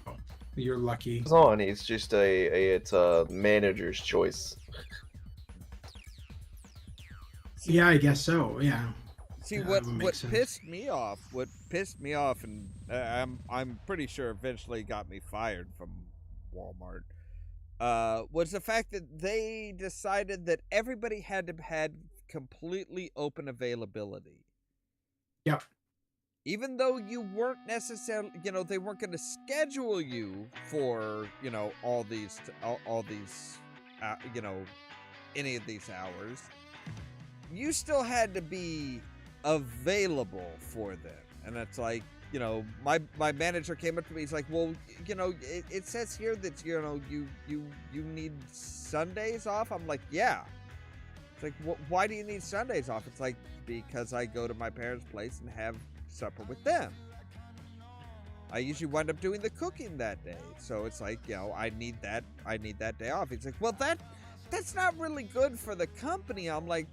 you're lucky. It's on. It's just it's a manager's choice. Yeah, I guess so. Yeah. See, Yeah, what that would make sense. pissed me off, and I'm pretty sure eventually got me fired from Walmart, was the fact that they decided that everybody had to had completely open availability. Yep. Even though you weren't necessarily, they weren't going to schedule you for, all these, any of these hours. You still had to be available for them. And it's like, my manager came up to me. He's like, well, it says here that, you need Sundays off. I'm like, yeah. It's like, why do you need Sundays off? It's like, because I go to my parents' place and have supper with them. I usually wind up doing the cooking that day. So it's like, I need that day off. He's like, well, that's not really good for the company. I'm like,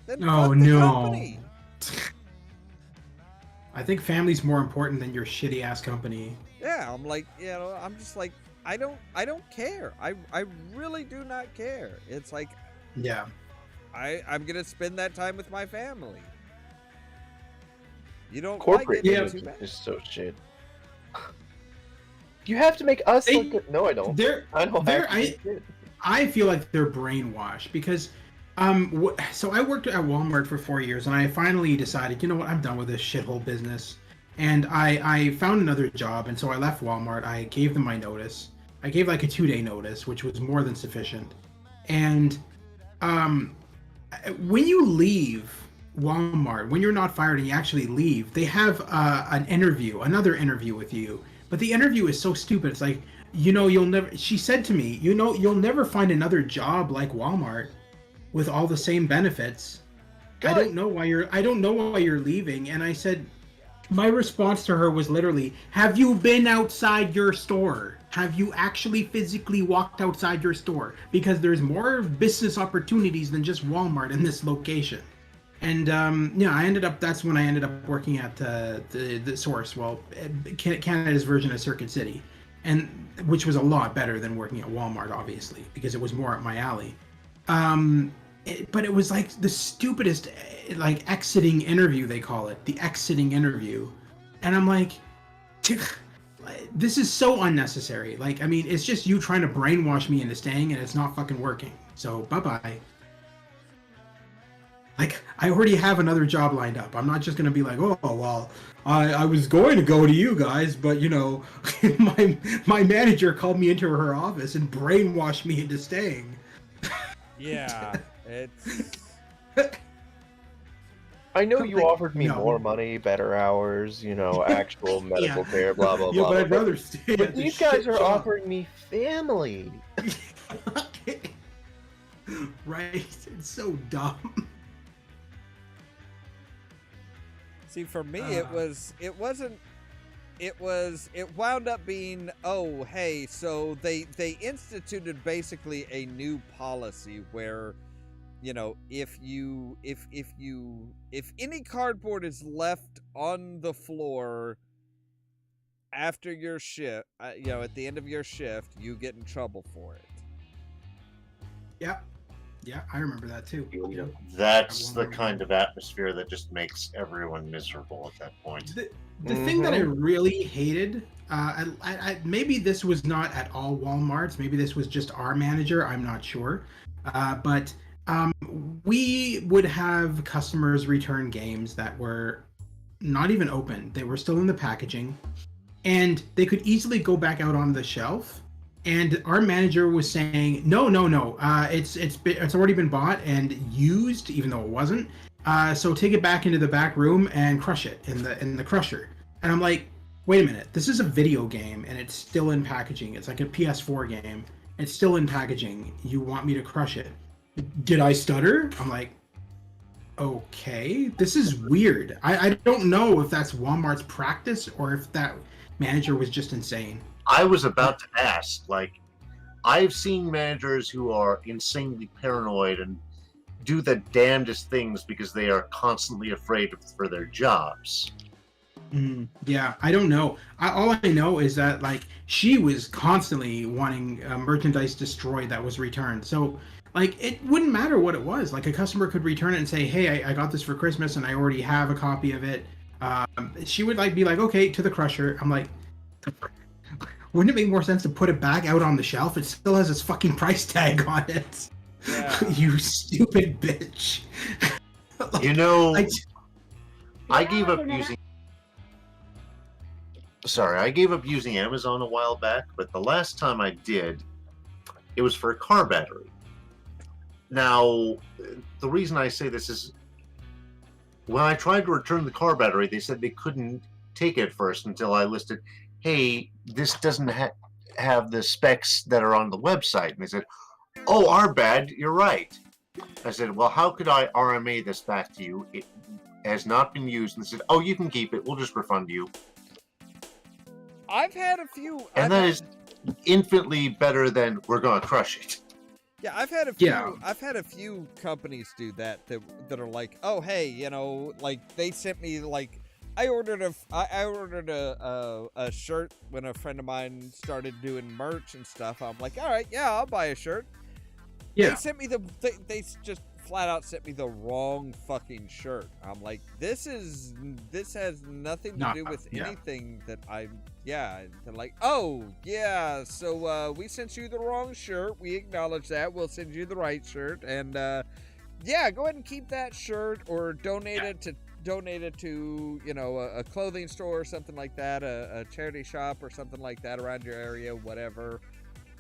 then fuck the company. I think family's more important than your shitty ass company. Yeah, I'm like, I'm just like, I don't care. I really do not care. It's like, yeah. I'm gonna spend that time with my family. You don't corporate like it, too bad. is so shit. You have to make us look good. No, I don't. I feel like they're brainwashed because so I worked at Walmart for 4 years and I finally decided, you know what, I'm done with this shithole business. And I found another job, and so I left Walmart. I gave them my notice. I gave like a 2-day notice, which was more than sufficient. And when you leave Walmart, when you're not fired and you actually leave, they have another interview with you. But the interview is so stupid. It's like, you'll never. She said to me, you'll never find another job like Walmart with all the same benefits. I don't know why you're leaving. And I said, my response to her was literally, have you been outside your store? Have you actually physically walked outside your store? Because there's more business opportunities than just Walmart in this location. And that's when I ended up working at the Source, Canada's version of Circuit City, and which was a lot better than working at Walmart, obviously, because it was more up my alley. But it was like the stupidest, like exiting interview, they call it, the exiting interview, and I'm like, this is so unnecessary. Like, I mean, it's just you trying to brainwash me into staying, and it's not fucking working. So bye-bye. Like, I already have another job lined up. I'm not just gonna be like, oh well, I was going to go to you guys, but my manager called me into her office and brainwashed me into staying. Yeah, it's. I know you offered me more money, better hours, actual medical care, blah blah blah. But I'd rather stay. But these guys are offering me family. Right? It's so dumb. See, for me, it wound up being, oh, hey, so they instituted basically a new policy where you know, if any cardboard is left on the floor after your shift, you know, at the end of your shift, you get in trouble for it. Yeah, yeah, I remember that too. That's the kind of atmosphere that just makes everyone miserable at that point. The thing that I really hated, maybe this was not at all Walmart's, maybe this was just our manager, I'm not sure, but we would have customers return games that were not even open. They were still in the packaging, and they could easily go back out on the shelf. And our manager was saying, no, it's already been bought and used, even though it wasn't. So take it back into the back room and crush it in the crusher. And I'm like, wait a minute, this is a video game and it's still in packaging. It's like a PS4 game. It's still in packaging. You want me to crush it? Did I stutter? I'm like, okay, this is weird. I don't know if that's Walmart's practice or if that manager was just insane. I was about to ask, like, I've seen managers who are insanely paranoid and do the damnedest things because they are constantly afraid for their jobs. Yeah, I don't know. All I know is that, like, she was constantly wanting merchandise destroyed that was returned. So, like, it wouldn't matter what it was. Like, a customer could return it and say, hey, I got this for Christmas and I already have a copy of it. She would, like, be like, okay, to the crusher. I'm like, wouldn't it make more sense to put it back out on the shelf? It still has its fucking price tag on it. Yeah. You stupid bitch. Like, you know, I gave up using... Sorry, I gave up using Amazon a while back, but the last time I did, it was for a car battery. Now, the reason I say this is, when I tried to return the car battery, they said they couldn't take it first until I listed, hey, this doesn't have the specs that are on the website. And they said, oh, our bad, you're right. I said, well, how could I RMA this back to you? It has not been used. And they said, oh, you can keep it. We'll just refund you. I've had a few... And that is infinitely better than we're going to crush it. Yeah, I've had a few. Yeah. I've had a few companies do that are like, oh, hey, you know, like, they sent me, like... I ordered a shirt when a friend of mine started doing merch and stuff. I'm like, all right, yeah, I'll buy a shirt. Yeah. They sent me they just flat out sent me the wrong fucking shirt. I'm like, this has nothing to do with anything that they're like, oh, yeah, so we sent you the wrong shirt. We acknowledge that. We'll send you the right shirt. And yeah, go ahead and keep that shirt or donate it to, you know, a clothing store or something like that, a charity shop or something like that around your area, whatever.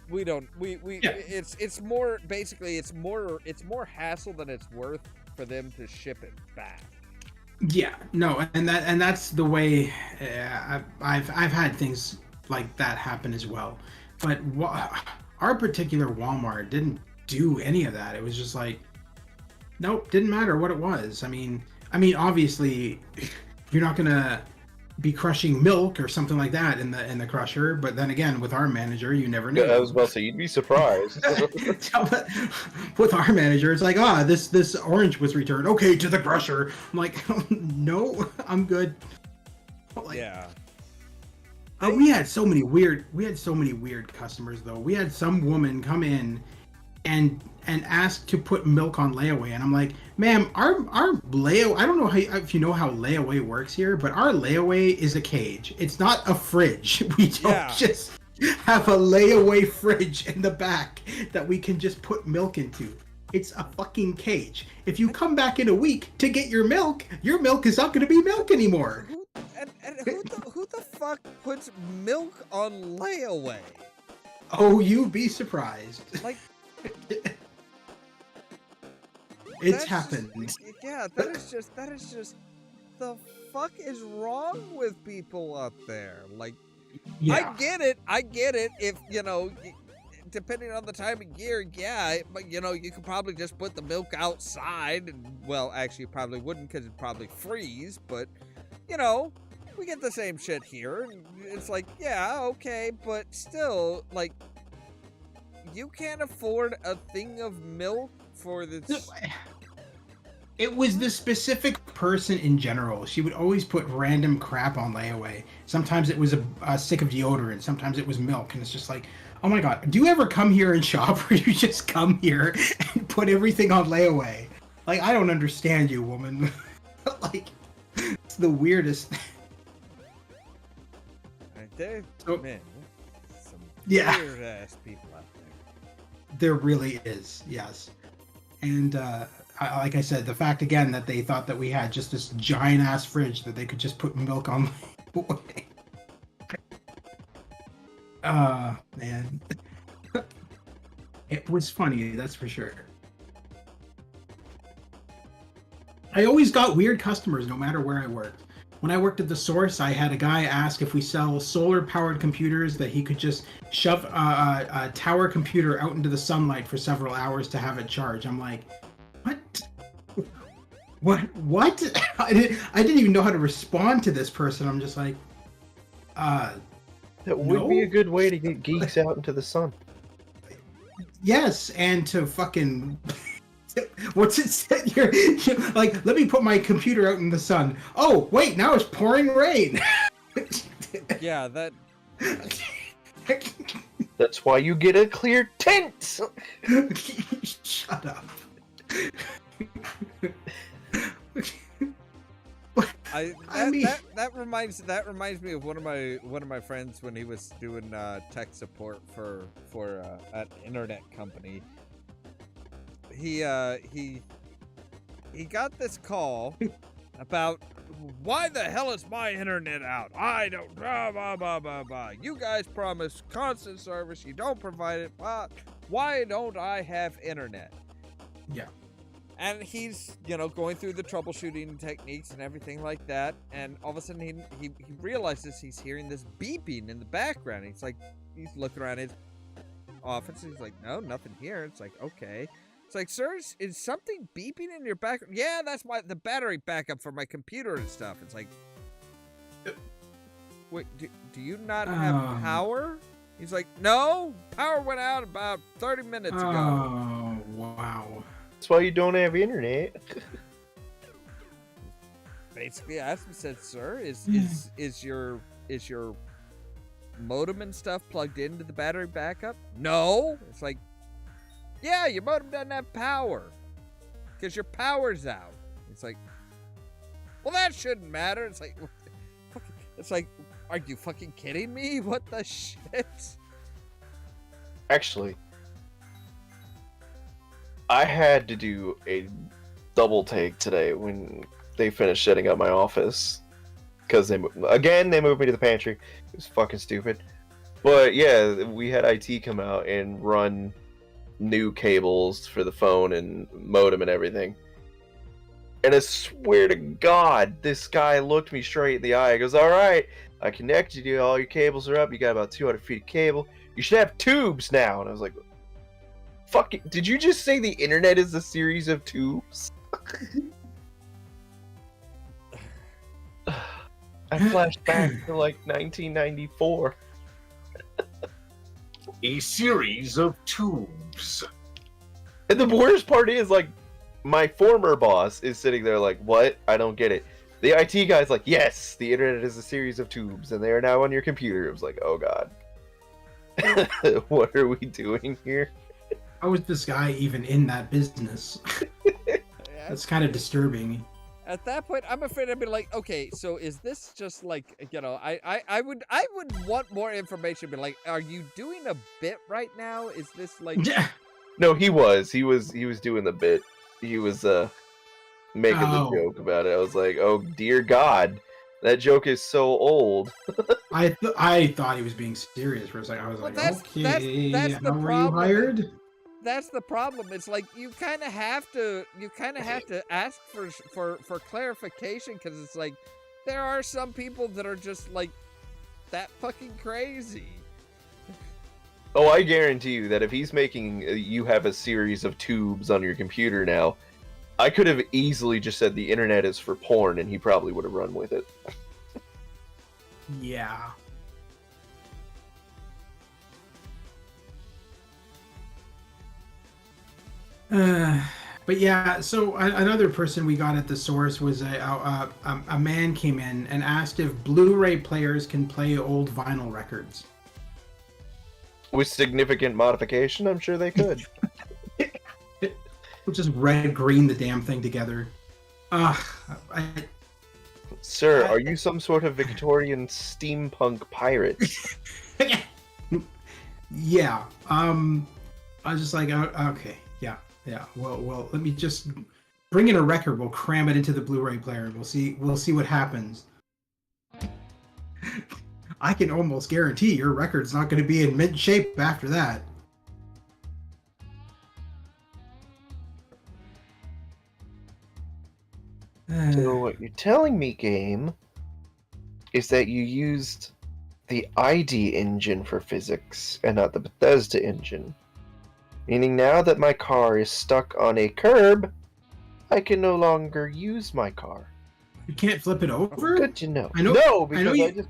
It's more, basically, it's more hassle than it's worth for them to ship it back. Yeah, no, and that's the way I've had things like that happen as well. But our particular Walmart didn't do any of that. It was just like, nope, didn't matter what it was. I mean, obviously, you're not gonna be crushing milk or something like that in the crusher. But then again, with our manager, you never know. Yeah, I was about to say, you'd be surprised. With our manager, it's like, this orange was returned. Okay, to the crusher. I'm like, no, I'm good. Like, yeah. We had so many weird customers though. We had some woman come in and ask to put milk on layaway, and I'm like, ma'am, our layaway, I don't know if you know how layaway works here, but our layaway is a cage. It's not a fridge. We don't just have a layaway fridge in the back that we can just put milk into. It's a fucking cage. If you come back in a week to get your milk is not going to be milk anymore. Who the fuck puts milk on layaway? Oh, you'd be surprised. Like, it's happened. Yeah, that is just the fuck is wrong with people out there? Like, yeah. I get it. If, you know, depending on the time of year, yeah, but, you know, you could probably just put the milk outside, and, well, actually, you probably wouldn't because it'd probably freeze, but, you know, we get the same shit here, and it's like, yeah, okay, but still, like, you can't afford a thing of milk for this. It was the specific person in general. She would always put random crap on layaway. Sometimes it was a stick of deodorant. Sometimes it was milk. And it's just like, oh my God, do you ever come here and shop, or you just come here and put everything on layaway? Like, I don't understand you, woman. Like, it's the weirdest. Right there, So- man. Some Yeah. weird ass people out there. There really is, yes. And like I said, the fact again that they thought that we had just this giant ass fridge that they could just put milk on. Man. It was funny, that's for sure. I always got weird customers no matter where I worked. When I worked at the Source, I had a guy ask if we sell solar-powered computers that he could just shove a tower computer out into the sunlight for several hours to have it charge. I'm like, what? What? I didn't even know how to respond to this person. I'm just like, That would be a good way to get geeks out into the sun. yes, and to fucking... What's it said here? Like, let me put my computer out in the sun. Oh, wait, now it's pouring rain. Yeah, that. That's why you get a clear tent. Shut up. That reminds me of one of my friends when he was doing tech support for an internet company. He got this call about why the hell is my internet out? I don't blah blah blah blah blah. You guys promise constant service, you don't provide it. Why don't I have internet? Yeah. And he's, going through the troubleshooting techniques and everything like that. And all of a sudden he realizes he's hearing this beeping in the background. He's looking around his office. He's like, no, nothing here. It's like, okay. It's like, sir, is something beeping in your background? Yeah, that's the battery backup for my computer and stuff. It's like, wait, do you not have power? He's like, no, power went out about 30 minutes ago. Oh, wow. That's why you don't have internet. Basically, I asked him, said, sir, is your modem and stuff plugged into the battery backup? No. It's like, yeah, your modem doesn't have power because your power's out. It's like, well, that shouldn't matter. It's like, are you fucking kidding me? What the shit? Actually, I had to do a double take today when they finished setting up my office. Because they moved me to the pantry. It was fucking stupid. But yeah, we had IT come out and run new cables for the phone and modem and everything. And I swear to God, this guy looked me straight in the eye. He goes, all right, I connected you. All your cables are up. You got about 200 feet of cable. You should have tubes now. And I was like, fuck it. Did you just say the internet is a series of tubes? I flashed back to like 1994. A series of tubes. And the worst part is, like, my former boss is sitting there like, what? I don't get it. The IT guy's like, yes, the internet is a series of tubes, and they are now on your computer. I was like, oh god. What are we doing here? How is this guy even in that business? That's kind of disturbing. At that point, I'm afraid I'd be like, okay, so is this just like, I would want more information. Be like, are you doing a bit right now? Is this like? No, he was doing the bit. He was making the joke about it. I was like, oh dear God, that joke is so old. I thought he was being serious for a second. I was like, that's okay, the how were you problem. hired? That's the problem. It's like you kind of have to ask for clarification, because it's like there are some people that are just like that fucking crazy. Oh, I guarantee you that if he's making you have a series of tubes on your computer now, I could have easily just said the internet is for porn, and he probably would have run with it. Yeah. But yeah, so another person we got at the source was a man came in and asked if Blu-ray players can play old vinyl records. With significant modification, I'm sure they could. We'll just red green the damn thing together. I, Sir, are you some sort of Victorian steampunk pirate? yeah. I was just like, okay, yeah. Well, let me just bring in a record. We'll cram it into the Blu-ray player, and we'll see what happens. I can almost guarantee your record's not going to be in mint shape after that. So what you're telling me, game, is that you used the ID engine for physics and not the Bethesda engine. Meaning now that my car is stuck on a curb, I can no longer use my car. You can't flip it over? Good to know. I know- No, I know because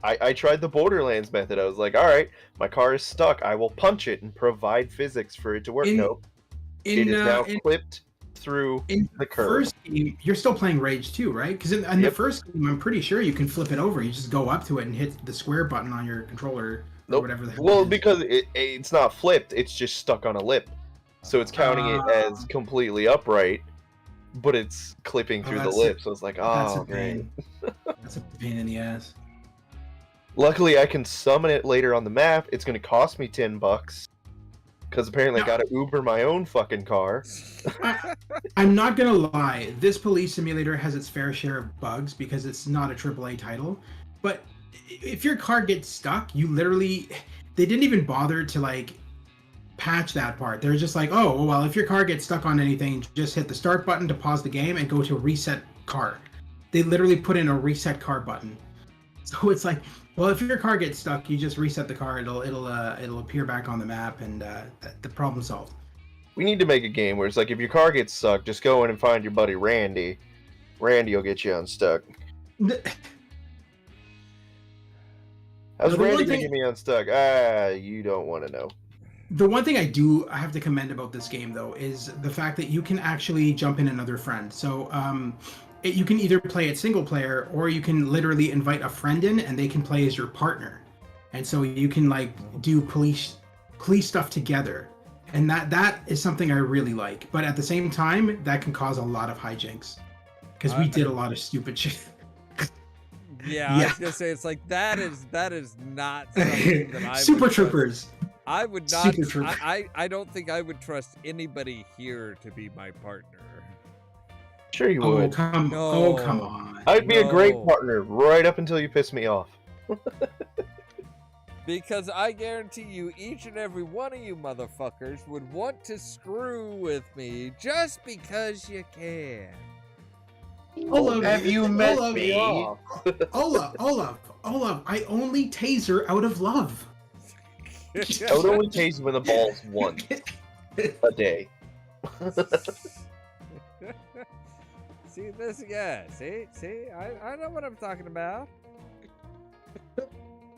I tried the Borderlands method. I was like, all right, my car is stuck. I will punch it and provide physics for it to work. Nope. It is now clipped through the curb. First game, you're still playing Rage 2, right? Because in the first game, I'm pretty sure you can flip it over. You just go up to it and hit the square button on your controller. Or whatever the hell Well, it is. because it's not flipped, it's just stuck on a lip. So it's counting it as completely upright, but it's clipping through the lip. So it's like, that's oh, a great. pain. That's a pain in the ass. Luckily, I can summon it later on the map. It's going to cost me $10. Because apparently I got to Uber my own fucking car. I'm not gonna lie. This police simulator has its fair share of bugs because it's not a AAA title. But if your car gets stuck, you literally... They didn't even bother to, like, patch that part. They're just like, oh, well, if your car gets stuck on anything, just hit the start button to pause the game and go to reset car. They literally put in a reset car button. So it's like, well, if your car gets stuck, you just reset the car. It'll appear back on the map, and the problem solved. We need to make a game where it's like, if your car gets stuck, just go in and find your buddy Randy. Randy will get you unstuck. How's Randy gonna get me unstuck? You don't want to know. The one thing I have to commend about this game, though, is the fact that you can actually jump in another friend. So you can either play it single player, or you can literally invite a friend in, and they can play as your partner. And so you can, like, do police stuff together. And that is something I really like. But at the same time, that can cause a lot of hijinks. Because we did a lot of stupid shit. Yeah, I was gonna say, it's like that is not something that I Super would Troopers. I would not. Super Troopers. I don't think I would trust anybody here to be my partner. Sure you Oh would. come on. I'd be a great partner right up until you piss me off. Because I guarantee you, each and every one of you motherfuckers would want to screw with me just because you can. Olaf, Have you met me? Olaf, I only taser out of love. I would only tase you in the balls once a day. See this? Yeah. See. I know what I'm talking about.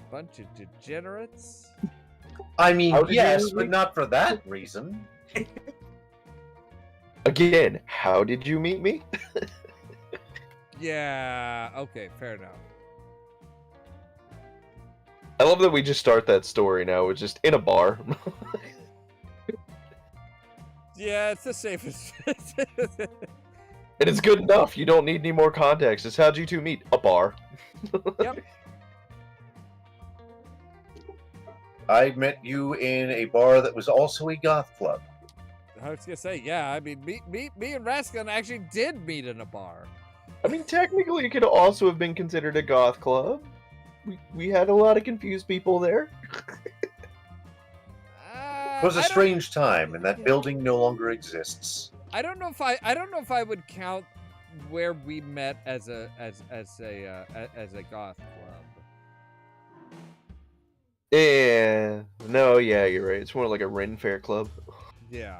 Bunch of degenerates. I mean, How did yes, you- but not for that reason. Again, how did you meet me? Yeah. Okay. Fair enough. I love that we just start that story now. It's just in a bar. Yeah, it's the safest. And it's good enough. You don't need any more context. Just how'd you two meet? A bar. Yep. I met you in a bar that was also a goth club. I was gonna say, yeah. I mean, me and Raskin actually did meet in a bar. I mean, technically, it could also have been considered a goth club. We had a lot of confused people there. It was a strange time, and that building no longer exists. I don't know if I would count where we met as a goth club. Yeah. No, yeah, you're right. It's more like a Ren Fair club. Yeah.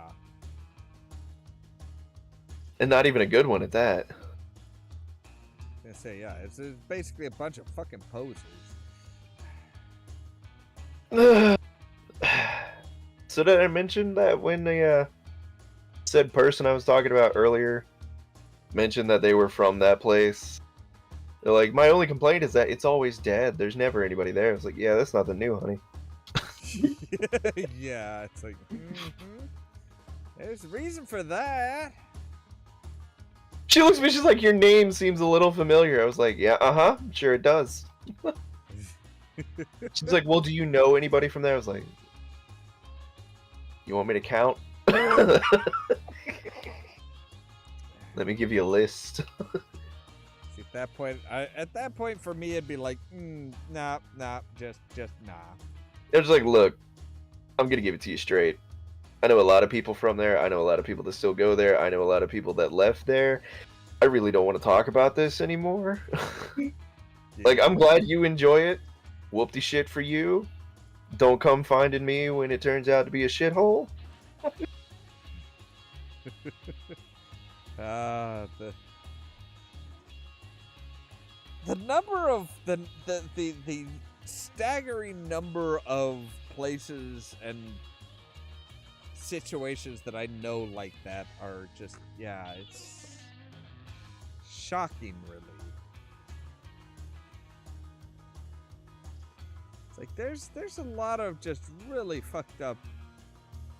And not even a good one at that. I say, yeah, it's basically a bunch of fucking posers. So did I mention that when said person I was talking about earlier mentioned that they were from that place. They're like, my only complaint is that it's always dead. There's never anybody there. I was like, yeah, that's nothing new, honey. Yeah, it's like, there's a reason for that. She looks at me, she's like, your name seems a little familiar. I was like, yeah, I'm sure it does. She's like, well, do you know anybody from there? I was like, you want me to count? Let me give you a list. See, at that point for me, it'd be like, nah, just nah. It was like, look, I'm gonna give it to you straight. I know a lot of people from there. I know a lot of people that still go there. I know a lot of people that left there. I really don't want to talk about this anymore. Like, I'm glad you enjoy it. Whoop-de shit for you. Don't come finding me when it turns out to be a shithole. The number of the staggering number of places and situations that I know like that are just, yeah, it's shocking, really. It's like there's a lot of just really fucked up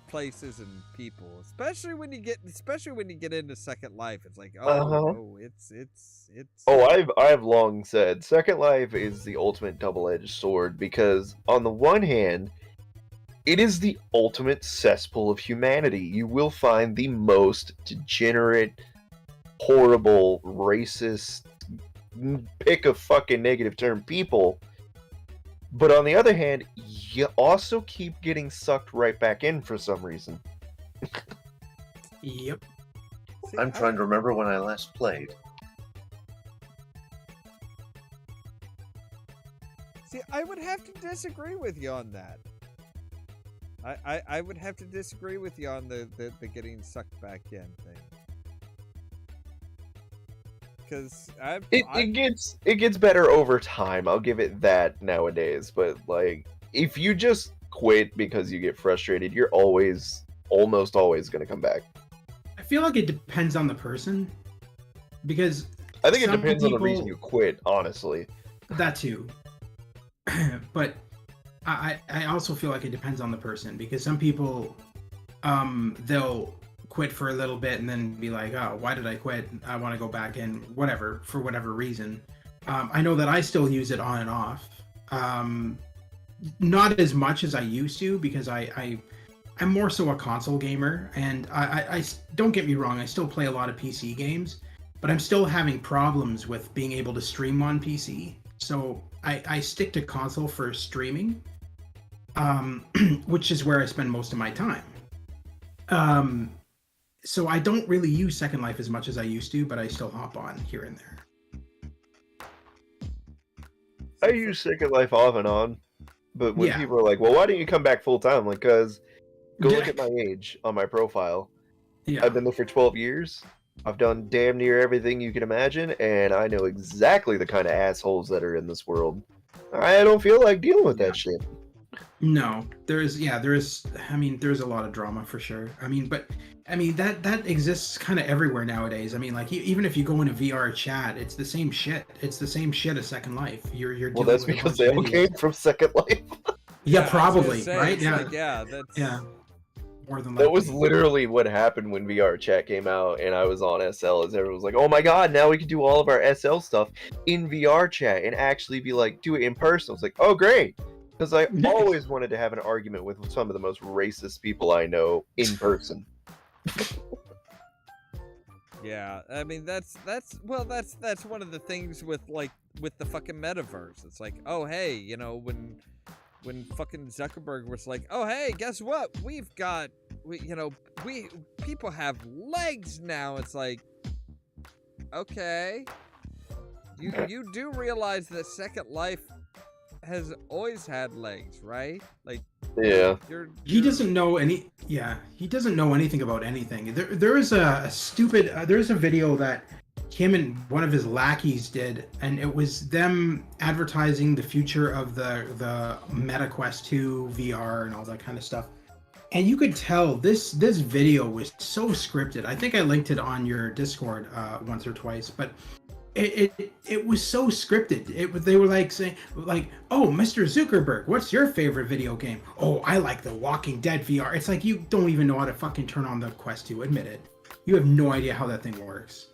places and people, especially when you get into Second Life. It's like, it's I've long said Second Life is the ultimate double-edged sword, because on the one hand, it is the ultimate cesspool of humanity. You will find the most degenerate, horrible, racist, pick a fucking negative term, people. But on the other hand, you also keep getting sucked right back in for some reason. Yep. I'm trying to remember when I last played. See, I would have to disagree with you on that. I would have to disagree with you on the getting sucked back in thing. Because it gets better over time. I'll give it that nowadays. But like, if you just quit because you get frustrated, you're almost always gonna come back. I feel like it depends on the person, because I think it depends on the reason you quit, honestly. That too. But I also feel like it depends on the person, because some people they'll quit for a little bit and then be like, oh, why did I quit? I want to go back in, whatever, for whatever reason. I know that I still use it on and off. Not as much as I used to, because I'm more so a console gamer, and I don't get me wrong, I still play a lot of PC games, but I'm still having problems with being able to stream on PC. So I stick to console for streaming, which is where I spend most of my time. So I don't really use Second Life as much as I used to, but I still hop on here and there. I use Second Life off and on, but when people are like, well, why don't you come back full time? Like, because go look at my age on my profile. Yeah. I've been there for 12 years. I've done damn near everything you can imagine, and I know exactly the kind of assholes that are in this world. I don't feel like dealing with that shit. No, there's a lot of drama for sure. That exists kind of everywhere nowadays. Like, even if you go into VR chat, it's the same shit. It's the same shit as Second Life. You're well, that's because they all came from Second Life. Yeah, probably, right? Yeah, like, that's... More than likely. That was literally what happened when VR chat came out, and I was on SL. As everyone was like, "Oh my god, now we can do all of our SL stuff in VR chat and actually be like, do it in person." I was like, "Oh great." Because I always wanted to have an argument with some of the most racist people I know in person. Yeah, that's one of the things with the fucking metaverse. It's like, oh hey, when fucking Zuckerberg was like, oh hey, guess what? We people have legs now. It's like, okay, you do realize that Second Life has always had legs, right? Like, yeah, he doesn't know anything about anything. There is there's a video that him and one of his lackeys did, and it was them advertising the future of the Meta Quest 2 VR and all that kind of stuff. And you could tell this video was so scripted. I think I linked it on your Discord once or twice, but it was so scripted. They were like saying like, "Oh, Mr. Zuckerberg, what's your favorite video game?" "Oh, I like The Walking Dead VR." It's like you don't even know how to fucking turn on the Quest 2. Admit it. You have no idea how that thing works.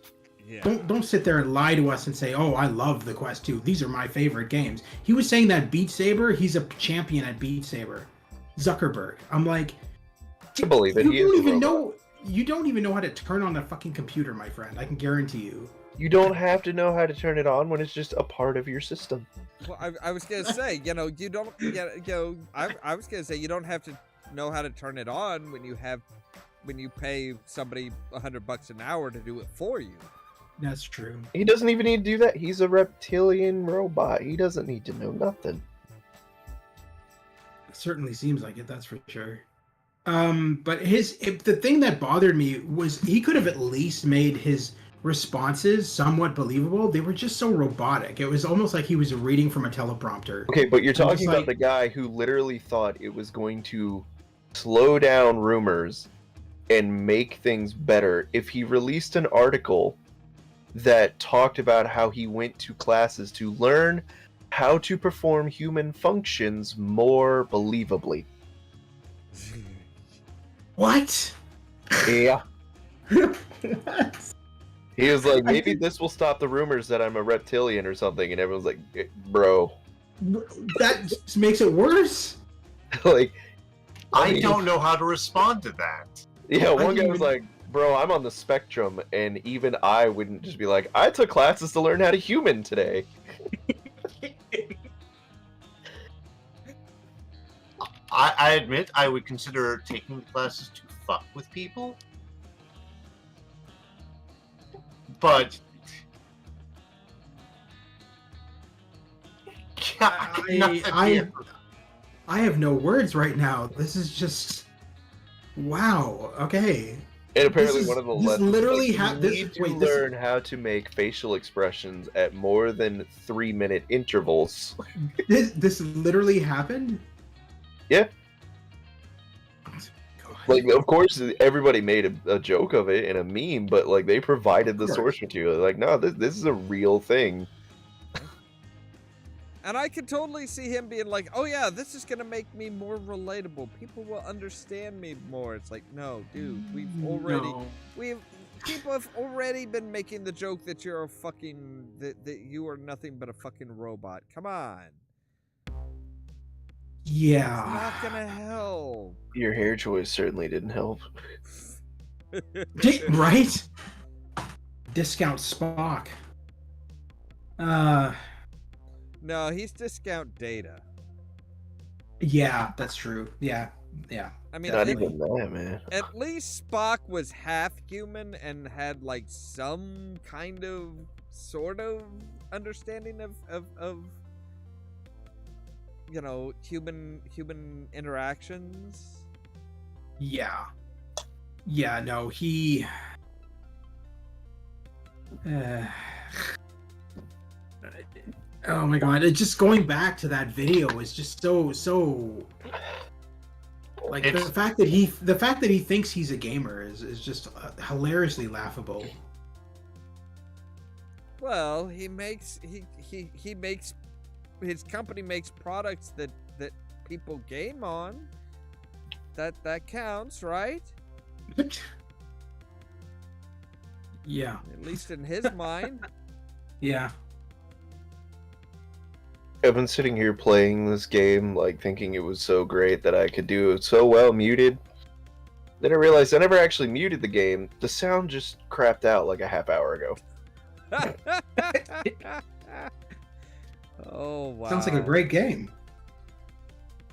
Yeah. Don't sit there and lie to us and say, "Oh, I love the Quest 2. These are my favorite games." He was saying that Beat Saber, he's a champion at Beat Saber. Zuckerberg. I'm like, I believe it. you don't even know how to turn on a fucking computer, my friend. I can guarantee you. You don't have to know how to turn it on when it's just a part of your system. Well, I was gonna say, you don't, I was gonna say you don't have to know how to turn it on when you pay somebody $100 an hour to do it for you. That's true. He doesn't even need to do that. He's a reptilian robot. He doesn't need to know nothing. It certainly seems like it, that's for sure. But the thing that bothered me was he could have at least made his responses somewhat believable. They were just so robotic. It was almost like he was reading from a teleprompter. Okay, but you're talking about like, the guy who literally thought it was going to slow down rumors and make things better if he released an article that talked about how he went to classes to learn how to perform human functions more believably. What? Yeah. What? He was like, maybe this will stop the rumors that I'm a reptilian or something, and everyone's like, bro. That just makes it worse. Like, I don't know how to respond to that. yeah, one guy didn't was even- like, bro, I'm on the spectrum, and even I wouldn't just be like, I took classes to learn how to human today. I admit I would consider taking classes to fuck with people. But I have no words right now. This is just wow. Okay. And apparently This is- one of the this lessons literally was, you need to wait, this- learn how to make facial expressions at more than 3-minute intervals. This literally happened? Yeah. God. Like, of course, everybody made a joke of it and a meme, but like they provided the Of course. source material. Like, no, this is a real thing. And I could totally see him being like, "Oh yeah, this is gonna make me more relatable. People will understand me more." It's like, no, dude, No. people have already been making the joke that you're a fucking that you are nothing but a fucking robot. Come on, it's Yeah. not gonna help. Your hair choice certainly didn't help. Right? Discount Spock. No, he's discount data. Yeah, that's true. Yeah. I mean, Not at, even that, man. at least Spock was half human and had like some kind of sort of understanding of human interactions. Yeah. No, he. Oh my god! Just going back to that video is just so. Like the It's- fact that he thinks he's a gamer is just hilariously laughable. Well, he makes his company makes products that people game on. That counts, right? Yeah. At least in his mind. Yeah. I've been sitting here playing this game, like thinking it was so great that I could do it so well muted. Then I realized I never actually muted the game. The sound just crapped out like a half hour ago. Oh wow! Sounds like a great game.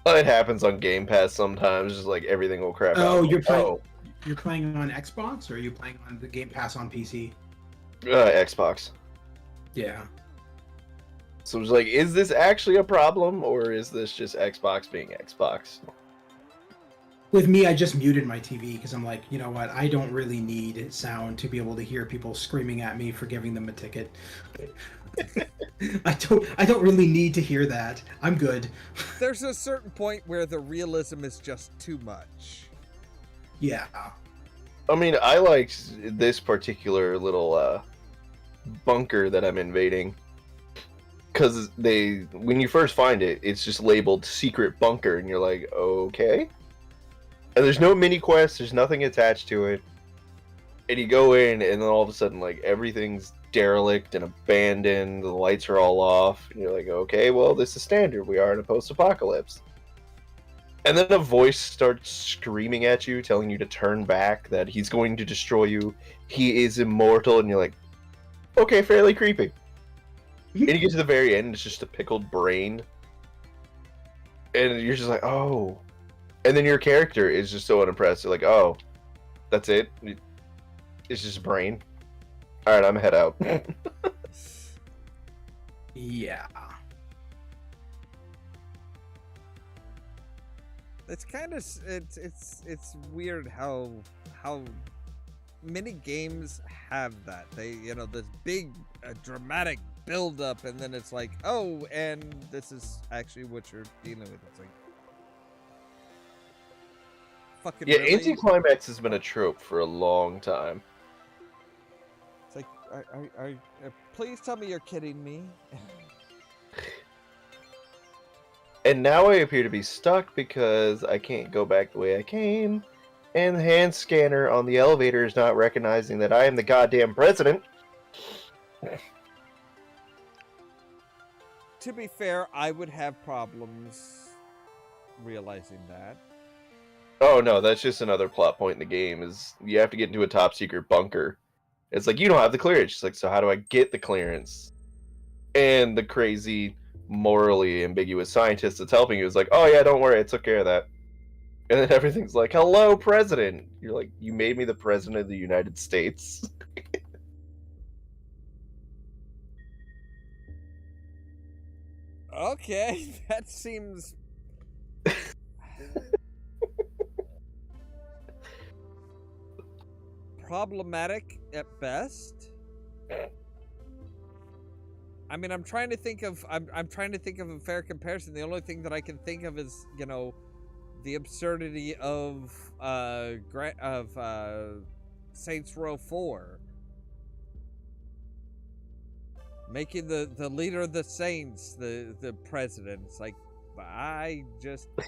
Well, it happens on Game Pass sometimes, just like everything will crap out. Oh, I'm you're like, playing. You're playing on Xbox, or are you playing on the Game Pass on PC? Xbox. Yeah. So it was like, is this actually a problem, or is this just Xbox being Xbox? With me, I just muted my TV because I'm like, you know what? I don't really need sound to be able to hear people screaming at me for giving them a ticket. I don't really need to hear that. I'm good. There's a certain point where the realism is just too much. Yeah. I mean, I liked this particular little bunker that I'm invading. Because when you first find it, it's just labeled secret bunker, and you're like, okay. And there's no mini quest, there's nothing attached to it. And you go in, and then all of a sudden, like, everything's derelict and abandoned, the lights are all off, and you're like, okay, well, this is standard, we are in a post-apocalypse. And then a voice starts screaming at you, telling you to turn back, that he's going to destroy you, he is immortal, and you're like, okay, fairly creepy. And you get to the very end, it's just a pickled brain. And you're just like, oh. And then your character is just so unimpressed. You're like, oh, that's it? It's just a brain? Alright, I'm head out. Yeah. It's kind of it's weird how many games have that. They this big dramatic build up, and then it's like, oh, and this is actually what you're dealing with. It's like, fucking Yeah, really? anticlimax has been a trope for a long time. It's like, please tell me you're kidding me. And now I appear to be stuck because I can't go back the way I came, and the hand scanner on the elevator is not recognizing that I am the goddamn president. To be fair, I would have problems realizing that. Oh no, that's just another plot point in the game, is you have to get into a top secret bunker. It's like, you don't have the clearance. It's like, so how do I get the clearance? And the crazy, morally ambiguous scientist that's helping you is like, oh yeah, don't worry, I took care of that. And then everything's like, hello, president! You're like, you made me the president of the United States? Okay, that seems... problematic at best. I mean, I'm trying to think of a fair comparison. The only thing that I can think of is, the absurdity of Saints Row 4. Making the leader of the Saints the president. It's like, I just, I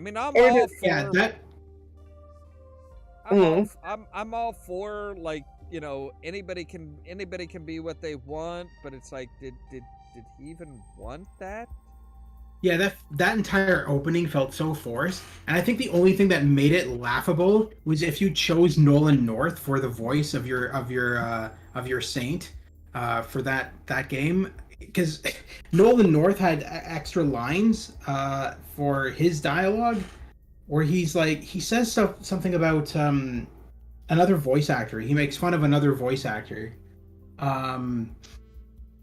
mean, I'm all for... Yeah, that... I'm all for, like, anybody can be what they want, but it's like, did he even want that? Yeah, that entire opening felt so forced, and I think the only thing that made it laughable was if you chose Nolan North for the voice of your saint for that game, because Nolan North had extra lines for his dialogue, where he says something about another voice actor. He makes fun of another voice actor.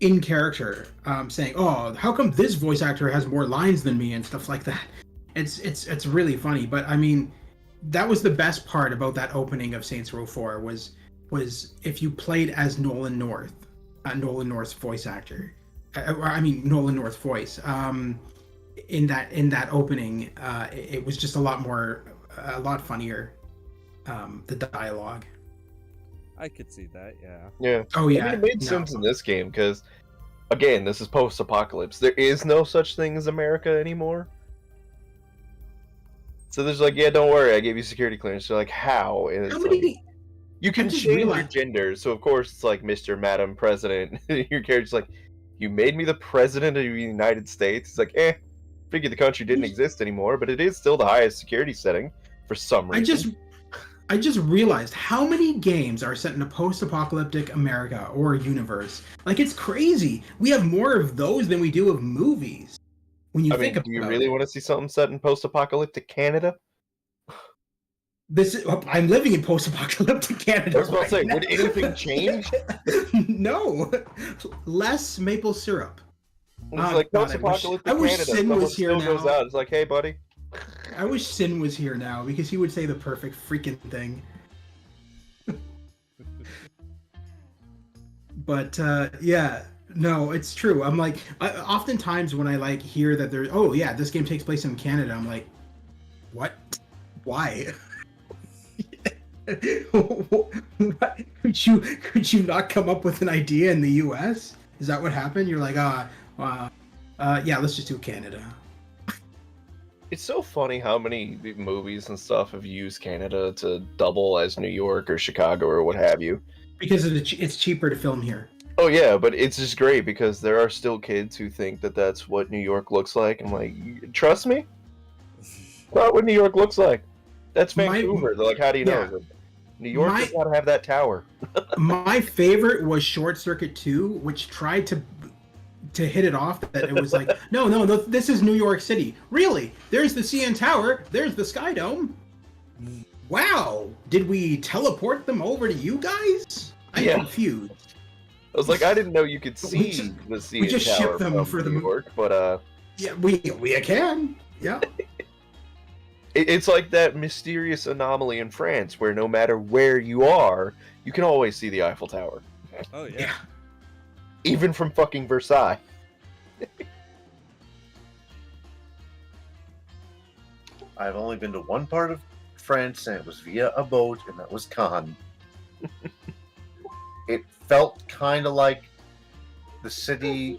In character, saying, "Oh, how come this voice actor has more lines than me?" and stuff like that. It's really funny, but I mean, that was the best part about that opening of Saints Row 4 was if you played as Nolan North, Nolan North's voice actor, Nolan North's voice. In that opening, it was just a lot funnier. The dialogue. I could see that, yeah. Yeah. Oh yeah. I mean, it made sense in this game because, again, this is post-apocalypse. There is no such thing as America anymore. So there's like, yeah, don't worry, I gave you security clearance. They're like, how? And it's like, you can change your gender. So of course it's like Mr. Madam President. Your character's like, you made me the president of the United States. It's like, figured the country didn't exist anymore, but it is still the highest security setting for some reason. I just realized how many games are set in a post-apocalyptic America or universe. Like, it's crazy. We have more of those than we do of movies. When you think about it. Do you really want to see something set in post-apocalyptic Canada? I'm living in post-apocalyptic Canada. I was about to say, would anything change? No. Less maple syrup. It's like post-apocalyptic I wish Canada. Sin Someone was here still goes now. out. It's like, hey, buddy. I wish Sin was here now, because he would say the perfect freaking thing. But yeah, no, it's true. I'm like, oftentimes when I hear that there's, oh yeah, this game takes place in Canada, I'm like, What? Why? What? Could you not come up with an idea in the U.S.? Is that what happened? You're like, yeah, let's just do Canada. It's so funny how many movies and stuff have used Canada to double as New York or Chicago or what have you. Because it's cheaper to film here. Oh yeah, but it's just great because there are still kids who think that that's what New York looks like. I'm like, trust me, not what New York looks like. That's Vancouver. They're like, how do you know? New York does not have that tower. My favorite was Short Circuit 2, which tried to hit it off that it was like, no, this is New York City. Really? There's the CN Tower. There's the Sky Dome. Wow. Did we teleport them over to you guys? I'm confused. I was like, I didn't know you could see the CN Tower. We just ship them for New York, but yeah, we can. Yeah. It's like that mysterious anomaly in France where no matter where you are, you can always see the Eiffel Tower. Oh, yeah. Even from fucking Versailles. I've only been to one part of France, and it was via a boat, and that was Cannes. It felt kind of like the city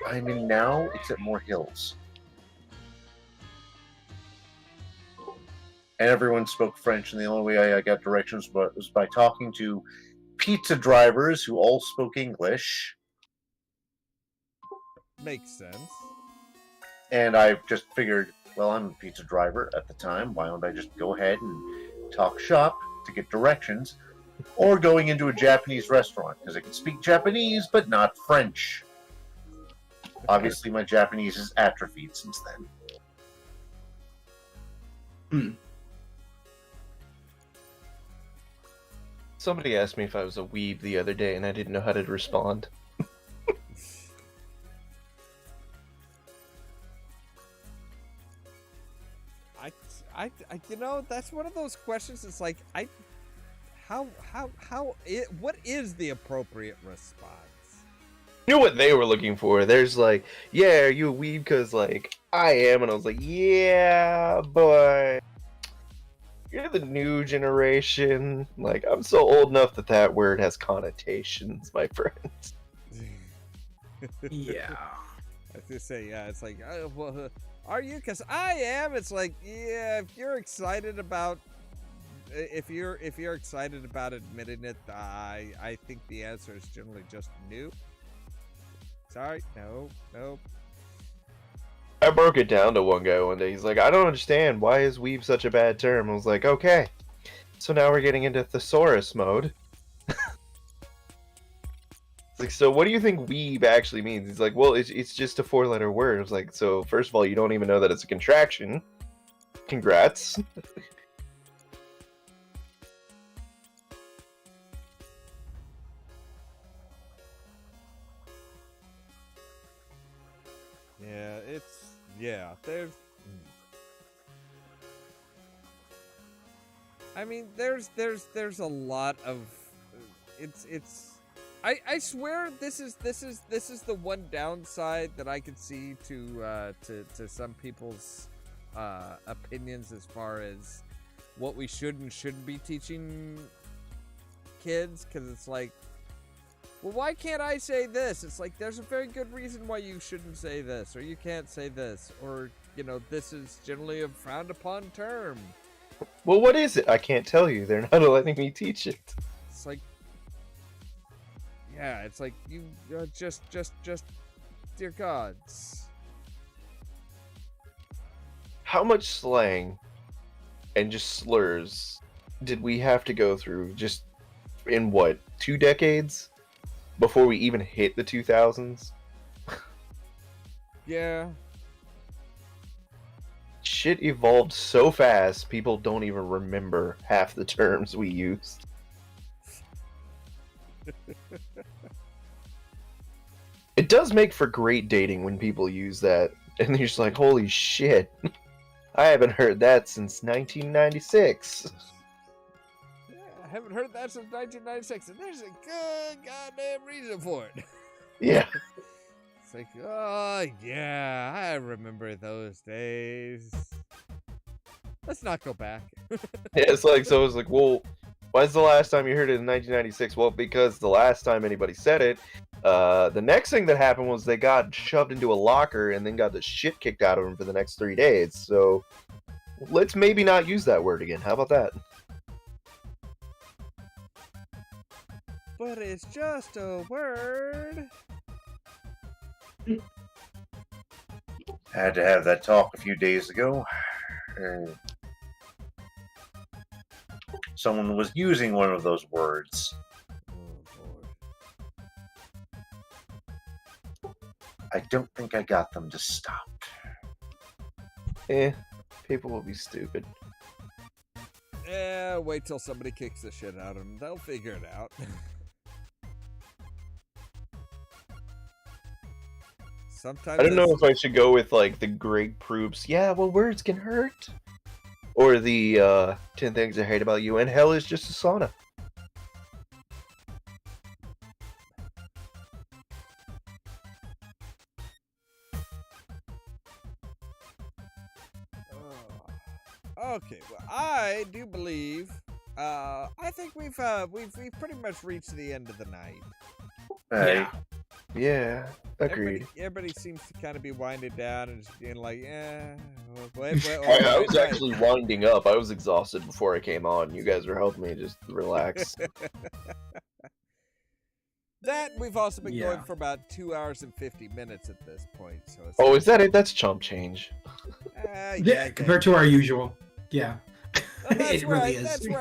I'm in now, except more hills. And everyone spoke French, and the only way I got directions was by talking to pizza drivers who all spoke English. Makes sense. And I just figured, well, I'm a pizza driver at the time. Why don't I just go ahead and talk shop to get directions? Or going into a Japanese restaurant, because I can speak Japanese, but not French. Obviously, my Japanese is atrophied since then. Somebody asked me if I was a weeb the other day, and I didn't know how to respond. I you know, that's one of those questions. It's like, what is the appropriate response? You know what they were looking for? There's like, yeah, are you a weeb? Because, like, I am. And I was like, yeah, but you're the new generation. Like, I'm so old enough that word has connotations, my friends. Yeah. I have to say, yeah, it's like, well, are you? Because I am. It's like, yeah, if you're excited about admitting it, I think the answer is generally just no. Sorry, no. I broke it down to one guy one day. He's like, I don't understand. Why is weeb such a bad term? I was like, okay. So now we're getting into thesaurus mode. Like, so what do you think weeb actually means? He's like, well, it's just a 4-letter word. I was like, so first of all, you don't even know that it's a contraction. Congrats. There's I mean, there's a lot of I swear this is the one downside that I could see to some people's opinions as far as what we should and shouldn't be teaching kids, because it's like, well, why can't I say this? It's like, there's a very good reason why you shouldn't say this, or you can't say this, or, you know, this is generally a frowned upon term. Well, what is it? I can't tell you. They're not letting me teach it. It's like, yeah, it's like, you just, dear gods. How much slang and just slurs did we have to go through just in, what, 2 decades? Before we even hit the 2000s? Yeah. Shit evolved so fast, people don't even remember half the terms we used. It does make for great dating when people use that, and they're just like, holy shit. I haven't heard that since 1996. I haven't heard that since 1996, and there's a good goddamn reason for it. Yeah. It's like, oh, yeah, I remember those days. Let's not go back. It's like, so it's like, well, when's the last time you heard it in 1996? Well, because the last time anybody said it, the next thing that happened was they got shoved into a locker and then got the shit kicked out of them for the next 3 days. So let's maybe not use that word again. How about that? But it's just a word. Had to have that talk a few days ago. Someone was using one of those words. I don't think I got them to stop. People will be stupid. Yeah, wait till somebody kicks the shit out of them. They'll figure it out. Sometimes I don't know if I should go with like the Greg Proops. Yeah, well, words can hurt. Or the 10 Things I Hate About You, and hell is just a sauna. Okay, well, I do believe. I think we've pretty much reached the end of the night. Yeah, agreed. Everybody seems to kind of be winding down and just being like, yeah. I was actually winding up. I was exhausted before I came on. You guys were helping me just relax. That we've also been going for about 2 hours and 50 minutes at this point. So it's is that it? That's chump change. Yeah, compared to our usual. Yeah. Well, It really is. That's where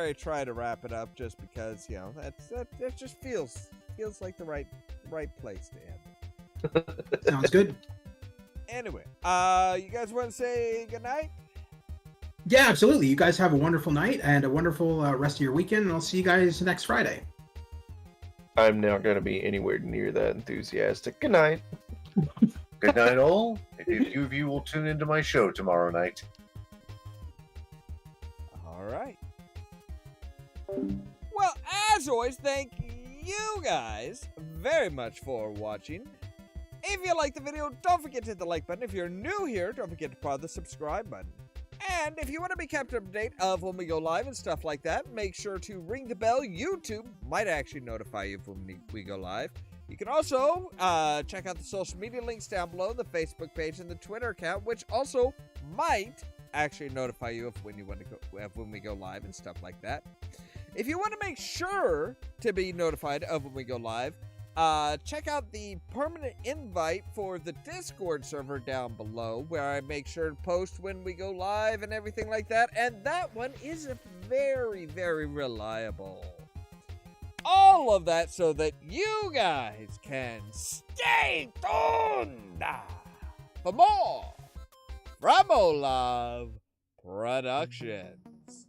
I try to wrap it up, just because that just feels like the right place to end. Sounds good. Anyway, you guys want to say goodnight? Yeah, absolutely. You guys have a wonderful night and a wonderful rest of your weekend, and I'll see you guys next Friday. I'm not going to be anywhere near that enthusiastic. Good night. Good night, all. Maybe a few of you will tune into my show tomorrow night. All right. Well, as always, thank you guys very much for watching. If you liked the video, don't forget to hit the like button. If you're new here, don't forget to press the subscribe button. And if you want to be kept up to date of when we go live and stuff like that, make sure to ring the bell. YouTube might actually notify you when we go live. You can also check out the social media links down below, the Facebook page and the Twitter account, which also might actually notify you of when we go live and stuff like that. If you want to make sure to be notified of when we go live, check out the permanent invite for the Discord server down below, where I make sure to post when we go live and everything like that. And that one is very, very reliable. All of that so that you guys can stay tuned for more from Ollamh Productions.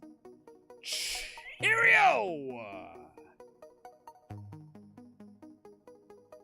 Cheerio!